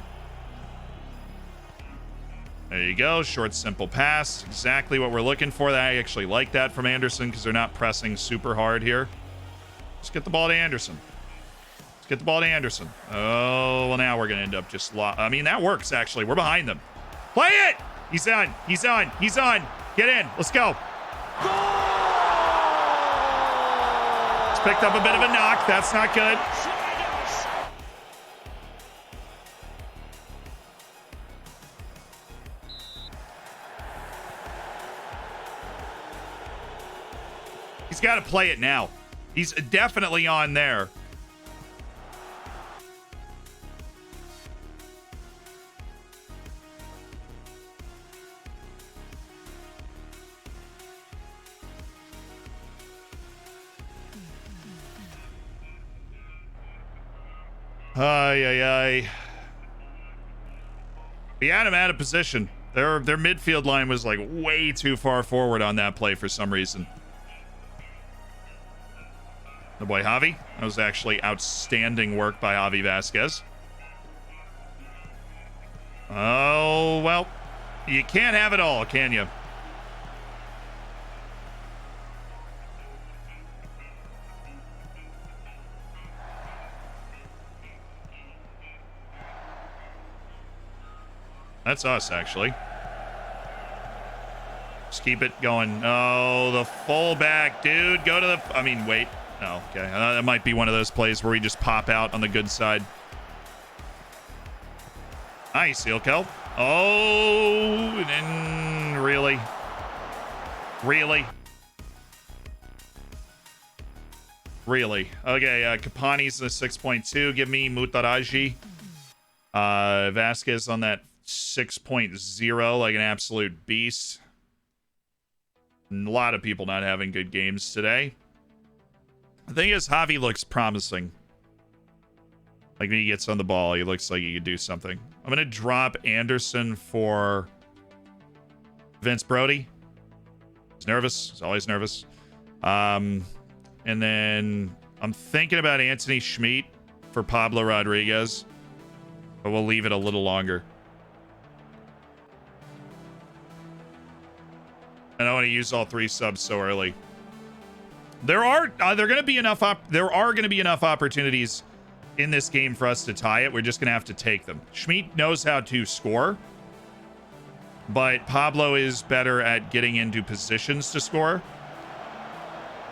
There you go. Short, simple pass. Exactly what we're looking for. I actually like that from Anderson because they're not pressing super hard here. Just get the ball to Anderson. Let's get the ball to Anderson. Oh, well, now we're going to end up just... I mean, that works, actually. We're behind them. Play it! He's on. Get in. Let's go. It's picked up a bit of a knock. That's not good. He's got to play it now. He's definitely on there. Ay. We had him out of position. Their midfield line was like way too far forward on that play for some reason. The boy Javi. That was actually outstanding work by Javi Vasquez. Oh, well, you can't have it all, can you? That's us, actually. Just keep it going. Oh, the fullback, dude. Go to the... I mean, wait. Oh, okay. That might be one of those plays where we just pop out on the good side. Nice, Ilko. Oh, and then... Really? Okay, Kapani's the 6.2. Give me Mutaraji. Vasquez on that 6.0, like an absolute beast. A lot of people not having good games today. The thing is, Javi looks promising. Like when he gets on the ball, he looks like he could do something. I'm going to drop Anderson for Vince Brody. He's nervous. He's always nervous. And then I'm thinking about Anthony Schmidt for Pablo Rodriguez. But we'll leave it a little longer. I don't want to use all 3 subs so early. There are going to be enough opportunities in this game for us to tie it. We're just going to have to take them. Schmidt knows how to score, but Pablo is better at getting into positions to score.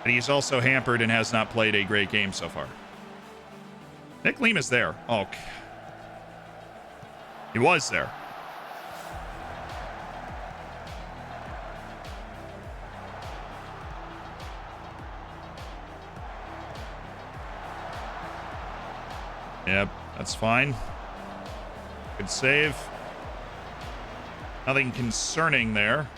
And he's also hampered and has not played a great game so far. Nick Lima's there. Oh, he was there. Yep, that's fine. Good save. Nothing concerning there.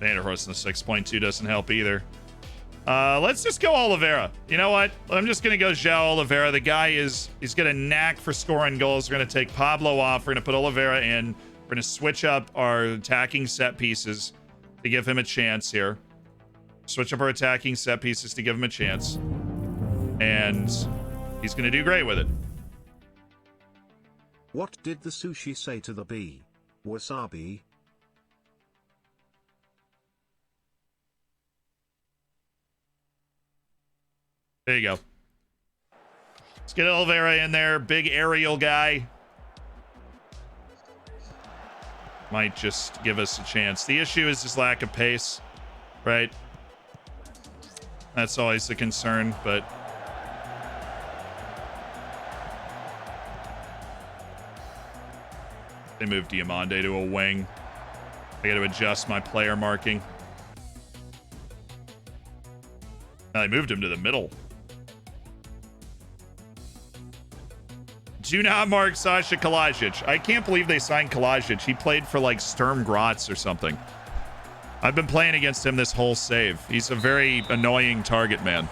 Vanderhorst in the 6.2 doesn't help either. Let's just go Oliveira. You know what? I'm just going to go João Oliveira. The guy he's got a knack for scoring goals. We're going to take Pablo off. We're going to put Oliveira in. We're going to switch up our attacking set pieces to give him a chance here. Switch up our attacking set pieces to give him a chance. And he's going to do great with it. What did the sushi say to the bee? Wasabi? There you go. Let's get Oliveira in there. Big aerial guy. Might just give us a chance. The issue is his lack of pace, right? That's always the concern, but... They moved Diamande to a wing. I got to adjust my player marking. Now they moved him to the middle. Do not mark Sasha Kalajic. I can't believe they signed Kalajic. He played for like Sturm Graz or something. I've been playing against him this whole save. He's a very annoying target man.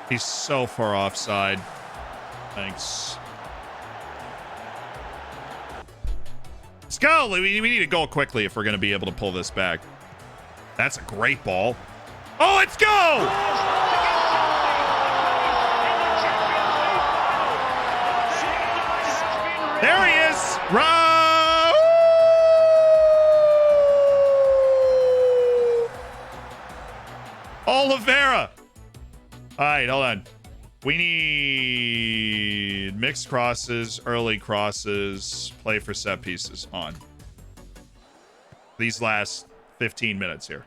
He's so far offside. Thanks. Let's go. We need a goal quickly if we're going to be able to pull this back. That's a great ball. Oh, let's go! There he is. Oliveira. All right, hold on. We need mixed crosses, early crosses, play for set pieces on. These last 15 minutes here.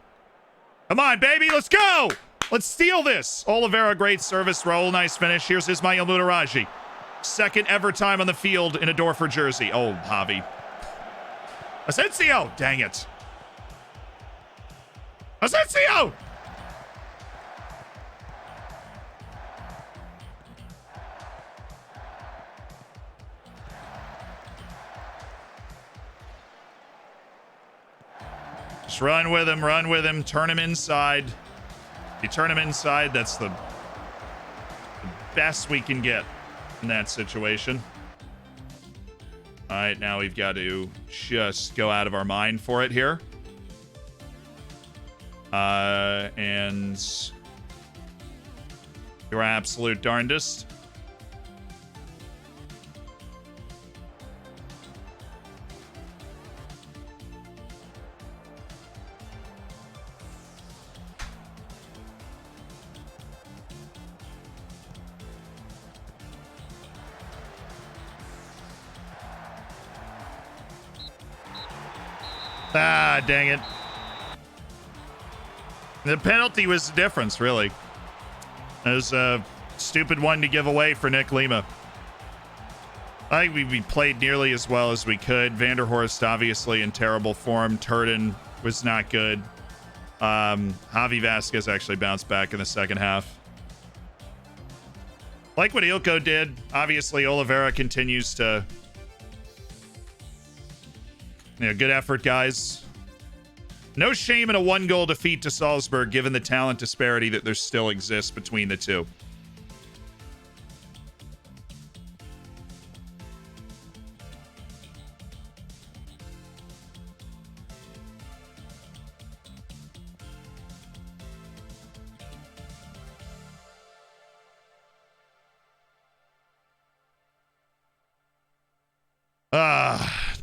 Come on, baby, let's go! Let's steal this. Oliveira, great service roll, nice finish. Here's Ismail Mutaraji. Second ever time on the field in a Dorfer jersey. Oh, Javi. Asensio, dang it. Asensio! Just run with him, turn him inside. If you turn him inside, that's the best we can get in that situation. All right, now we've got to just go out of our mind for it here. And your absolute darndest. Ah, dang it. The penalty was the difference, really. It was a stupid one to give away for Nick Lima. I think we played nearly as well as we could. Vanderhorst, obviously, in terrible form. Turden was not good. Javi Vasquez actually bounced back in the second half. Like what Ilko did. Obviously, Oliveira continues to... Yeah, good effort, guys. No shame in a one-goal defeat to Salzburg, given the talent disparity that there still exists between the two.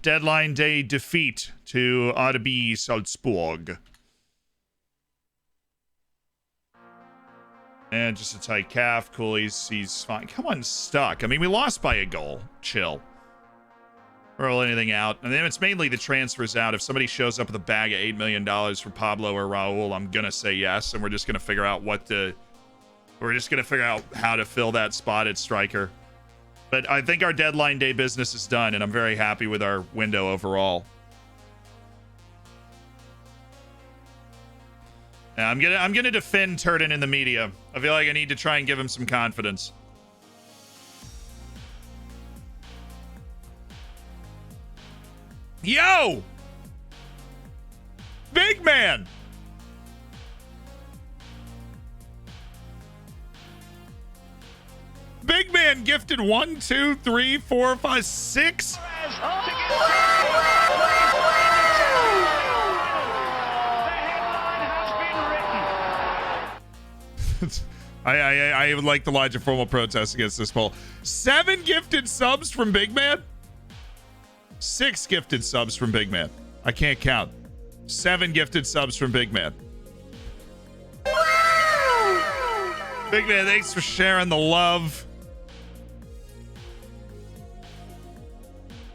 Deadline day defeat to RB Salzburg. And just a tight calf. Cool, he's fine. Come on, stuck. I mean, we lost by a goal. Chill. Roll anything out. And then it's mainly the transfers out. If somebody shows up with a bag of $8 million for Pablo or Raul, I'm going to say yes. And we're just going to figure out how to fill that spot at striker. But I think our deadline day business is done, and I'm very happy with our window overall. Now, I'm gonna defend Turden in the media. I feel like I need to try and give him some confidence. Yo! Big man! Big Man gifted 1, 2, 3, 4, 5, 6. I would like to lodge a formal protest against this poll. 7 gifted subs from Big Man. 6 gifted subs from Big Man. I can't count. 7 gifted subs from Big Man. Big Man, thanks for sharing the love.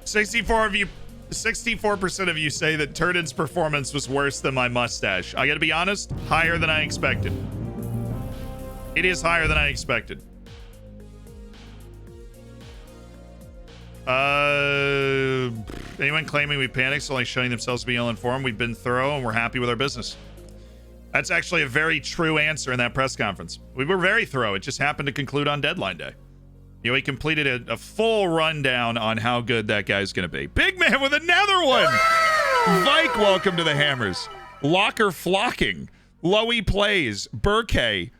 64% of you say that Turden's performance was worse than my mustache. I gotta be honest, higher than I expected. It is higher than I expected. Anyone claiming we panicked, only showing themselves to be ill-informed? We've been thorough and we're happy with our business. That's actually a very true answer in that press conference. We were very thorough. It just happened to conclude on deadline day. You know, he completed a full rundown on how good that guy's going to be. Big Man with another one. Vike, welcome to the Hammers. Locker Flocking. Loey Plays. Burke.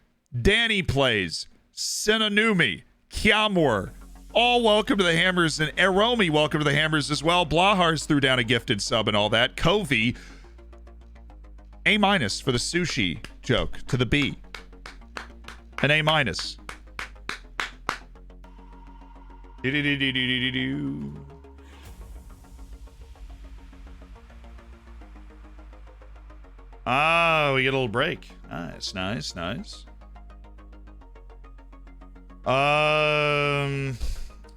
Danny Plays. Sinonumi. Kiamor. All welcome to the Hammers. And Eromi, welcome to the Hammers as well. Blahars threw down a gifted sub and all that. Covey. A- for the sushi joke to the B. An A-. Ah, we get a little break. Nice. I'm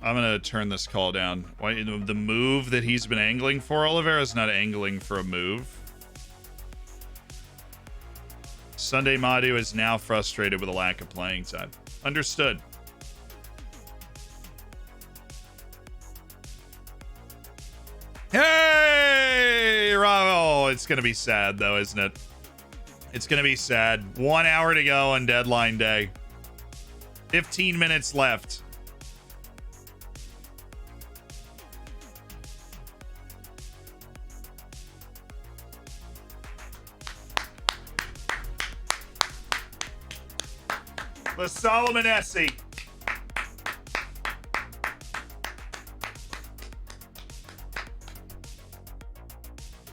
gonna turn this call down. Why the move that he's been angling for? Oliveira's not angling for a move. Sunday Madu is now frustrated with a lack of playing time. Understood. Hey, Bravo! It's gonna be sad though, isn't it? It's gonna be sad. 1 hour to go on deadline day. 15 minutes left. The Solomon Essie.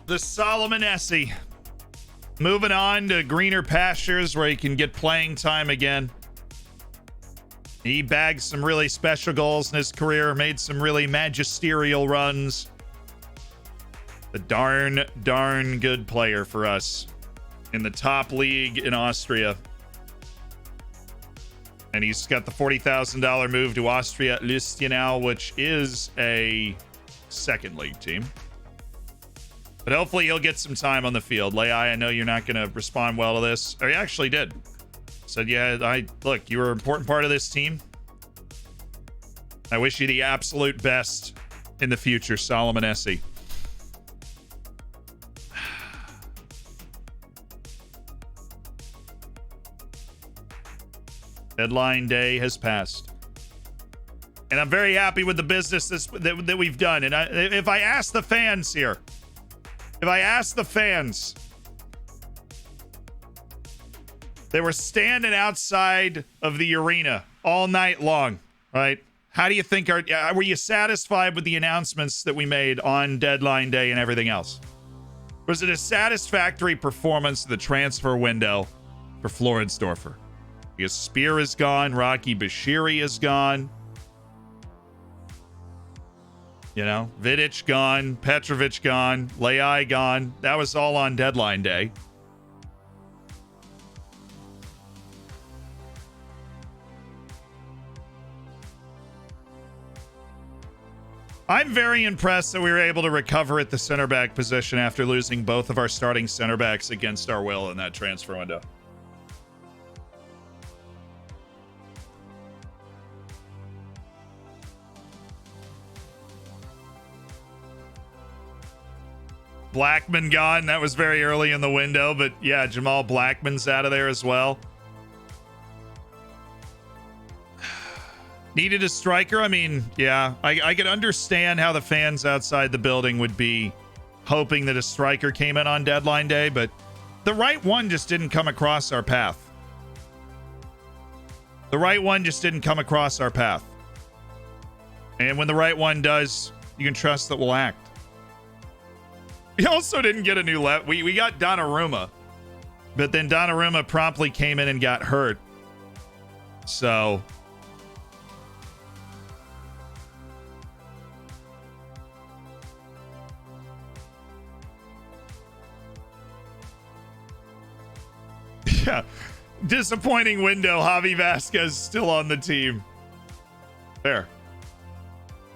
The Solomon Essie. Moving on to greener pastures where he can get playing time again. He bagged some really special goals in his career, made some really magisterial runs. A darn good player for us in the top league in Austria. And he's got the $40,000 move to Austria Lustenau, which is a second league team. But hopefully he'll get some time on the field. Leai, I know you're not going to respond well to this. Or he actually did. Said, yeah, look, you were an important part of this team. I wish you the absolute best in the future, Solomon Essie. Deadline day has passed. And I'm very happy with the business that we've done. And if I ask the fans here, they were standing outside of the arena all night long, right? How do you think were you satisfied with the announcements that we made on deadline day and everything else? Was it a satisfactory performance of the transfer window for Floridsdorfer? Because Spear is gone, Rocky Bashiri is gone. You know, Vidic gone, Petrovic gone, Leai gone. That was all on deadline day. I'm very impressed that we were able to recover at the center back position after losing both of our starting center backs against our will in that transfer window. Blackman gone. That was very early in the window, but yeah, Jamal Blackman's out of there as well. Needed a striker. I mean, yeah, I could understand how the fans outside the building would be hoping that a striker came in on deadline day, but the right one just didn't come across our path. The right one just didn't come across our path. And when the right one does, you can trust that we'll act. We also didn't get a new left. We got Donnarumma. But then Donnarumma promptly came in and got hurt. So... yeah. Disappointing window. Javi Vasquez still on the team. There.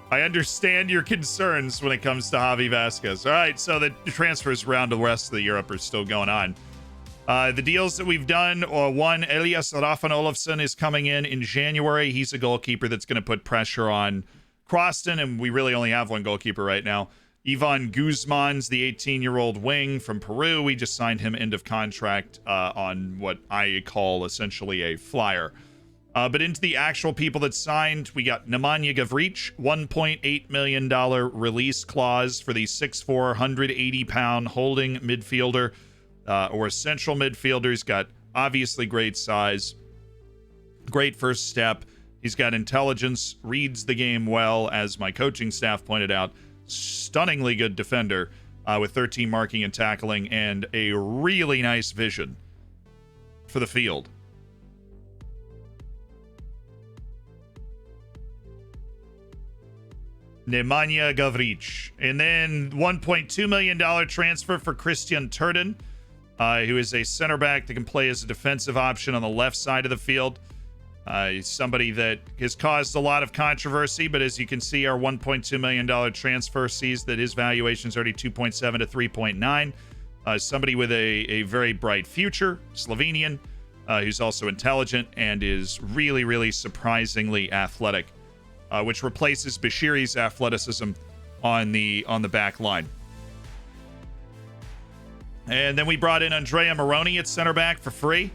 I understand your concerns when it comes to Javi Vasquez. All right, so the transfers around the rest of the Europe are still going on. The deals that we've done, one, Elias Raffan Olofsson is coming in January. He's a goalkeeper that's going to put pressure on Croston, and we really only have one goalkeeper right now. Ivan Guzman's the 18-year-old wing from Peru. We just signed him end of contract on what I call essentially a flyer. But into the actual people that signed, we got Nemanja Gavric, $1.8 million release clause for the 6'4", 180-pound holding midfielder or central midfielder. He's got obviously great size, great first step. He's got intelligence, reads the game well, as my coaching staff pointed out. Stunningly good defender with 13 marking and tackling and a really nice vision for the field. Nemanja Gavric. And then $1.2 million transfer for Christian Turden, who is a center back that can play as a defensive option on the left side of the field. He's somebody that has caused a lot of controversy, but as you can see, our $1.2 million transfer sees that his valuation is already 2.7 to 3.9. Somebody with a very bright future, Slovenian, who's also intelligent and is really, really surprisingly athletic. Which replaces Bashiri's athleticism on the back line. And then we brought in Andrea Moroni at center back for free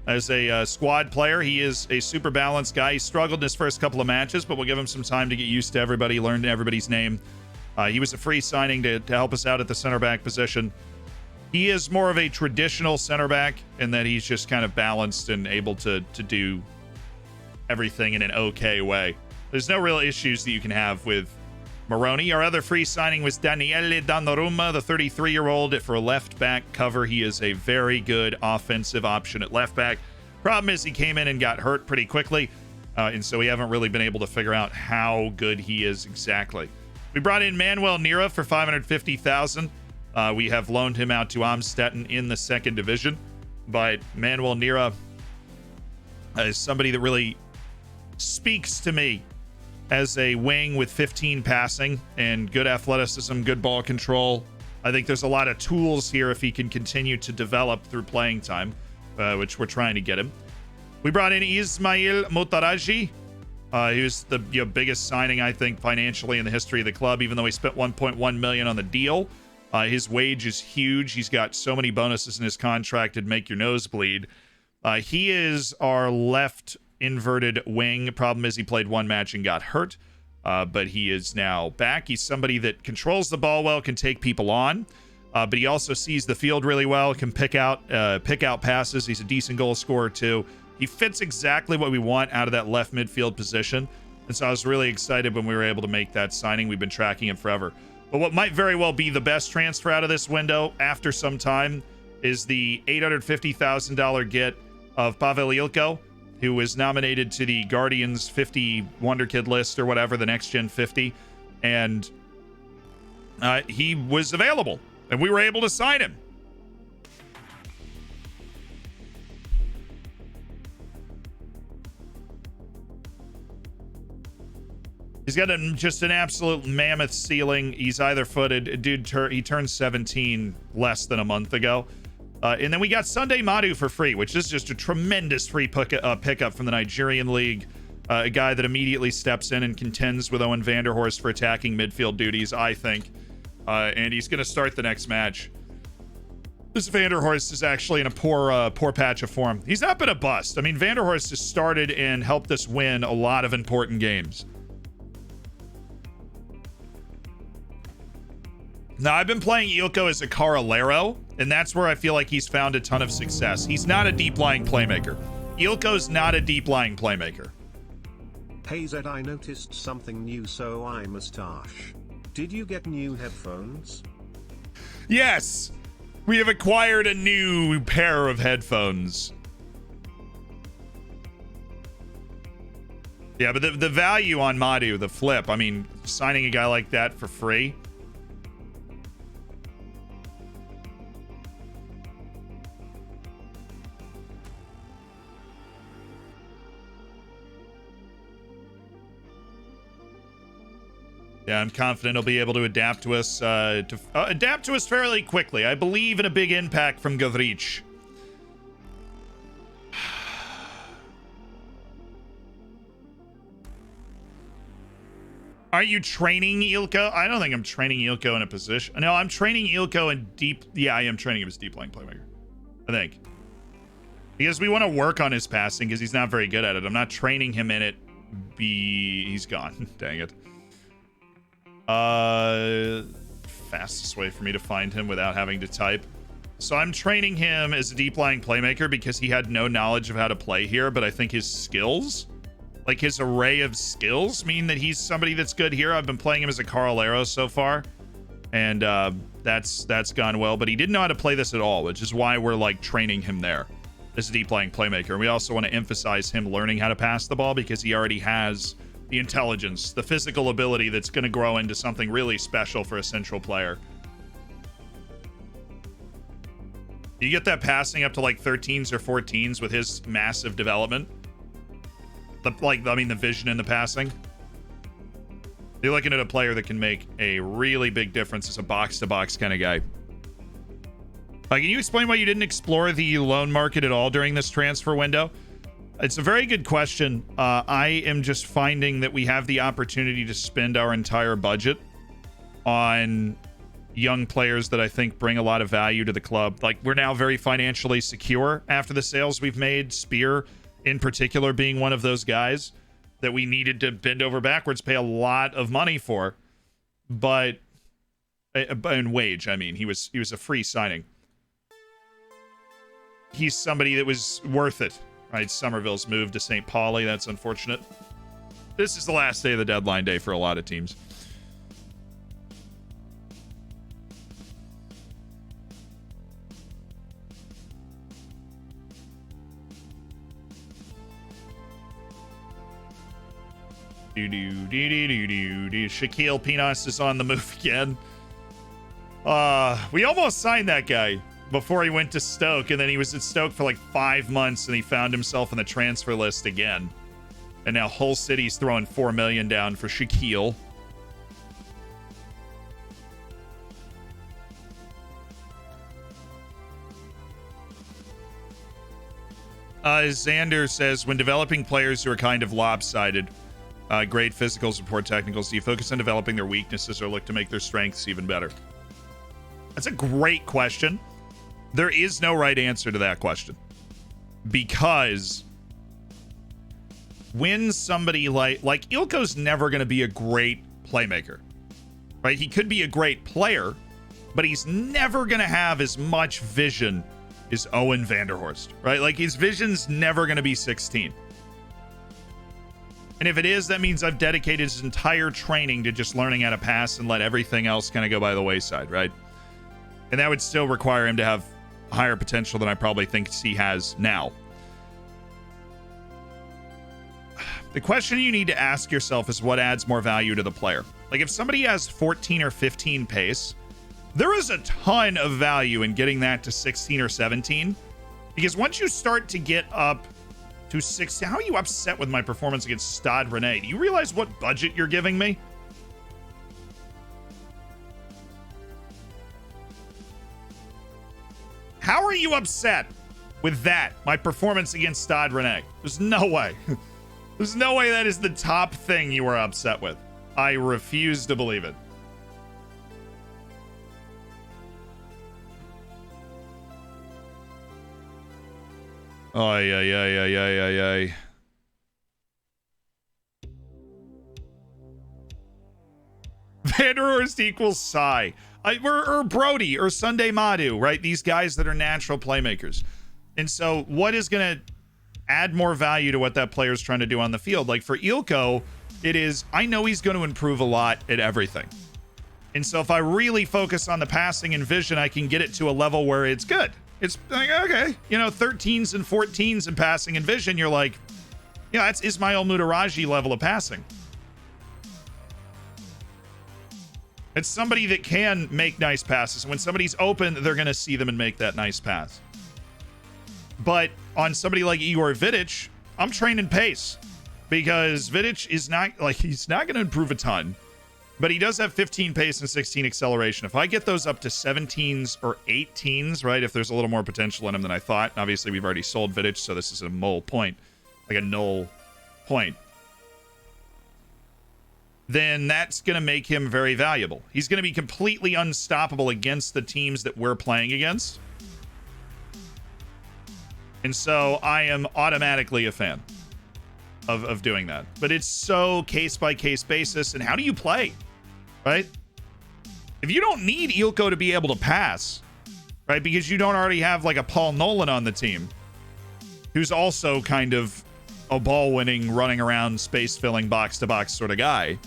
as a squad player. He is a super balanced guy. He struggled in his first couple of matches, but we'll give him some time to get used to everybody, learn everybody's name. He was a free signing to help us out at the center back position. He is more of a traditional center back in that he's just kind of balanced and able to do everything in an okay way. There's no real issues that you can have with Moroni. Our other free signing was Daniele Donnarumma, the 33-year-old for a left back cover. He is a very good offensive option at left back. Problem is he came in and got hurt pretty quickly, and so we haven't really been able to figure out how good he is exactly. We brought in Manuel Nira for $550,000. We have loaned him out to Amstetten in the second division, but Manuel Nira is somebody that really speaks to me as a wing with 15 passing and good athleticism, good ball control. I think there's a lot of tools here if he can continue to develop through playing time, which we're trying to get him. We brought in Ismail Motaraji, who's the biggest signing, I think, financially in the history of the club, even though he spent $1.1 million on the deal. His wage is huge. He's got so many bonuses in his contract it'd make your nose bleed. He is our left inverted wing. Problem is he played one match and got hurt, but he is now back. He's somebody that controls the ball well, can take people on, but he also sees the field really well, can pick out passes. He's a decent goal scorer too. He fits exactly what we want out of that left midfield position, and so I was really excited when we were able to make that signing. We've been tracking him forever. But what might very well be the best transfer out of this window after some time is the $850,000 get of Pavel Ilko, who was nominated to the Guardians 50 wonderkid list or whatever, the next gen 50, and he was available and we were able to sign him. He's got just an absolute mammoth ceiling. He's either footed. Dude, he turned 17 less than a month ago. And then we got Sunday Madu for free, which is just a tremendous free pickup from the Nigerian League. A guy that immediately steps in and contends with Owen Vanderhorst for attacking midfield duties, I think. And he's going to start the next match. This Vanderhorst is actually in a poor patch of form. He's not been a bust. I mean, Vanderhorst has started and helped us win a lot of important games. Now, I've been playing Ilko as a Carrilero, and that's where I feel like he's found a ton of success. He's not a deep-lying playmaker. Ilko's not a deep-lying playmaker. Hey Zed, I noticed something new, so I mustache. Did you get new headphones? Yes! We have acquired a new pair of headphones. Yeah, but the value on Madu, the flip, I mean, signing a guy like that for free. Yeah, I'm confident he'll be able to adapt to us fairly quickly. I believe in a big impact from Godrich. Are you training Ilko? I don't think I'm training Ilko in a position. No, I'm training Ilko in deep. Yeah, I am training him as deep line playmaker. I think. Because we want to work on his passing because he's not very good at it. I'm not training him in it. He's gone. Dang it. Fastest way for me to find him without having to type. So I'm training him as a deep lying playmaker because he had no knowledge of how to play here, but I think his skills, like his array of skills, mean that he's somebody that's good here. I've been playing him as a Carolero so far, and that's gone well, but he didn't know how to play this at all, which is why we're like training him there as a deep lying playmaker. And we also want to emphasize him learning how to pass the ball because he already has the intelligence, the physical ability that's going to grow into something really special for a central player. You get that passing up to like 13s or 14s with his massive development. The vision in the passing. You're looking at a player that can make a really big difference as a box-to-box kind of guy. Can you explain why you didn't explore the loan market at all during this transfer window? It's a very good question. I am just finding that we have the opportunity to spend our entire budget on young players that I think bring a lot of value to the club. Like, we're now very financially secure after the sales we've made. Spear, in particular, being one of those guys that we needed to bend over backwards, pay a lot of money for. But in wage, I mean, he was a free signing. He's somebody that was worth it. Right, Somerville's move to St. Pauli. That's unfortunate. This is the last day of the deadline day for a lot of teams. Shaquille Pinas is on the move again. We almost signed that guy before he went to Stoke, and then he was at Stoke for like 5 months, and he found himself on the transfer list again. And now Hull City's throwing $4 million down for Shaquille. Xander says, when developing players who are kind of lopsided, great physicals and poor technicals, do you focus on developing their weaknesses or look to make their strengths even better? That's a great question. There is no right answer to that question, because when somebody like Ilko's never going to be a great playmaker, right? He could be a great player, but he's never going to have as much vision as Owen Vanderhorst, right? Like, his vision's never going to be 16. And if it is, that means I've dedicated his entire training to just learning how to pass and let everything else kind of go by the wayside, right? And that would still require him to have higher potential than I probably think he has now. The question you need to ask yourself is what adds more value to the player. Like, if somebody has 14 or 15 pace, there is a ton of value in getting that to 16 or 17, because once you start to get up to 16, how are you upset with my performance against Stade Rennais? Do you realize what budget you're giving me? How are you upset with that, my performance against Stade Rennais? There's no way. There's no way that is the top thing you were upset with. I refuse to believe it. Ay, ay, ay, ay, ay, ay, ay. Vanderhorst equals Psy. Or Brody or Sunday Madu, right? These guys that are natural playmakers. And so what is going to add more value to what that player's trying to do on the field. Like for Ilko, it is, I know he's going to improve a lot at everything. And so if I really focus on the passing and vision, I can get it to a level where it's good. It's like, okay, you know, 13s and 14s in passing and vision. You're like, yeah, that's Ismail Mutaraji level of passing. It's somebody that can make nice passes. When somebody's open, they're going to see them and make that nice pass. But on somebody like Igor Vidic, I'm training pace because Vidic is not like, he's not going to improve a ton, but he does have 15 pace and 16 acceleration. If I get those up to 17s or 18s, right, if there's a little more potential in him than I thought, and obviously we've already sold Vidic, so this is a null point, then that's going to make him very valuable. He's going to be completely unstoppable against the teams that we're playing against. And so I am automatically a fan of doing that. But it's so case-by-case basis. And how do you play, right? If you don't need Ilko to be able to pass, right, because you don't already have like a Paul Nolan on the team, who's also kind of a ball-winning, running around, space-filling, box-to-box sort of guy,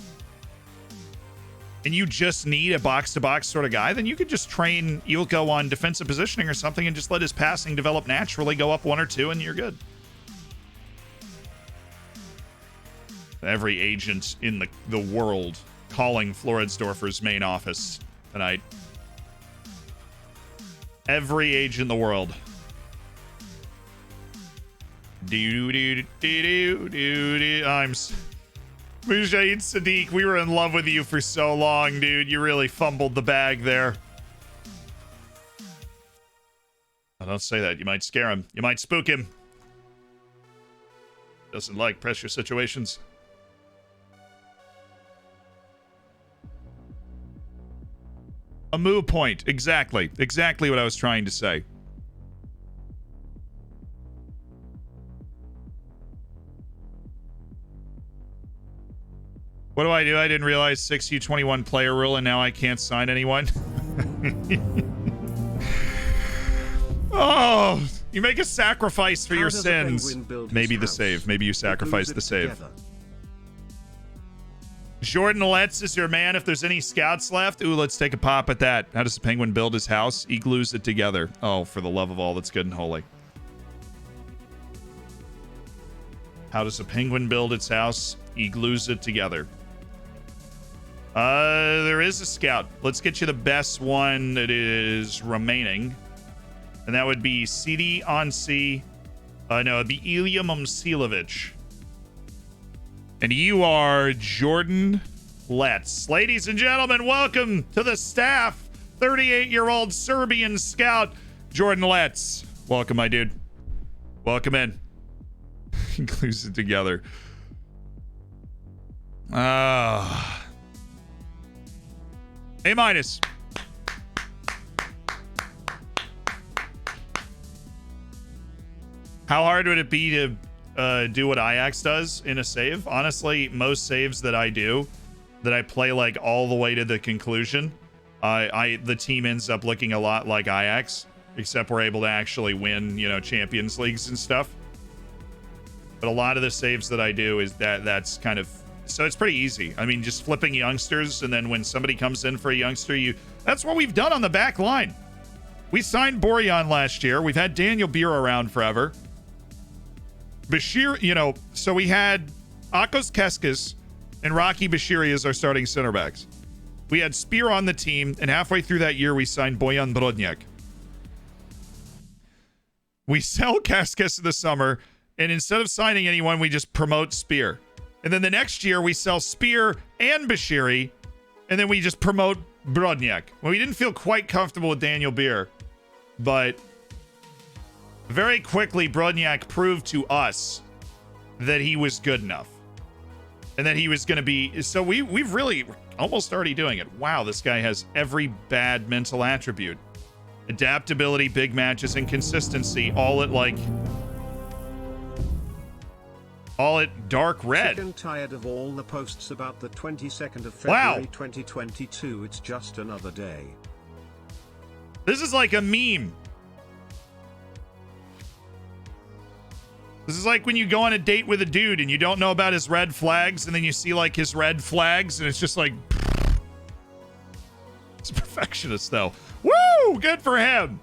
and you just need a box-to-box sort of guy, then you could just train Ilko on defensive positioning or something and just let his passing develop naturally, go up 1 or 2, and you're good. Every agent in the world calling Floridsdorfer's main office tonight. Every agent in the world. I'm Mujahid Sadiq, we were in love with you for so long, dude. You really fumbled the bag there. Oh, don't say that. You might scare him. You might spook him. Doesn't like pressure situations. A moo point. Exactly. Exactly what I was trying to say. What do? I didn't realize 6U21 player rule, and now I can't sign anyone. Oh, you make a sacrifice for your sins. Maybe the save. Maybe you sacrifice the save. Together. Jordan Letts is your man if there's any scouts left. Ooh, let's take a pop at that. How does the penguin build his house? He glues it together. Oh, for the love of all that's good and holy. How does a penguin build its house? He glues it together. There is a scout. Let's get you the best one that is remaining. And that would be CD Onsi. No, it'd be Ilya Momsilovic. And you are Jordan Letts. Ladies and gentlemen, welcome to the staff. 38-year-old Serbian scout, Jordan Letts. Welcome, my dude. Welcome in. He glues it together. A-. How hard would it be to do what Ajax does in a save? Honestly, most saves that I do, that I play like all the way to the conclusion, the team ends up looking a lot like Ajax, except we're able to actually win, you know, Champions Leagues and stuff. But a lot of the saves that I do is that's kind of, so it's pretty easy. I mean, just flipping youngsters, and then when somebody comes in for a youngster, that's what we've done on the back line. We signed Borjan last year. We've had Daniel Beer around forever. Bashir, you know, so we had Akos Keskis and Rocky Bashiri as our starting center backs. We had Spear on the team, and halfway through that year, we signed Bojan Brodnjak. We sell Keskis in the summer, and instead of signing anyone, we just promote Spear. And then the next year, we sell Spear and Bashiri, and then we just promote Brodnjak. Well, we didn't feel quite comfortable with Daniel Beer, but very quickly, Brodnjak proved to us that he was good enough. And that he was going to be... So we've really almost already doing it. Wow, this guy has every bad mental attribute. Adaptability, big matches, and consistency. All at dark red. Sick and tired of all the posts about the 22nd of February 2022. It's just another day. This is like a meme. This is like when you go on a date with a dude and you don't know about his red flags, and then you see like his red flags, and it's just like, it's a perfectionist though. Woo! Good for him.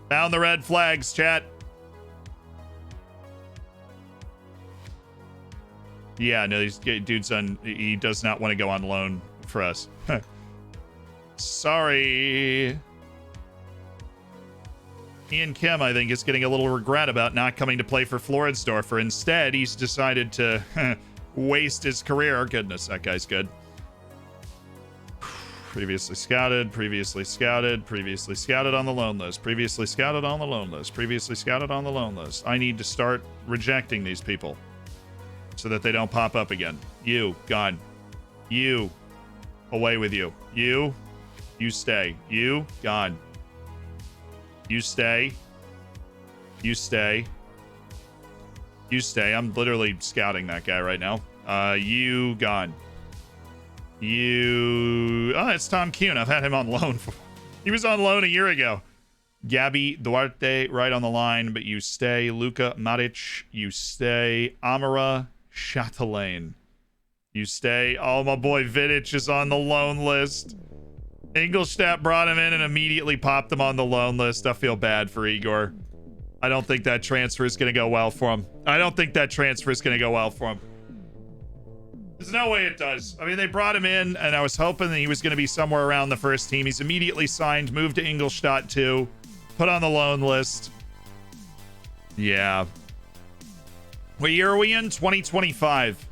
Found the red flags, chat. Yeah, no, these dude's he does not want to go on loan for us. Sorry. Ian Kim, I think, is getting a little regret about not coming to play for Floridsdorfer. Instead, he's decided to waste his career. Goodness, that guy's good. Previously scouted, previously scouted, previously scouted on the loan list, previously scouted on the loan list, previously scouted on the loan list. I need to start rejecting these people so that they don't pop up again. You, gone. You, away with you. You stay. You, gone. You stay. You stay. You stay. I'm literally scouting that guy right now. You, gone. You... Oh, it's Tom Kuhn. I've had him on loan. He was on loan a year ago. Gabby Duarte, right on the line, but you stay. Luka Maric, you stay. Amara Chatelain, you stay. Oh, my boy Vidic is on the loan list. Ingolstadt brought him in and immediately popped him on the loan list. I feel bad for Igor. I don't think that transfer is going to go well for him. I don't think that transfer is going to go well for him. There's no way it does. I mean, they brought him in, and I was hoping that he was going to be somewhere around the first team. He's immediately signed, moved to Ingolstadt too, put on the loan list. Yeah. What year are we in? 2025.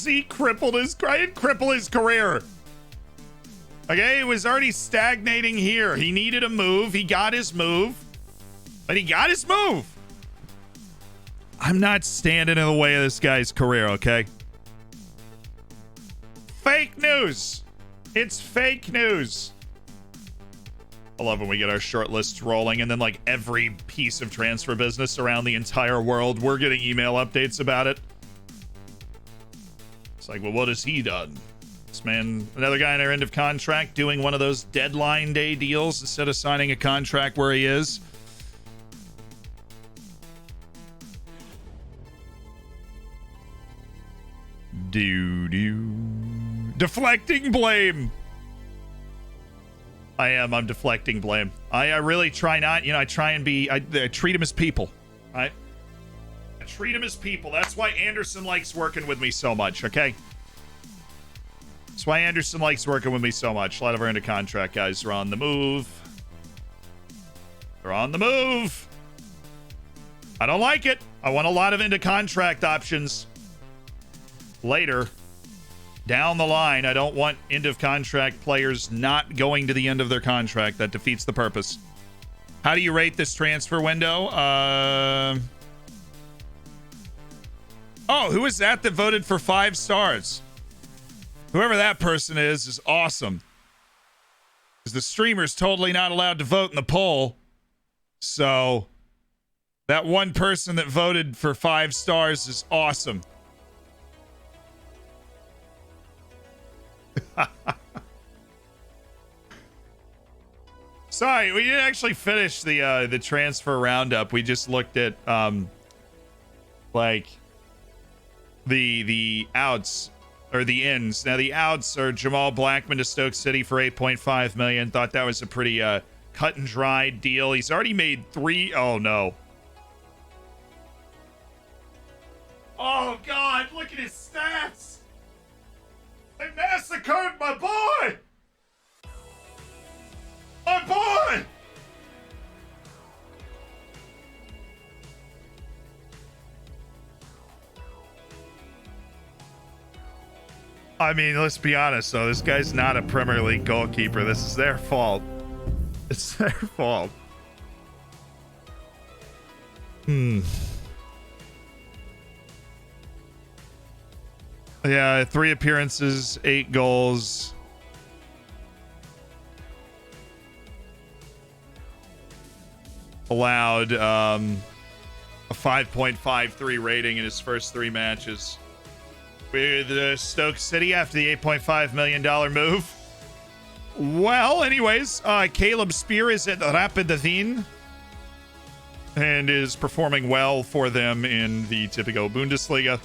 He crippled his career. Okay, it was already stagnating here. He needed a move. He got his move. But he got his move. I'm not standing in the way of this guy's career, okay? Fake news. It's fake news. I love when we get our short lists rolling and then like every piece of transfer business around the entire world, we're getting email updates about it. It's like, well, what has he done? This man, another guy in our end of contract, doing one of those deadline day deals instead of signing a contract where he is. Deflecting blame. I'm deflecting blame. I really try not, I try and be, I treat them as people, right? Treat them as people. That's why Anderson likes working with me so much, okay? That's why Anderson likes working with me so much. A lot of our into contract guys are on the move. They're on the move. I don't like it. I want a lot of into contract options. Later, down the line, I don't want end of contract players not going to the end of their contract. That defeats the purpose. How do you rate this transfer window? Oh, who is that voted for 5 stars? Whoever that person is awesome. Because the streamer's totally not allowed to vote in the poll. So, that one person that voted for 5 stars is awesome. Sorry, we didn't actually finish the transfer roundup. We just looked at, like... the outs or the ins. Now the outs are Jamal Blackman to Stoke City for 8.5 million. Thought that was a pretty cut and dried deal. He's already made 3. Oh no. Oh god, look at his stats. They massacred my boy. My boy. I mean, let's be honest, though. This guy's not a Premier League goalkeeper. This is their fault. It's their fault. Yeah, 3 appearances, 8 goals. Allowed. a 5.53 rating in his first 3 matches with Stoke City after the $8.5 million move. Well, anyways, Caleb Spear is at Rapid Wien and is performing well for them in the typical Bundesliga.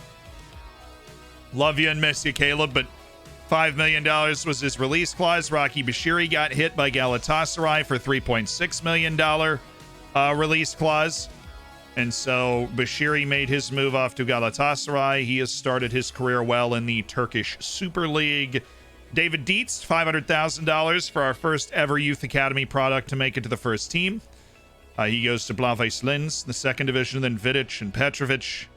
Love you and miss you, Caleb, but $5 million was his release clause. Rocky Bashiri got hit by Galatasaray for $3.6 million release clause. And so Bashiri made his move off to Galatasaray. He has started his career well in the Turkish Super League. David Dietz, $500,000 for our first ever Youth Academy product to make it to the first team. He goes to Blau-Weiß Linz, the second division, then Vidic and Petrovic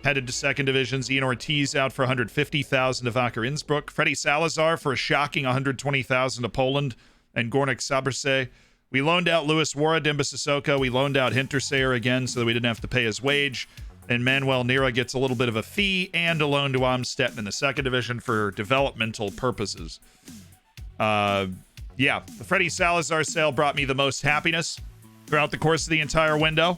headed to second divisions. Ian Ortiz out for $150,000 to Wacker Innsbruck. Freddie Salazar for a shocking $120,000 to Poland and Gornik Sabrse. We loaned out Luis Wara, Dimba Sissoko. We loaned out Hinterseer again so that we didn't have to pay his wage. And Manuel Nira gets a little bit of a fee and a loan to Amstetten in the second division for developmental purposes. Yeah, the Freddie Salazar sale brought me the most happiness throughout the course of the entire window.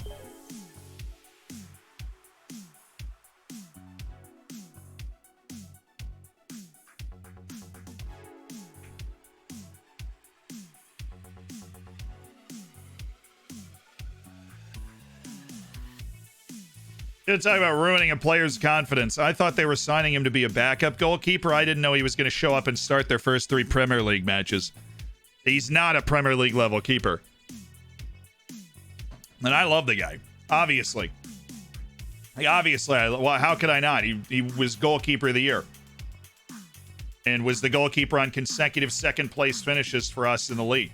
Gonna talk about ruining a player's confidence. I thought they were signing him to be a backup goalkeeper. I didn't know he was going to show up and start their first 3 Premier League matches. He's not a Premier League level keeper. And I love the guy, obviously. Well, how could I not? He was goalkeeper of the year. And was the goalkeeper on consecutive second place finishes for us in the league.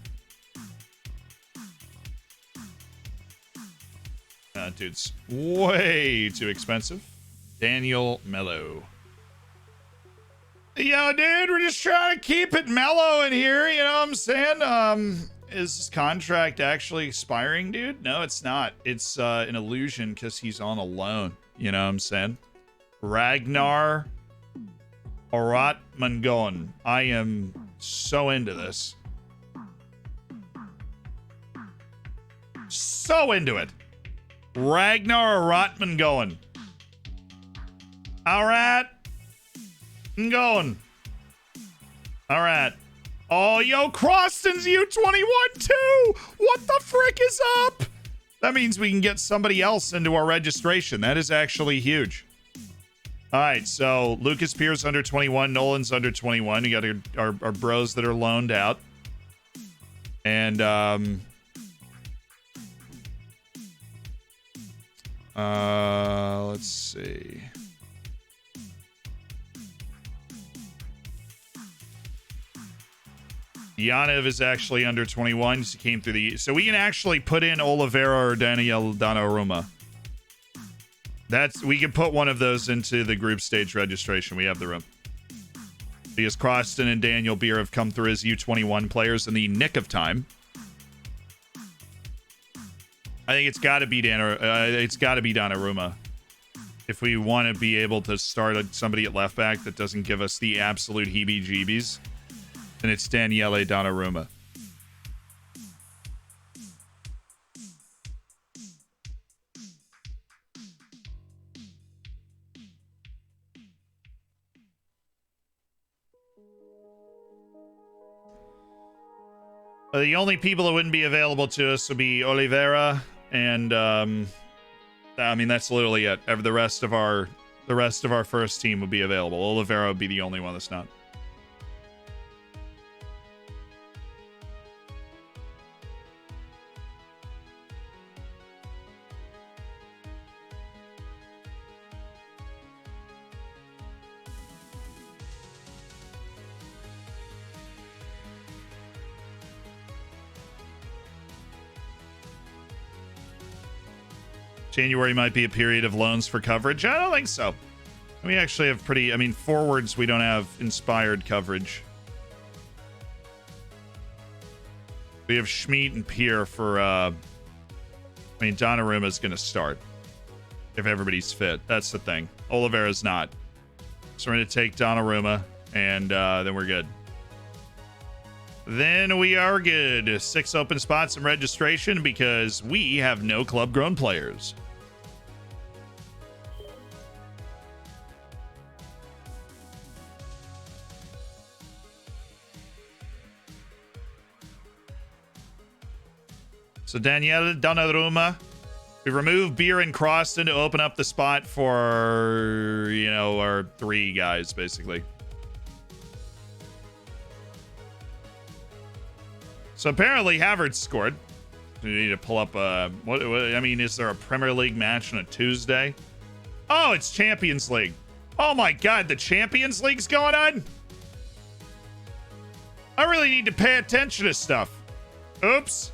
Dude's way too expensive. Daniel Mello. Yo, dude, we're just trying to keep it mellow in here. You know what I'm saying? Is his contract actually expiring, dude? No, it's not. It's an illusion because he's on a loan. You know what I'm saying? Ragnar Oratmangon. I am so into this. So into it. Ragnar Oratmangon. All right. I'm going. All right. Oh, yo, Croston's U21 too. What the frick is up? That means we can get somebody else into our registration. That is actually huge. All right, so Lucas Pierce under 21, Nolan's under 21. You got our bros that are loaned out. And let's see. Yanev is actually under 21. He came through the... So we can actually put in Oliveira or Daniel Donnarumma. We can put one of those into the group stage registration. We have the room. Because Croston and Daniel Beer have come through as U21 players in the nick of time. I think it's got to be Donnarumma. If we want to be able to start somebody at left back that doesn't give us the absolute heebie-jeebies, then it's Daniele Donnarumma. The only people that wouldn't be available to us would be Oliveira and I mean that's literally it. The rest of our first team would be available. Oliveira would be the only one that's not. January might be a period of loans for coverage. I don't think so. We actually have forwards, we don't have inspired coverage. We have Schmidt and Pierre for, Donnarumma's going to start. If everybody's fit. That's the thing. Oliveira's not. So we're going to take Donnarumma, and then we're good. Then we are good. 6 open spots in registration because we have no club-grown players. So Danielle Donnarumma. We removed Beer and Croston to open up the spot for, you know, our 3 guys, basically. So apparently Havertz scored. We need to pull up what I mean, is there a Premier League match on a Tuesday? Oh, it's Champions League. Oh my God, the Champions League's going on? I really need to pay attention to stuff. Oops.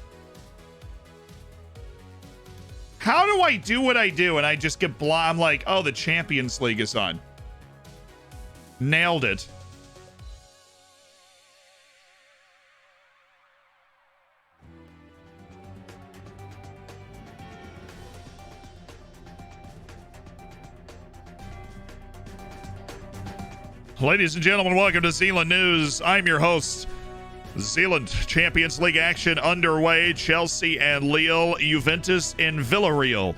How do I do what I do and I just get I'm like, oh, the Champions League is on. Nailed it. Ladies and gentlemen, welcome to Zeland News. I'm your host, Zeland. Champions League action underway. Chelsea and Lille, Juventus and Villarreal.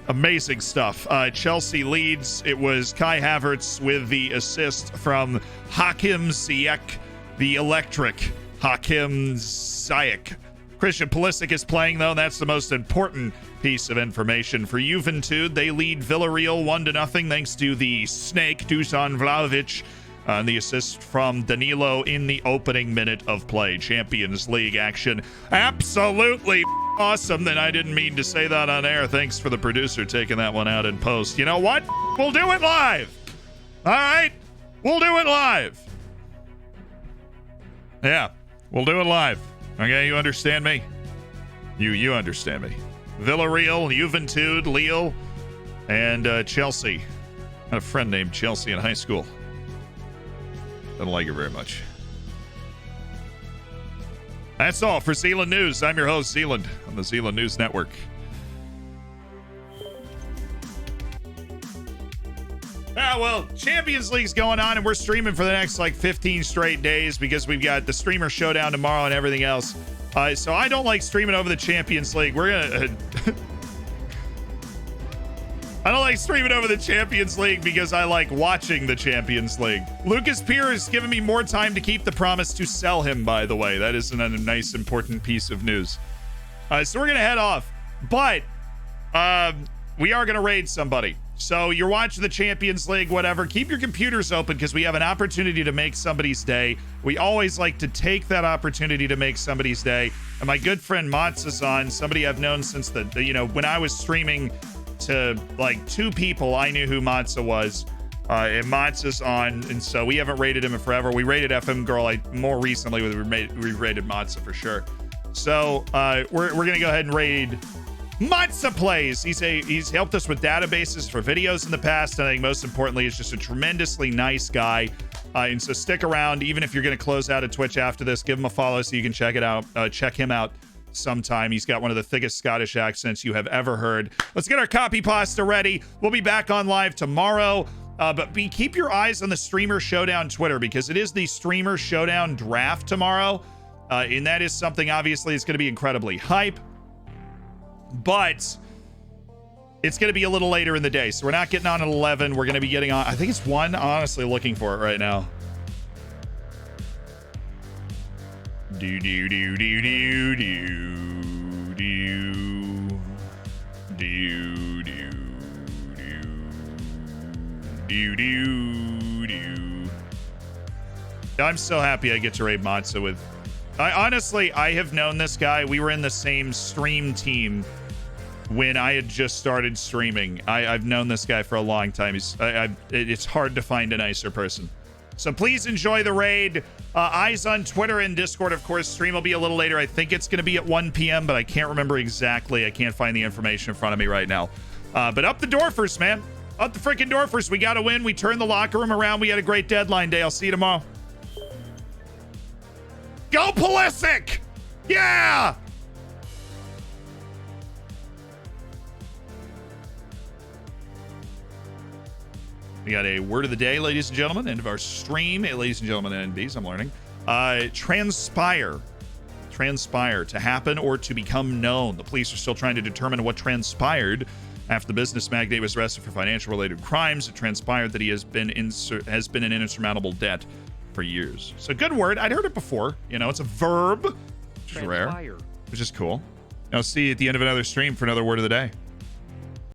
Amazing stuff. Chelsea leads. It was Kai Havertz with the assist from Hakim Ziyech, the electric Hakim Ziyech. Christian Pulisic is playing, though, and that's the most important piece of information. For Juventud, they lead Villarreal 1-0 thanks to the snake, Dusan Vlahovic. The assist from Danilo in the opening minute of play. Champions League action. Absolutely awesome. Then I didn't mean to say that on air. Thanks for the producer taking that one out in post. You know what? We'll do it live. All right? We'll do it live. Yeah, we'll do it live. Okay, you understand me? You understand me. Villarreal, Juventud, Lille, and Chelsea. I had a friend named Chelsea in high school. Don't like it very much. That's all for Zeland News. I'm your host, Zeland, on the Zeland News Network. Well, Champions League's going on, and we're streaming for the next, 15 straight days because we've got the Streamer Showdown tomorrow and everything else. So I don't like streaming over the Champions League. We're going to... I don't like streaming over the Champions League because I like watching the Champions League. Lucas Peer has given me more time to keep the promise to sell him, by the way. That is a nice, important piece of news. So we're going to head off. But we are going to raid somebody. So you're watching the Champions League, whatever. Keep your computers open because we have an opportunity to make somebody's day. We always like to take that opportunity to make somebody's day. And my good friend Mats is on, somebody I've known since when I was streaming to 2 people, I knew who Matza was, and Matza's on, and so we haven't rated him in forever. We rated FM Girl more recently. We rated Matza for sure. So we're gonna go ahead and raid Matza Plays. He's helped us with databases for videos in the past, and I think most importantly, he's just a tremendously nice guy. And so stick around, even if you're gonna close out of Twitch after this. Give him a follow so you can check him out sometime. He's got one of the thickest Scottish accents you have ever heard. Let's get our copy pasta ready. We'll be back on live tomorrow. But keep your eyes on the Streamer Showdown Twitter because it is the Streamer Showdown draft tomorrow. And that is something, obviously, it's going to be incredibly hype. But it's going to be a little later in the day. So we're not getting on at 11. We're going to be getting on. I think it's 1. Honestly, looking for it right now. Do do do do do do do do do do do. I'm so happy I get to raid Matza with. I have known this guy. We were in the same stream team when I had just started streaming. I've known this guy for a long time. It's hard to find a nicer person. So please enjoy the raid. Eyes on Twitter and Discord, of course. Stream will be a little later. I think it's going to be at 1 p.m., but I can't remember exactly. I can't find the information in front of me right now. But up the Dorfers, man. Up the freaking Dorfers. We got to win. We turned the locker room around. We had a great deadline day. I'll see you tomorrow. Go Pulisic! Yeah! We got a word of the day, ladies and gentlemen. End of our stream. Hey, ladies and gentlemen and NBs, I'm learning. Transpire. Transpire. To happen or to become known. The police are still trying to determine what transpired after the business magnate was arrested for financial-related crimes. It transpired that he has been in insurmountable debt for years. So good word. I'd heard it before. It's a verb, which is rare, which is cool. I'll see you at the end of another stream for another word of the day.